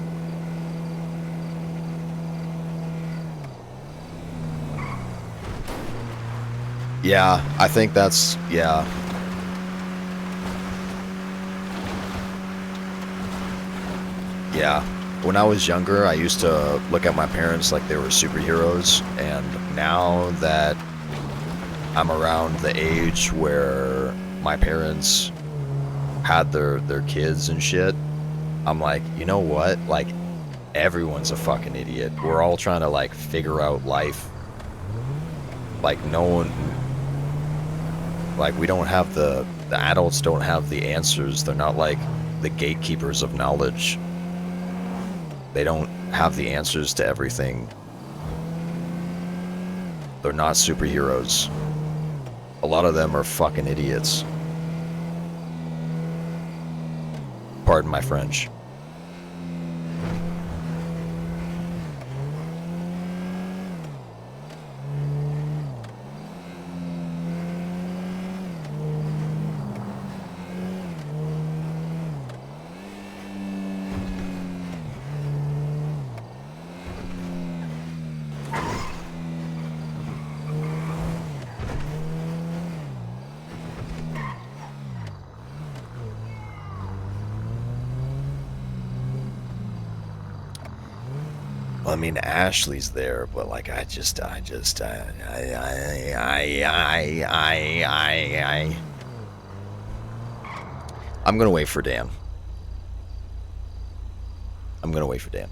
D: Yeah, I think that's, yeah. Yeah, when I was younger, I used to look at my parents like they were superheroes, and now that I'm around the age where my parents had their kids and shit, I'm like, you know what? Like, everyone's a fucking idiot. We're all trying to, like, figure out life. Like, no one... Like, we don't have the adults don't have the answers. They're not like the gatekeepers of knowledge. They don't have the answers to everything. They're not superheroes. A lot of them are fucking idiots. Pardon my French. I mean, Ashley's there, but like, I'm gonna wait for Dan. I'm gonna wait for Dan.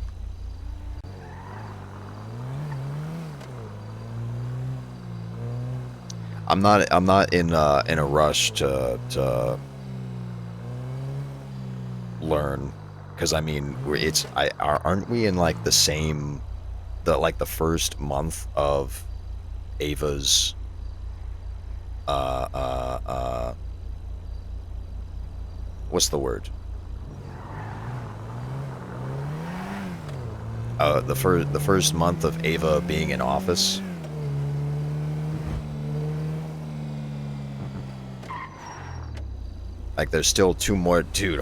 D: I'm not in a rush to learn, because I mean aren't we in like the same the first month of Ava's what's the word? The first month of Ava being in office. Like there's still 2 more, dude.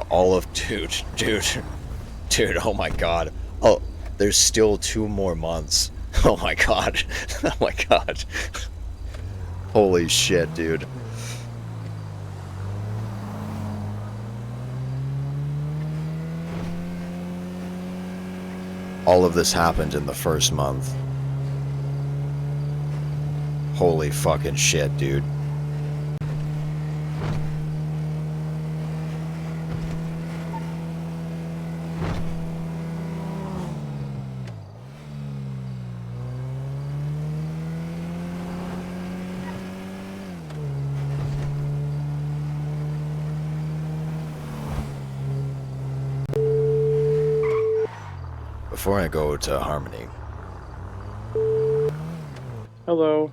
D: Dude. Oh my god. Oh, there's still 2 more months. Oh my god. Oh my god. Holy shit, dude. All of this happened in the first month. Holy fucking shit, dude. Before I go to Harmony.
H: Hello.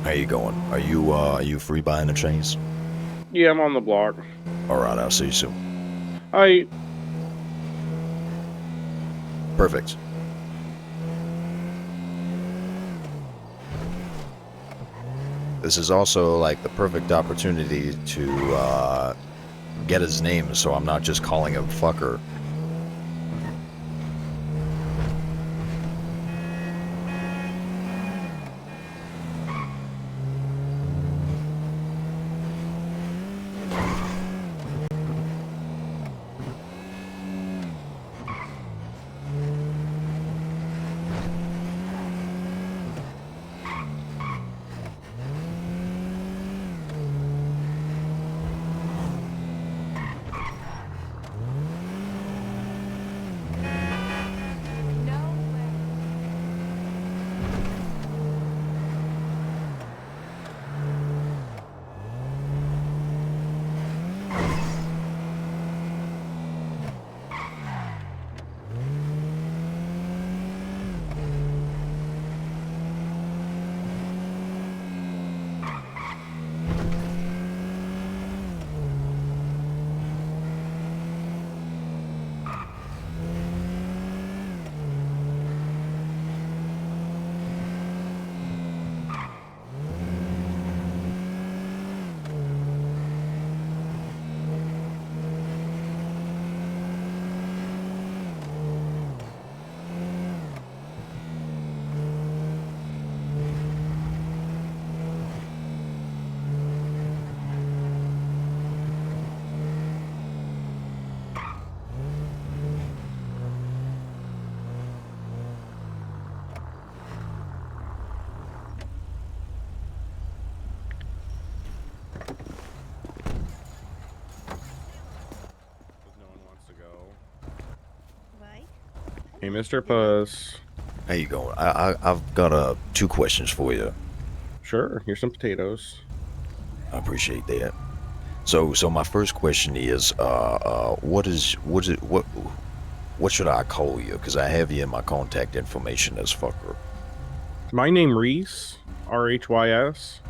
D: How you going? Are you free buying a Chase?
H: Yeah, I'm on the block.
D: Alright, I'll see you soon. Perfect. This is also like the perfect opportunity to get his name, so I'm not just calling him fucker.
H: Hey, Mr. Puss.
D: How you going? I've got 2 questions for you.
H: Sure, here's some potatoes.
D: I appreciate that. So my first question is, what should I call you? Because I have you in my contact information as fucker.
H: My name Reese, R-H-Y-S.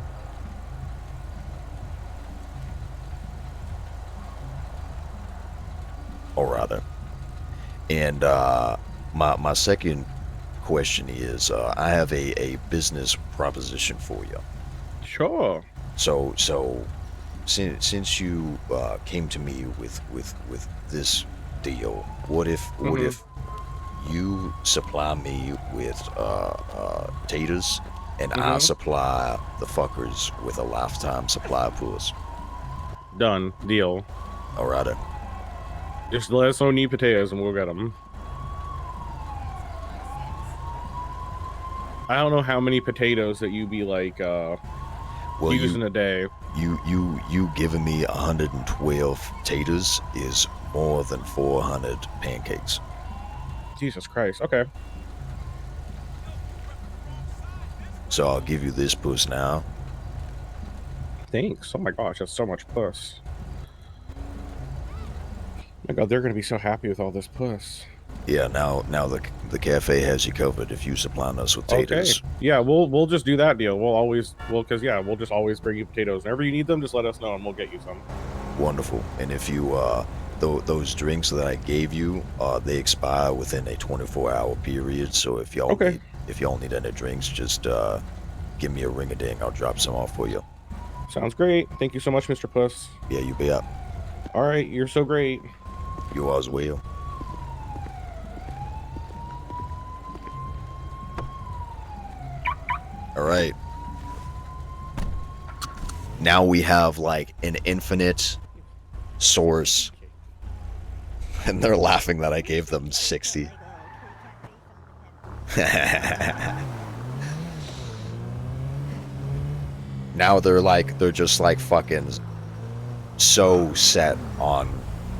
D: Alright then. And my second question is, I have a business proposition for you.
H: Sure.
D: So since you came to me with this deal, what if you supply me with taters, and I supply the fuckers with a lifetime supply of puss?
H: Done. Deal.
D: Alright then.
H: Just let us know need potatoes and we'll get them. I don't know how many potatoes that you be like using a day.
D: You giving me 112 taters is more than 400 pancakes.
H: Jesus Christ. Okay.
D: So I'll give you this puss now.
H: Thanks. Oh my gosh, that's so much puss. Oh my god, they're gonna be so happy with all this puss.
D: Yeah, now the cafe has you covered if you supply us with
H: Okay.
D: taters.
H: Yeah, we'll just do that deal. We'll just always bring you potatoes. Whenever you need them, just let us know and we'll get you some.
D: Wonderful. And if you those drinks that I gave you, they expire within a 24-hour period. So if y'all need any drinks, just give me a ring-a-ding. I'll drop some off for you.
H: Sounds great. Thank you so much, Mr. Puss.
D: Yeah, you be up.
H: All right, you're so great.
D: You as well. All right. Now we have like an infinite source. And they're laughing that I gave them 60. Now they're just like fucking so set on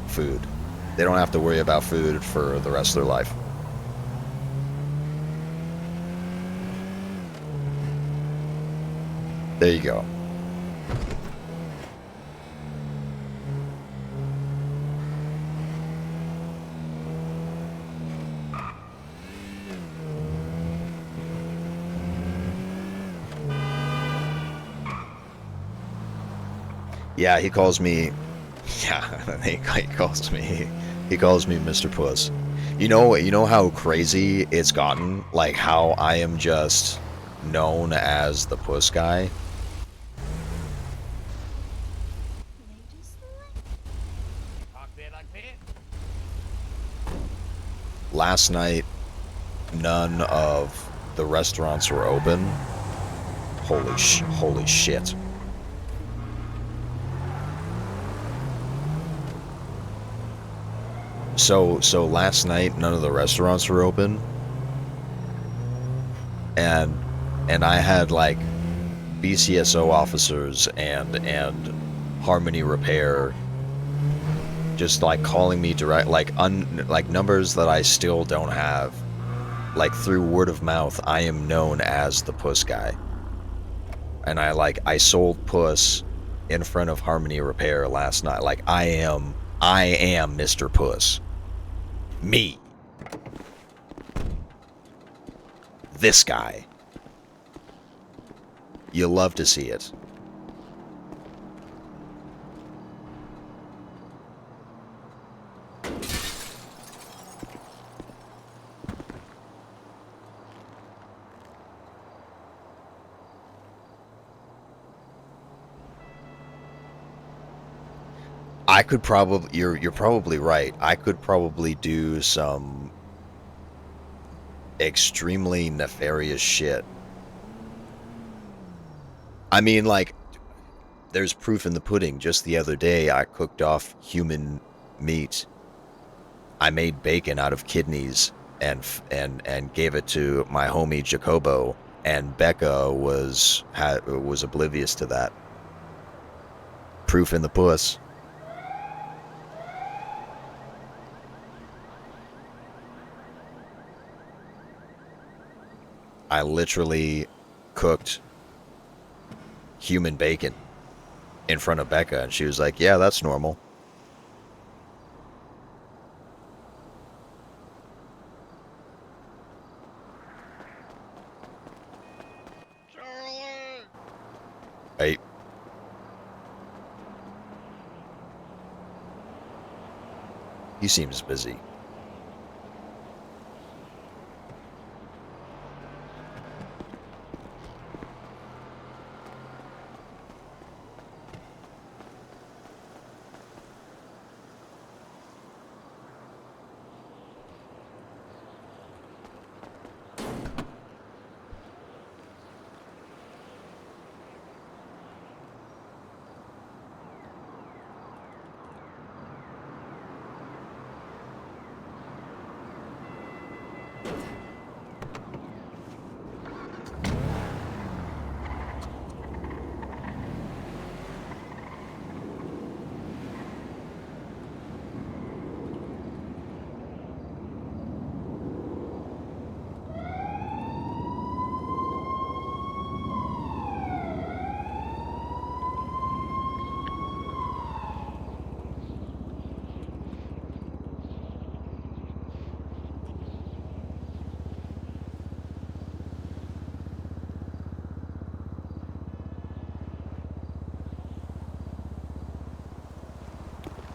D: food. They don't have to worry about food for the rest of their life. There you go. Yeah, he calls me. Yeah, he calls me Mr. Puss. You know how crazy it's gotten? Like how I am just known as the Puss guy. Last night, none of the restaurants were open. Holy shit. So last night, none of the restaurants were open, and I had like BCSO officers and Harmony Repair just like calling me direct, like numbers that I still don't have. Like through word of mouth, I am known as the Puss guy, and I sold Puss in front of Harmony Repair last night. Like I am Mr. Puss. Me. This guy. You love to see it. I could probably, you're probably right. I could probably do some extremely nefarious shit. I mean, like, there's proof in the pudding. Just the other day, I cooked off human meat. I made bacon out of kidneys and gave it to my homie Jacobo, and Becca was oblivious to that. Proof in the puss. I literally cooked human bacon in front of Becca, and she was like, yeah, that's normal. Hey. He seems busy.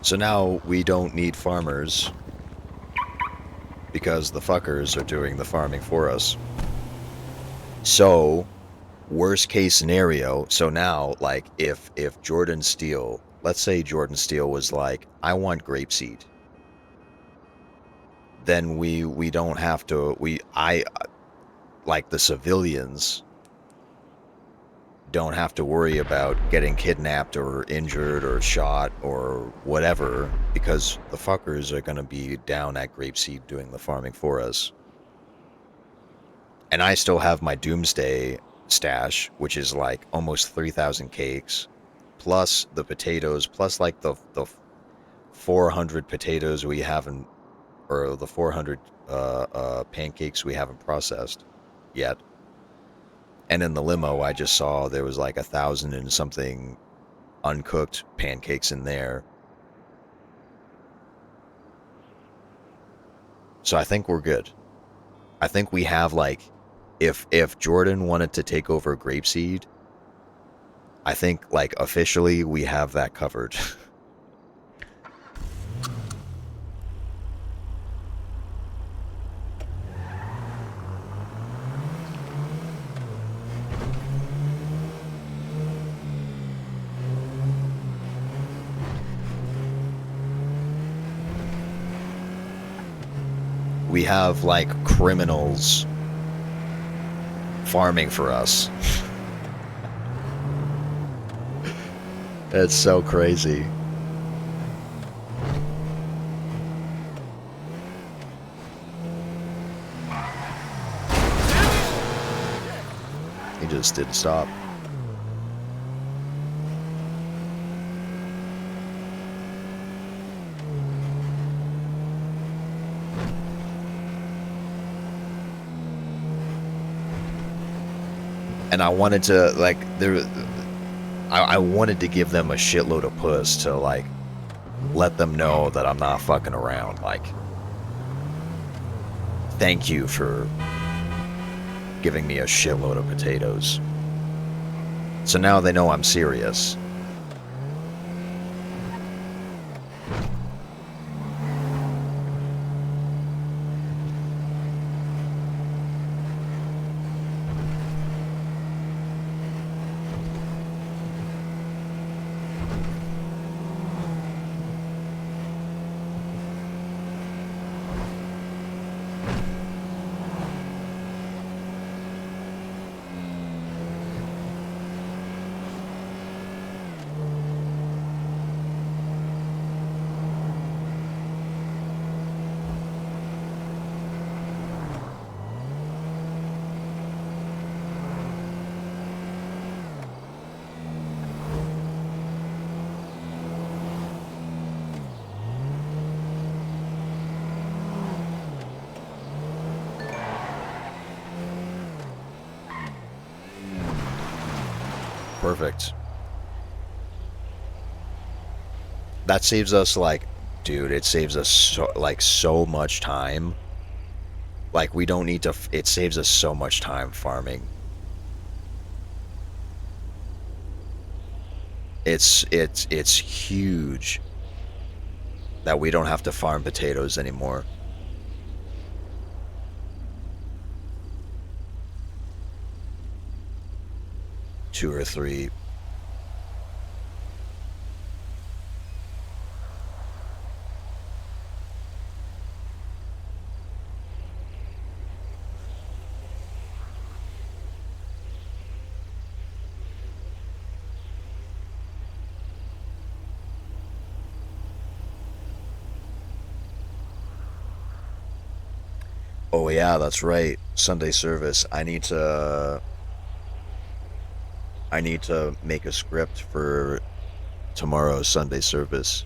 D: So now we don't need farmers because the fuckers are doing the farming for us. So, worst case scenario, so now, like, if Jordan Steele, let's say Jordan Steele was like, I want grapeseed, then we don't have to, like the civilians don't have to worry about getting kidnapped or injured or shot or whatever, because the fuckers are going to be down at grapeseed doing the farming for us. And I still have my doomsday stash, which is like almost 3,000 cakes, plus the potatoes, plus like the 400 potatoes we haven't, or the 400 pancakes we haven't processed yet. And in the limo, I just saw there was like 1,000 and something uncooked pancakes in there. So I think we're good. I think we have like, if Jordan wanted to take over Grapeseed, I think like officially we have that covered. We have like criminals farming for us. It's so crazy. He just didn't stop. And I wanted to, like, I wanted to give them a shitload of puss to, like, let them know that I'm not fucking around. Like, thank you for giving me a shitload of potatoes. So now they know I'm serious. Perfect. That saves us, like, dude, it saves us so much time. Like, we don't need to, it saves us so much time farming. It's huge that we don't have to farm potatoes anymore. Two or three. Oh yeah, that's right. Sunday service. I need to make a script for tomorrow's Sunday service.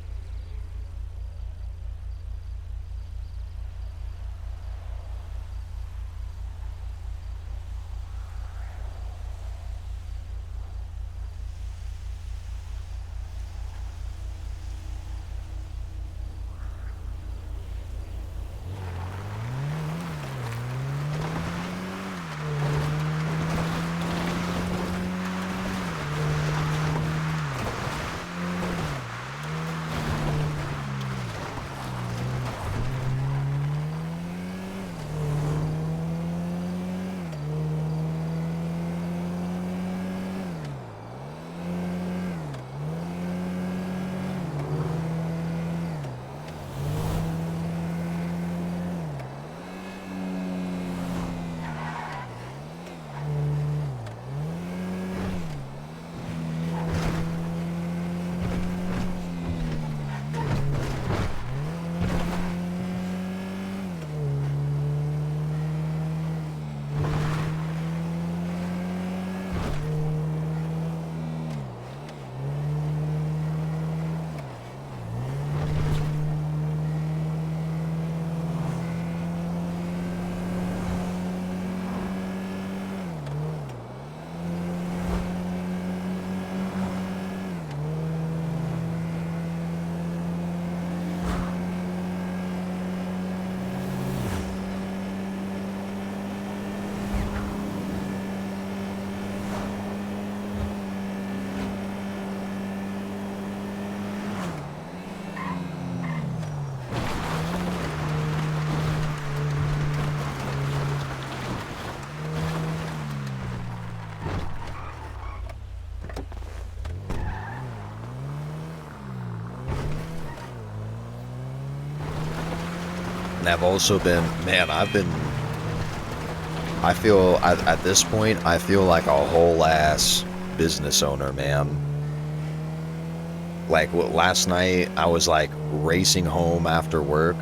D: And I've also been, man, I feel, at this point, I feel like a whole ass business owner, man. Like, last night, I was like racing home after work.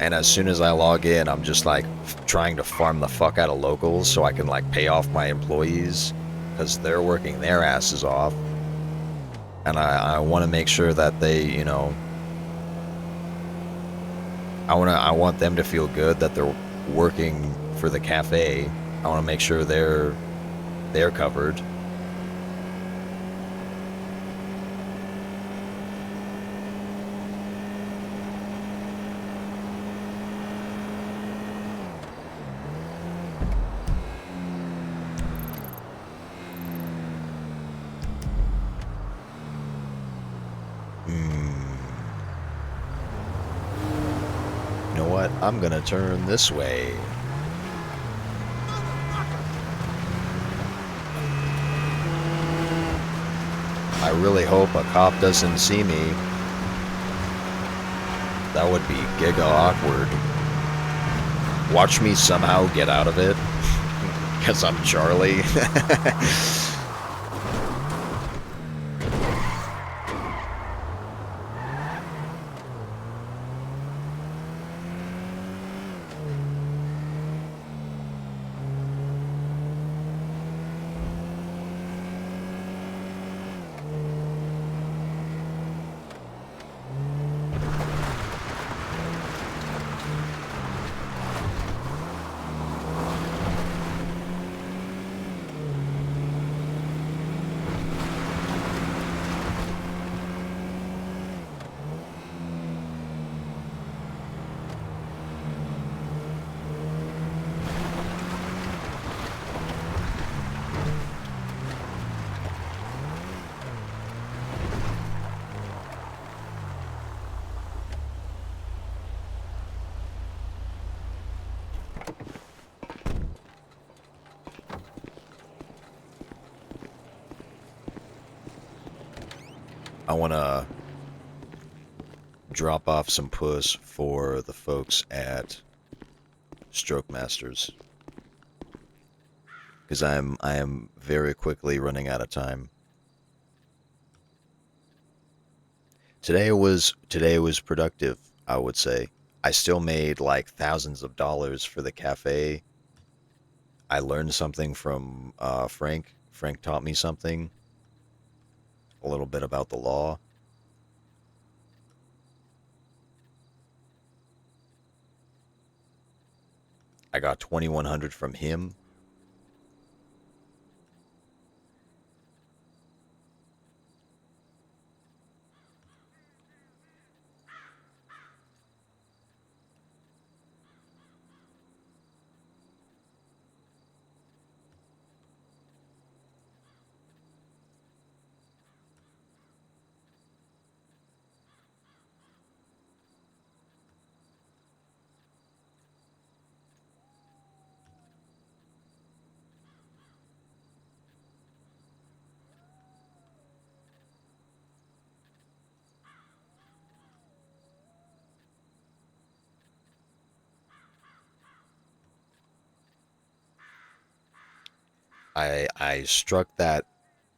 D: And as soon as I log in, I'm just like trying to farm the fuck out of locals so I can like pay off my employees because they're working their asses off. And I want to make sure that they, you know, I want them to feel good that they're working for the cafe. I want to make sure they're covered. You know what? I'm gonna turn this way. I really hope a cop doesn't see me. That would be giga awkward. Watch me somehow get out of it. Because I'm Charlie. I want to drop off some puss for the folks at Stroke Masters. Because I am very quickly running out of time. Today was productive, I would say. I still made like thousands of dollars for the cafe. I learned something from Frank. Frank taught me something. A little bit about the law. I got 2,100 from him. I struck that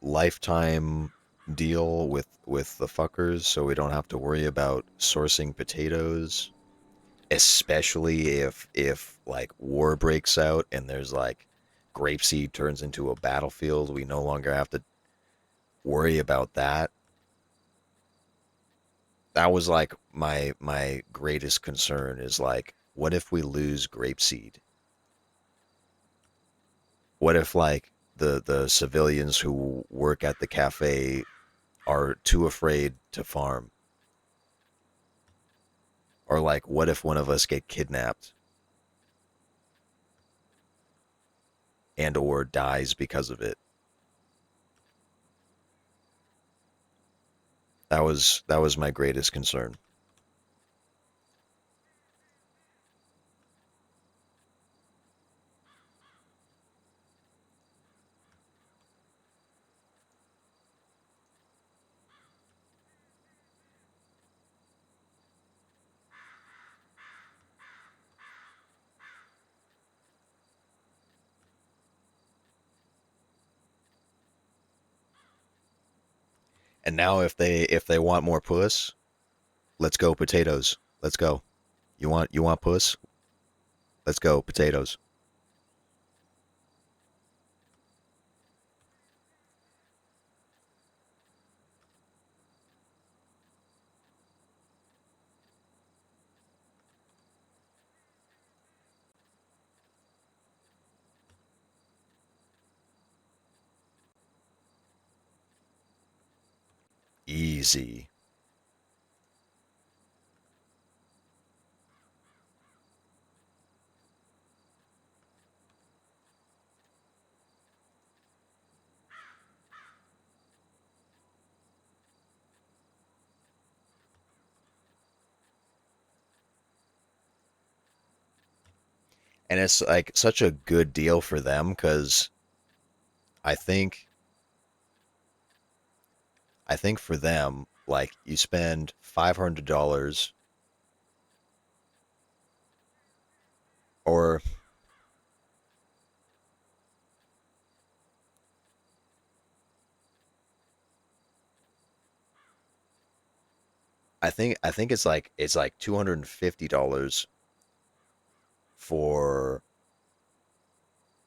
D: lifetime deal with the fuckers so we don't have to worry about sourcing potatoes, especially if like war breaks out and there's like grapeseed turns into a battlefield. We no longer have to worry about that. That was like my greatest concern is like, what if we lose grapeseed? What if like the civilians who work at the cafe are too afraid to farm? Or like, what if one of us get kidnapped and or dies because of it? That was my greatest concern. And now if they want more puss, let's go potatoes. Let's go. You want puss? Let's go potatoes. Easy. And it's like such a good deal for them because I think for them, like you spend $500 or I think it's like $250 for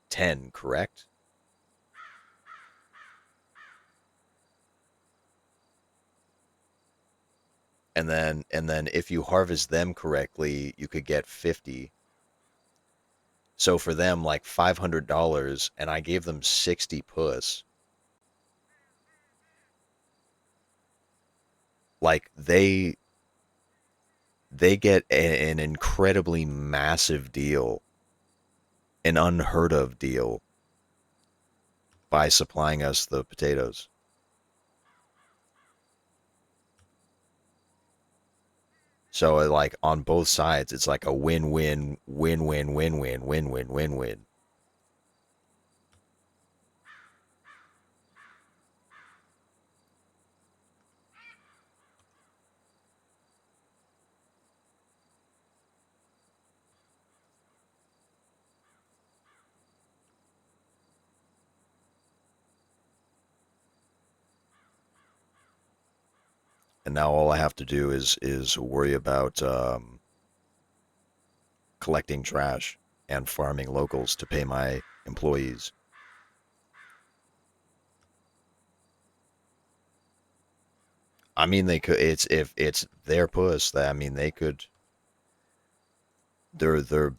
D: 10, correct? And then if you harvest them correctly, you could get 50. So for them, like $500, and I gave them 60 puss. Like they get an incredibly massive deal, an unheard of deal, by supplying us the potatoes. So like on both sides, it's like a win-win, win-win, win-win, win-win, win-win. And now all I have to do is worry about collecting trash and farming locals to pay my employees. I mean, they could. It's if it's their puss. That I mean, they could. They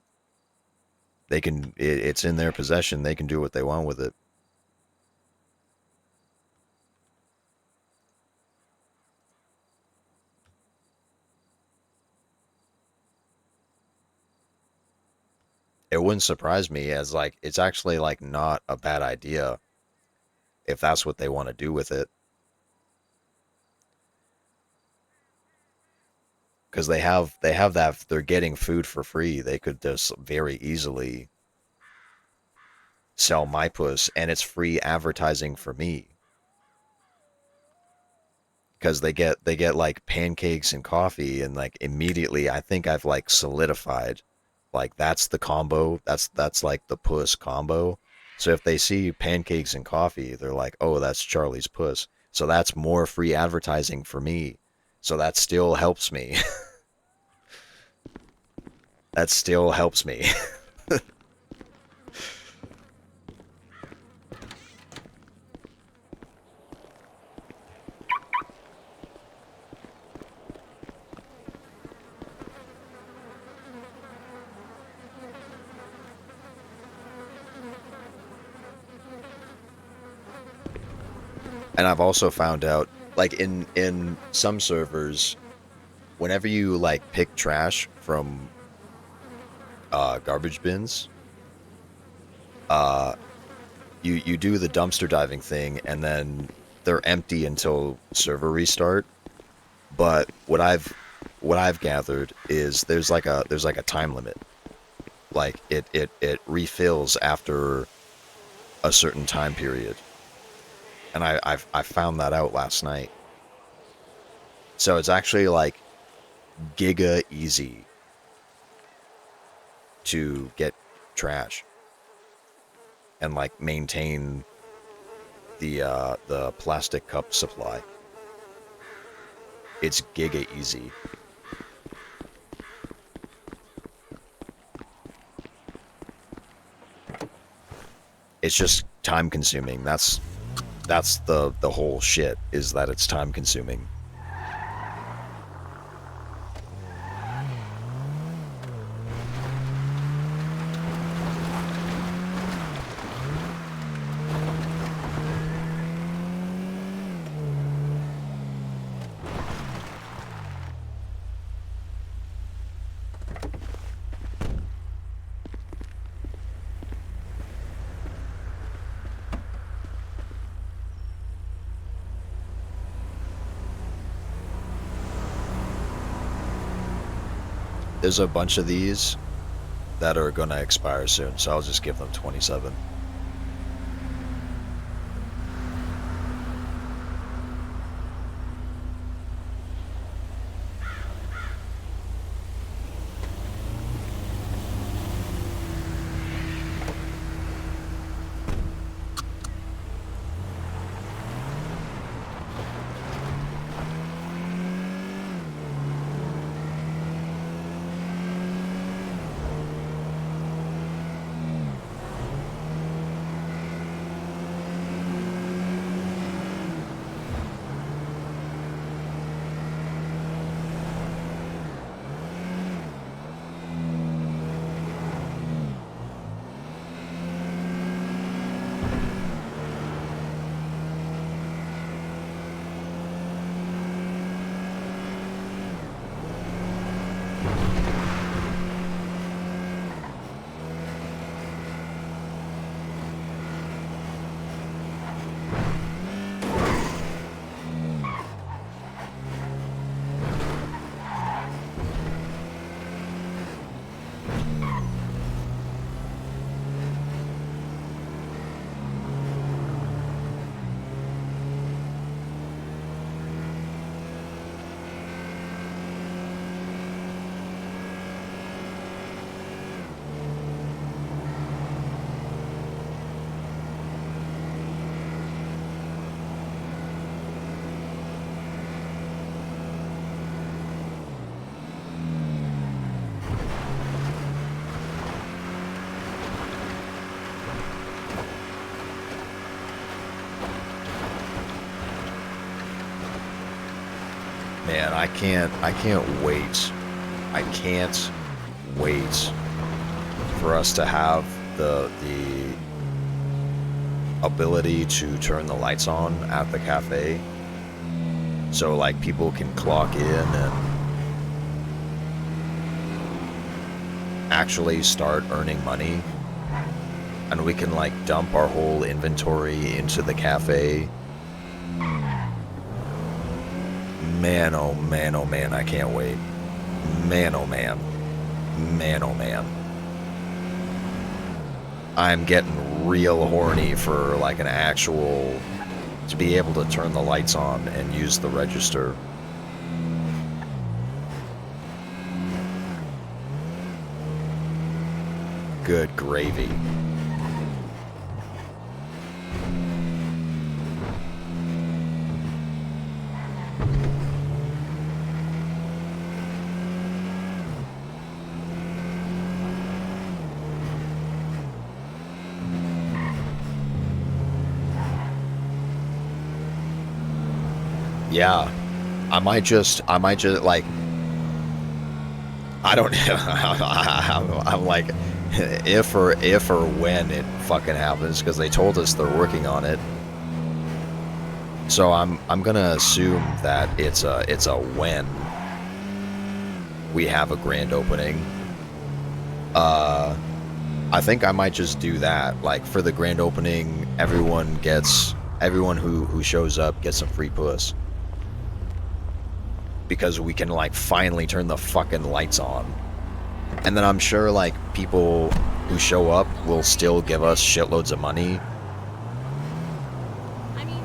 D: can. It's in their possession. They can do what they want with it. It wouldn't surprise me as like it's actually like not a bad idea if that's what they want to do with it. Because they have that they're getting food for free. They could just very easily sell my puss and it's free advertising for me. Because they get like pancakes and coffee and like immediately I think I've like solidified like that's the combo. That's like the puss combo. So if they see pancakes and coffee, they're like, "Oh, that's Charlie's puss." So that's more free advertising for me. So that still helps me. That still helps me. And I've also found out, like in some servers, whenever you like pick trash from garbage bins, you do the dumpster diving thing, and then they're empty until server restart. But what I've gathered is there's like a time limit. Like it refills after a certain time period. And I found that out last night. So it's actually like giga easy to get trash and like maintain the plastic cup supply. It's giga easy. It's just time consuming. That's the whole shit, is that it's time consuming. There's a bunch of these that are gonna expire soon, so I'll just give them 27. Man, I can't wait. I can't wait for us to have the ability to turn the lights on at the cafe. So like people can clock in and actually start earning money. And we can like dump our whole inventory into the cafe. Man, oh man, oh man, I can't wait. Man, oh man. Man, oh man. I'm getting real horny for like an actual, to be able to turn the lights on and use the register. Good gravy. Yeah, I might just like, I don't know. I'm like, if or when it fucking happens, because they told us they're working on it. So I'm gonna assume that it's a when we have a grand opening. I think I might just do that. Like for the grand opening, everyone who shows up gets some free puss. Because we can like finally turn the fucking lights on. And then I'm sure like people who show up will still give us shitloads of money.
B: I mean,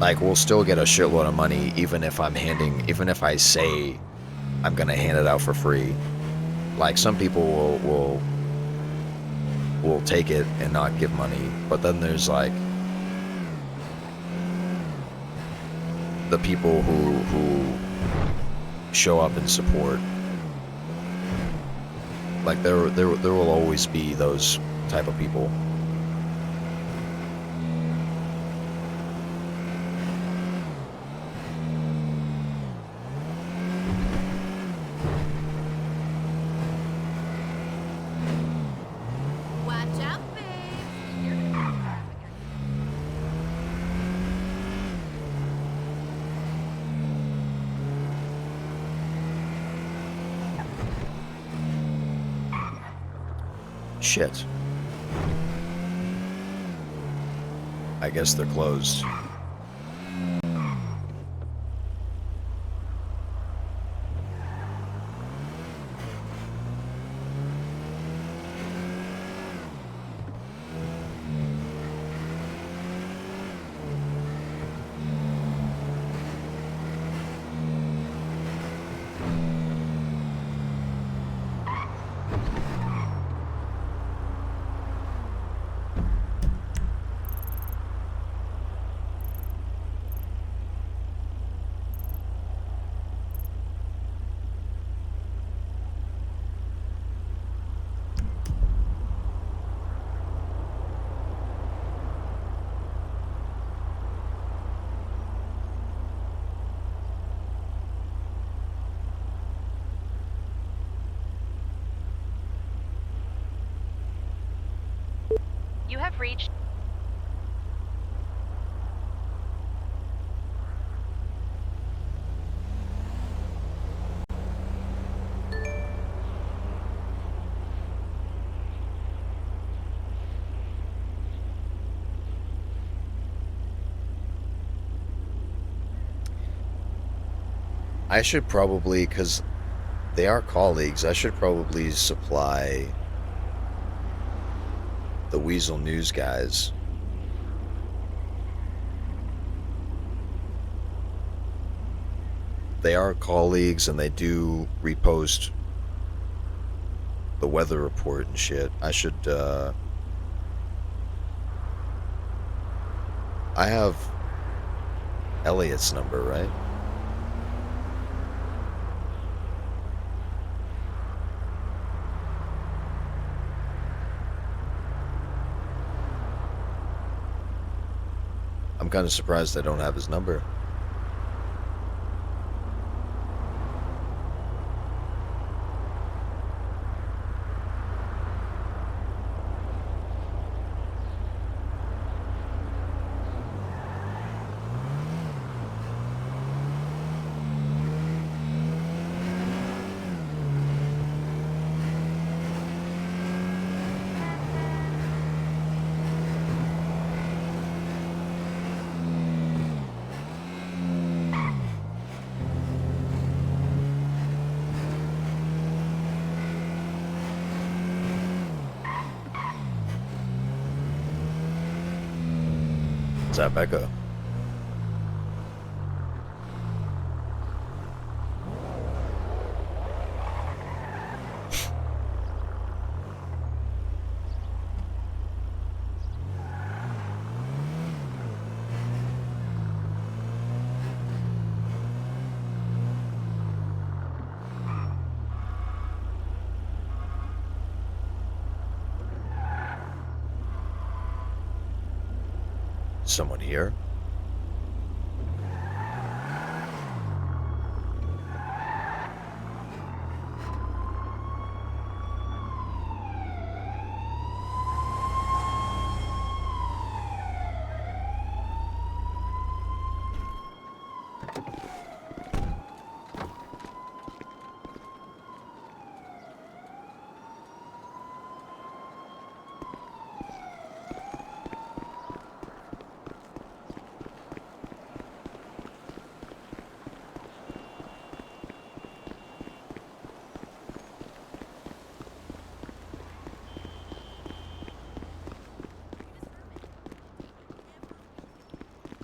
D: Like we'll still get a shitload of money even if I say I'm gonna hand it out for free. like some people will take it and not give money, but then there's like the people who show up and support. Like there will always be those type of people.
B: Watch out, babe. You're gonna be traffic.
D: Shit. I guess they're closed.
B: You have reached.
D: I should probably, because they are colleagues, I should probably supply the Weasel News guys. They are colleagues and they do repost the weather report and shit. I should, I have Elliot's number, right? I'm kind of surprised I don't have his number. What's that, Becca? Someone here?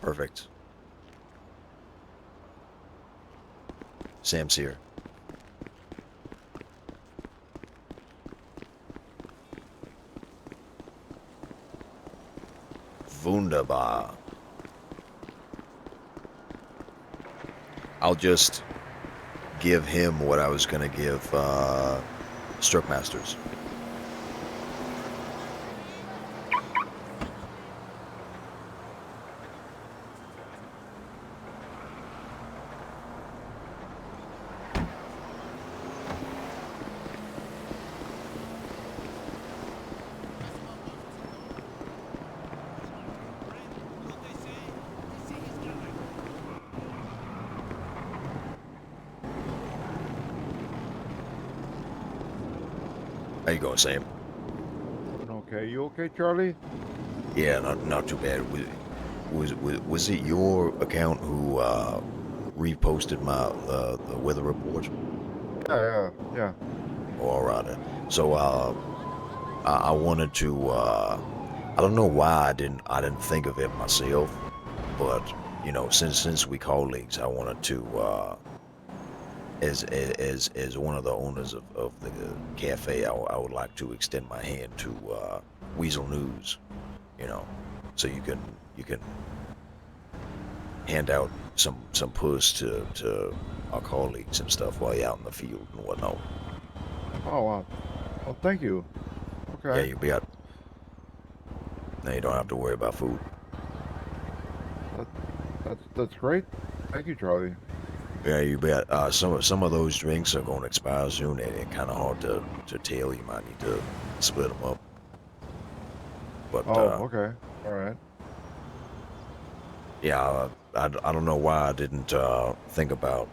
D: Perfect. Sam's here. Wunderbar. I'll just give him what I was gonna give Stroke-Masters. How you going, Sam?
N: Okay, you okay, Charlie?
D: Yeah, not too bad. Was it your account who reposted my the weather report?
N: Yeah.
D: All right. So I wanted to I don't know why I didn't think of it myself, but you know, since we colleagues, I wanted to as one of the owners of the cafe, I would like to extend my hand to Weasel News, you know, so you can hand out some puss to our colleagues and stuff while you're out in the field and whatnot.
N: Oh wow. Well, thank you. Okay.
D: Yeah, you'll be out. Now you don't have to worry about food.
N: That's great. Thank you, Charlie.
D: Yeah, you bet. Some of those drinks are going to expire soon, and it's kind of hard to tell. You might need to split them up. But
N: okay, all right.
D: Yeah, I don't know why I didn't think about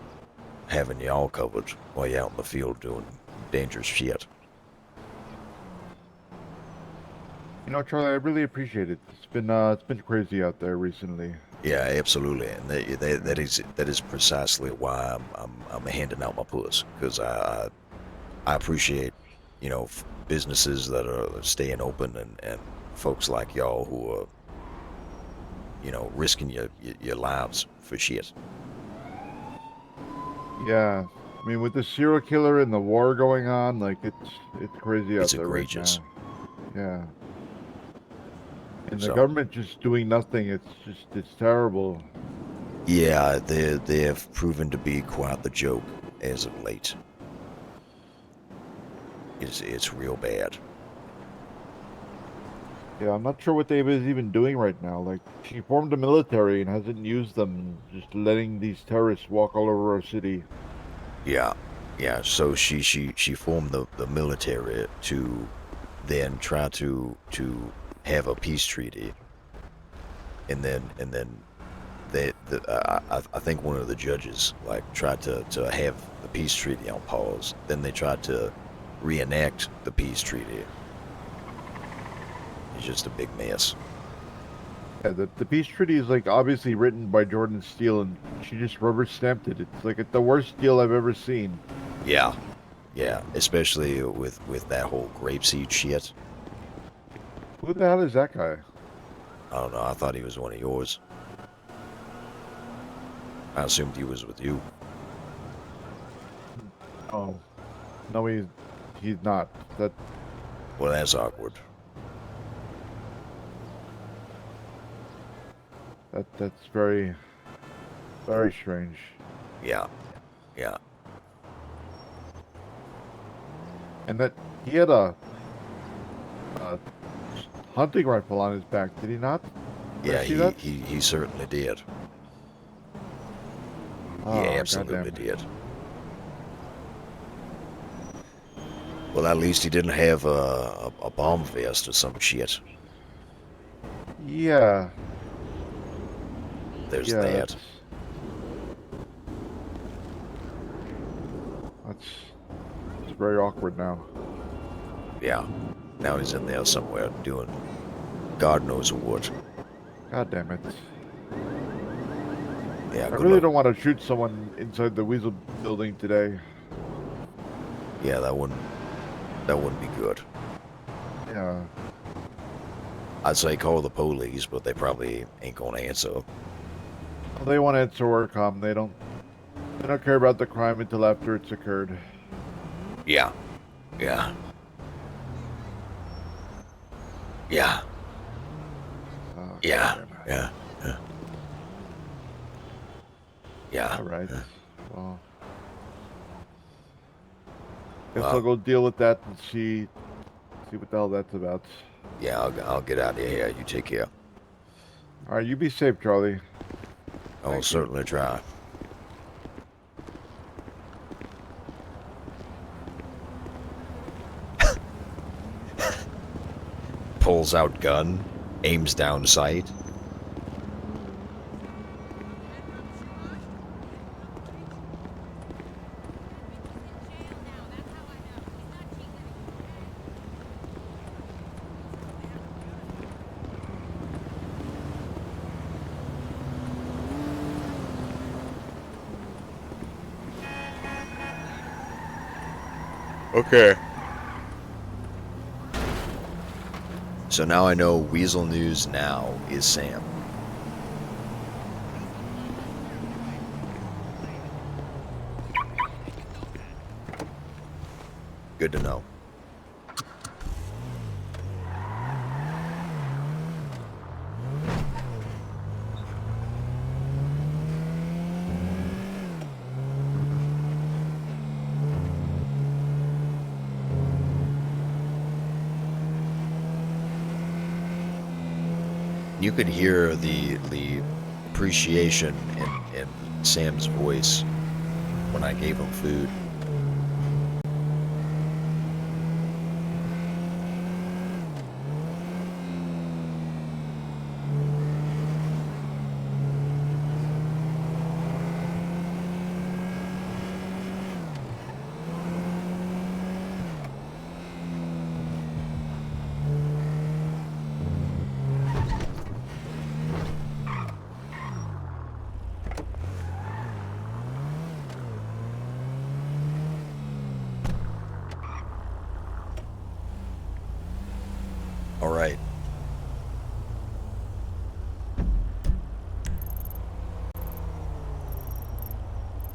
D: having y'all covered while you're out in the field doing dangerous shit.
N: You know, Charlie, I really appreciate it. It's been crazy out there recently.
D: Yeah, absolutely, and that is precisely why I'm handing out my puss, because I appreciate, you know, businesses that are staying open and folks like y'all who are, you know, risking your lives for shit.
N: Yeah, I mean, with the serial killer and the war going on, like it's crazy out
D: It's
N: there
D: egregious.
N: right now. Yeah. And the
D: So-
N: government just doing nothing. It's terrible.
D: Yeah, they have proven to be quite the joke as of late. It's real bad.
N: Yeah, I'm not sure what Dave is even doing right now. Like, she formed a military and hasn't used them, just letting these terrorists walk all over our city.
D: Yeah. So she formed the military to then try to have a peace treaty, and then I think one of the judges like tried to have the peace treaty on pause. Then they tried to reenact the peace treaty. It's just a big mess.
N: Yeah, the peace treaty is like obviously written by Jordan Steele, and she just rubber stamped it. It's like the worst deal I've ever seen.
D: Yeah, especially with that whole grapeseed shit.
N: Who the hell is that guy?
D: I don't know. I thought he was one of yours. I assumed he was with you.
N: Oh, no, he's not.
D: Well, that's awkward.
N: That's very, very strange.
D: Yeah.
N: And that he had a hunting rifle on his back, did he not?
D: Yeah,
N: see that?
D: he certainly did.
N: Oh,
D: He absolutely
N: goddamn.
D: did. Well, at least he didn't have a bomb vest or some shit.
N: Yeah.
D: There's
N: Yeah,
D: that.
N: It's very awkward now.
D: Yeah. Now he's in there somewhere doing God knows what.
N: God damn it.
D: Yeah,
N: I
D: good
N: really
D: luck.
N: don't want to shoot someone inside the Weasel building today.
D: Yeah, that wouldn't be good.
N: Yeah.
D: I'd say call the police, but they probably ain't gonna answer.
N: Well, they want to answer Orcom. They don't care about the crime until after it's occurred.
D: Yeah.
N: Oh,
D: Yeah, yeah, yeah. Yeah.
N: All right.
D: yeah.
N: Well, guess
D: Well-
N: I'll go deal with that and see what the hell that's about.
D: Yeah, I'll get out of here. You take care.
N: All right, you be safe, Charlie.
D: I will
N: Thank you.
D: certainly try. Pulls out gun, aims down sight. Okay. So now I know Weasel News now is Sam. Good to know. You could hear the appreciation in Sam's voice when I gave him food. All right.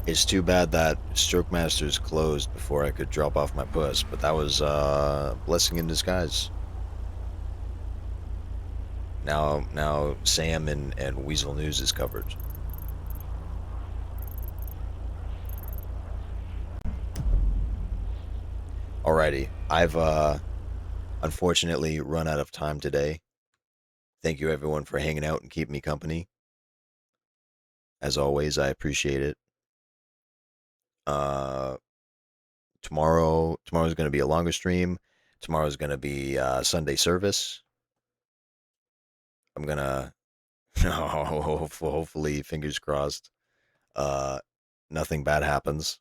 D: It's too bad that Stroke Masters closed before I could drop off my puss, but that was a blessing in disguise. Now Sam and Weasel News is covered. Alrighty, I've unfortunately run out of time today. Thank you everyone for hanging out and keeping me company. As always, I appreciate it. Tomorrow's going to be a longer stream. Tomorrow's going to be Sunday service. I'm gonna hopefully, fingers crossed, nothing bad happens.